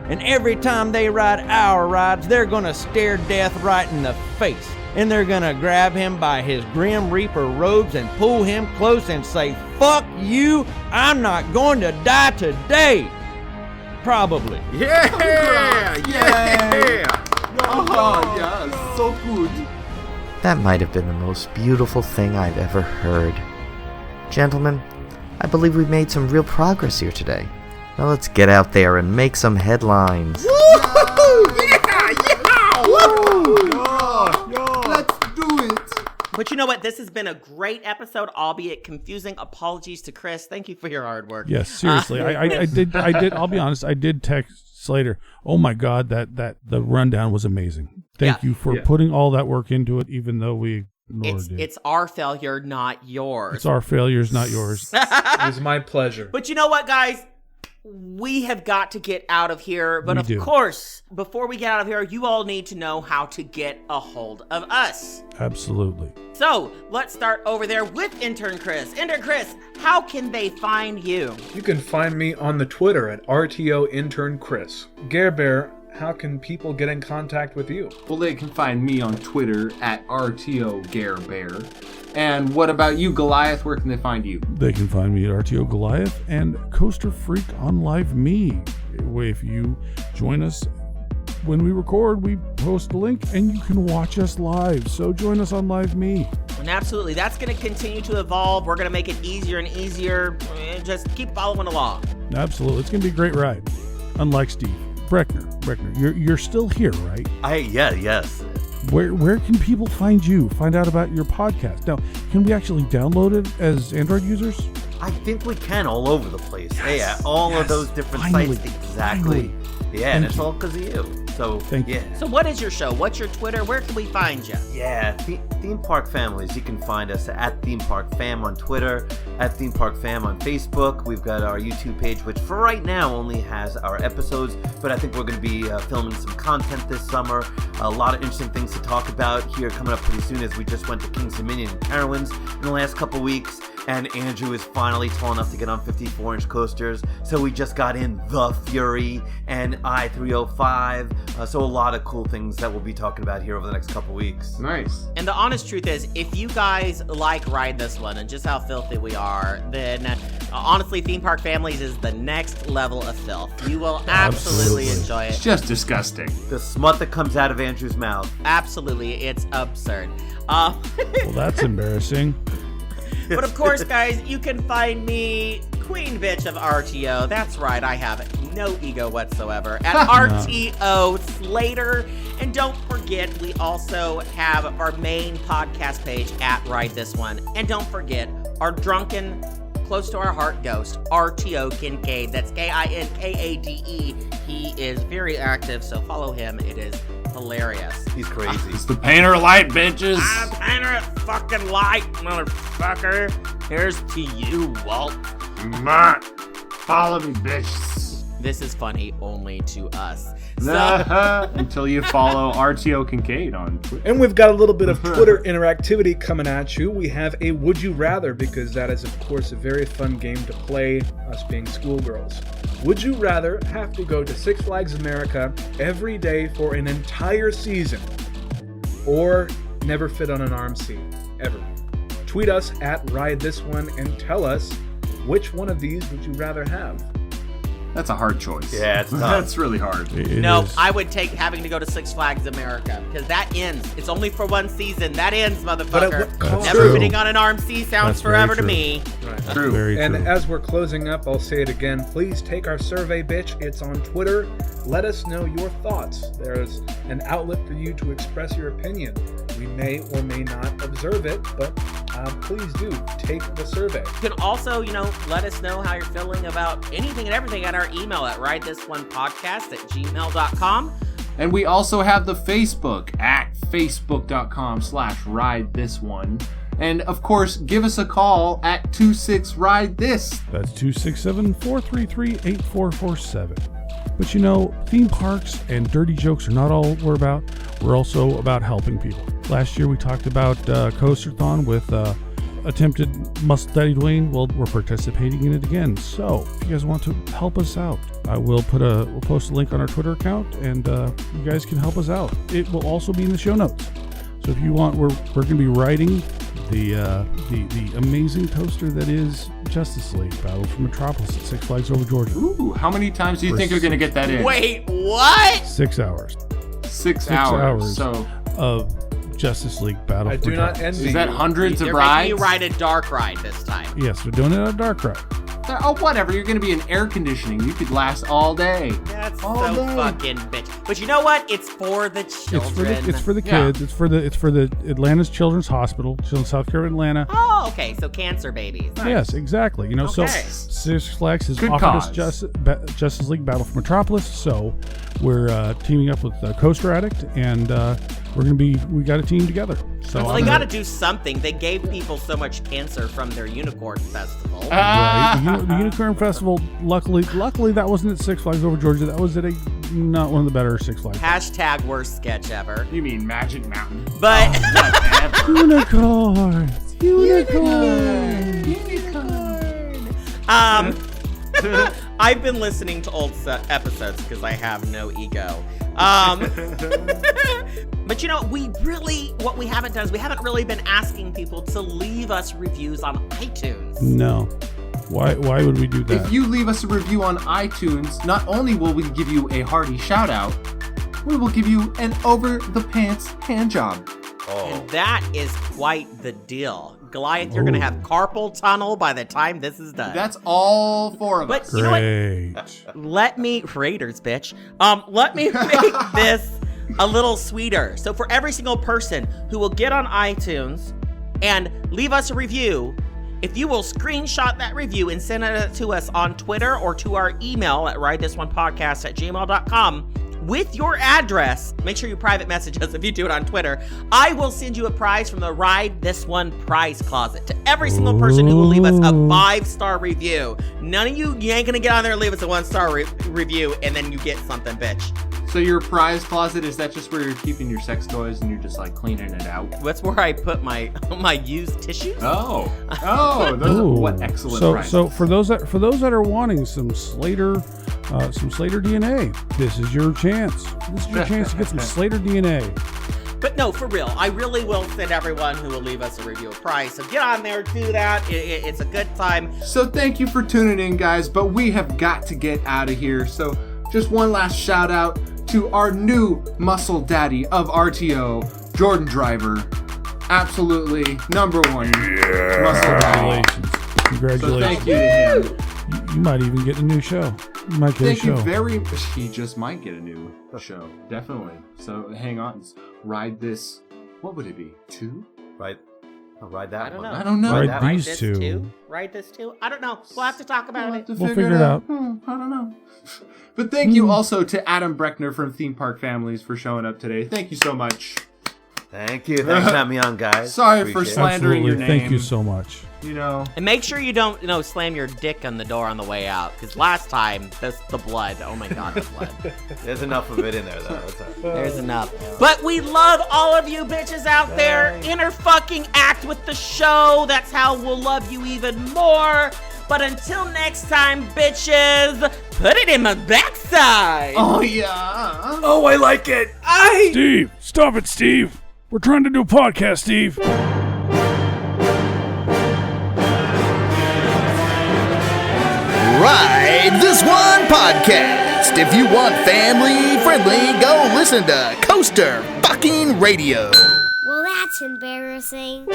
And every time they ride our rides, they're gonna stare death right in the face. And they're gonna grab him by his Grim Reaper robes and pull him close and say, "Fuck you, I'm not going to die today." Probably. Yeah! Yeah! Oh, yeah, so good. That might have been the most beautiful thing I've ever heard. Gentlemen, I believe we've made some real progress here today. Now let's get out there and make some headlines. Woo! Yeah! Yeah! Woo! Let's do it. But you know what? This has been a great episode, albeit confusing. Apologies to Chris. Thank you for your hard work. Yes, seriously. I did. I'll be honest. I did text Slater. Oh my God, that the rundown was amazing. Thank you for putting all that work into it, even though we ignored it. It's our failure, not yours. It's our failures, not yours. It was my pleasure. But you know what, guys? We have got to get out of here. But of course, before we get out of here, you all need to know how to get a hold of us. Absolutely. So let's start over there with Intern Chris. Intern Chris, how can they find you? You can find me on the Twitter at RTO Intern Chris. Garbear, how can people get in contact with you? Well, they can find me on Twitter at RTO Garbear. And what about you, Goliath? Where can they find you? They can find me at RTO Goliath and Coaster Freak on Live Me. If you join us when we record, we post a link and you can watch us live. So join us on Live Me. And absolutely, that's going to continue to evolve. We're going to make it easier and easier. Just keep following along. Absolutely. It's going to be a great ride. Unlike Steve. Brechner, you're still here, right? Yes. Where can people find you? Find out about your podcast. Now, can we actually download it as Android users? I think we can all over the place. Yes. Yeah, all of those different sites. Exactly. Yeah, and it's all because of you. So, Thank you. So what is your show? What's your Twitter? Where can we find you? Yeah, Theme Park Families. You can find us at Theme Park Fam on Twitter, at Theme Park Fam on Facebook. We've got our YouTube page, which for right now only has our episodes, but I think we're going to be filming some content this summer. A lot of interesting things to talk about here coming up pretty soon, as we just went to King's Dominion and Carowinds in the last couple weeks. And Andrew is finally tall enough to get on 54-inch coasters. So we just got in The Fury and I-305. So a lot of cool things that we'll be talking about here over the next couple weeks. Nice. And the honest truth is, if you guys like Ride This One and just how filthy we are, then honestly, Theme Park Families is the next level of filth. You will absolutely enjoy it. It's just disgusting. The smut that comes out of Andrew's mouth. Absolutely. It's absurd. Well, that's embarrassing. But of course, guys, you can find me, Queen Bitch of RTO. That's right, I have no ego whatsoever. At RTO Slater. And don't forget, we also have our main podcast page at Ride This One. And don't forget, our drunken, close to our heart ghost, RTO Kincaid. That's Kinkade. He is very active, so follow him. It is hilarious. He's crazy. It's the painter of light, bitches. I'm painter of fucking light, motherfucker. Here's to you, Walt. Matt, follow me, bitch. This is funny only to us. Until you follow RTO Kincaid on Twitter. And we've got a little bit of Twitter interactivity coming at you. We have a Would You Rather, because that is, of course, a very fun game to play, us being schoolgirls. Would you rather have to go to Six Flags America every day for an entire season, or never fit on an arm seat, ever? Tweet us at Ride This One and tell us which one of these would you rather have. That's a hard choice. Yeah, it's tough. That's really hard. No, I would take having to go to Six Flags America because that ends. It's only for one season. That ends, motherfucker. Never fitting on an RMC sounds forever to me. True. And as we're closing up, I'll say it again. Please take our survey, bitch. It's on Twitter. Let us know your thoughts. There's an outlet for you to express your opinion. We may or may not observe it, but please do take the survey. You can also, let us know how you're feeling about anything and everything at our email at ridethisonepodcast@gmail.com. And we also have the Facebook at facebook.com/ridethisone. And of course, give us a call at 26-RIDE-THIS. That's 267-433-8447. But theme parks and dirty jokes are not all we're about. We're also about helping people. Last year we talked about Coasterthon with attempted Muscle Daddy Dwayne. Well, we're participating in it again. So if you guys want to help us out, we'll post a link on our Twitter account, and you guys can help us out. It will also be in the show notes. So if you want, we're going to be riding the amazing coaster that is Justice League Battle for Metropolis at Six Flags Over Georgia. Ooh, how many times do you think you're going to get that in? Wait, what? 6 hours. 6 hours. So of Justice League Battle for Metropolis. Is that hundreds of You're rides? making me ride a dark ride this time. Yes, we're doing it on a dark ride. Oh, whatever. You're going to be in air conditioning. You could last all day. That's fucking bitch. But you know what? It's for the children. It's for the kids. Yeah. It's for the Atlanta's Children's Hospital, South Carolina, Atlanta. Oh, okay. So cancer babies. Nice. Yes, exactly. So Six Flags has offered us Justice League Battle for Metropolis. So we're teaming up with Coaster Addict, and we got a team together. So they got to do something. They gave people so much cancer from their Unicorn Festival. Right. The Unicorn Festival, luckily that wasn't at Six Flags Over Georgia. That was at not one of the better Six Flags. # worst sketch ever. You mean Magic Mountain? But Unicorn. I've been listening to old episodes because I have no ego. But what we haven't done is we haven't really been asking people to leave us reviews on iTunes. No. Why would we do that? If you leave us a review on iTunes, not only will we give you a hearty shout out, we will give you an over the pants hand job. Oh. And that is quite the deal. Goliath, you're going to have carpal tunnel by the time this is done. That's all 4 of us. But you know what? Let me make this a little sweeter. So for every single person who will get on iTunes and leave us a review, if you will screenshot that review and send it to us on Twitter or to our email at ridethisonepodcast@gmail.com with your address, make sure you private message us if you do it on Twitter, I will send you a prize from the Ride This One prize closet to every single person who will leave us a 5-star review. None of you ain't gonna get on there and leave us a 1-star review and then you get something, bitch. So your prize closet, is that just where you're keeping your sex toys and you're just like cleaning it out? That's where I put my used tissues. Oh, what excellent prizes. So for those that are wanting some Slater DNA, this is your chance. This is your chance to get some Slater DNA. But no, for real, I really will send everyone who will leave us a review a prize. So get on there, do that. It's a good time. So thank you for tuning in, guys. But we have got to get out of here. So just one last shout out to our new muscle daddy of RTO, Jordan Driver. Absolutely number 1 muscle daddy. Congratulations. So thank you to him. You might even get a new show. You might get a show. He just might get a new show. Definitely. So hang on. Ride this. What would it be? 2? Ride that one. I don't know. Ride these two. Ride this too? I don't know. We'll have to talk about it. We'll figure it out. I don't know. But thank you also to Adam Brechner from Theme Park Families for showing up today. Thank you so much. Thank you. Thanks for having me on, guys. Sorry for slandering your name. Thank you so much. And make sure you don't, slam your dick on the door on the way out. Because last time, the blood. Oh my God, the blood. There's enough of it in there, though. There's enough. But we love all of you bitches out there. Fucking act with the show. That's how we'll love you even more. But until next time, bitches, put it in my backside. Oh, yeah. Oh, I like it. Steve, stop it, Steve. We're trying to do a podcast, Steve. Ride This One podcast. If you want family friendly, go listen to Coaster fucking Radio. Well, that's embarrassing.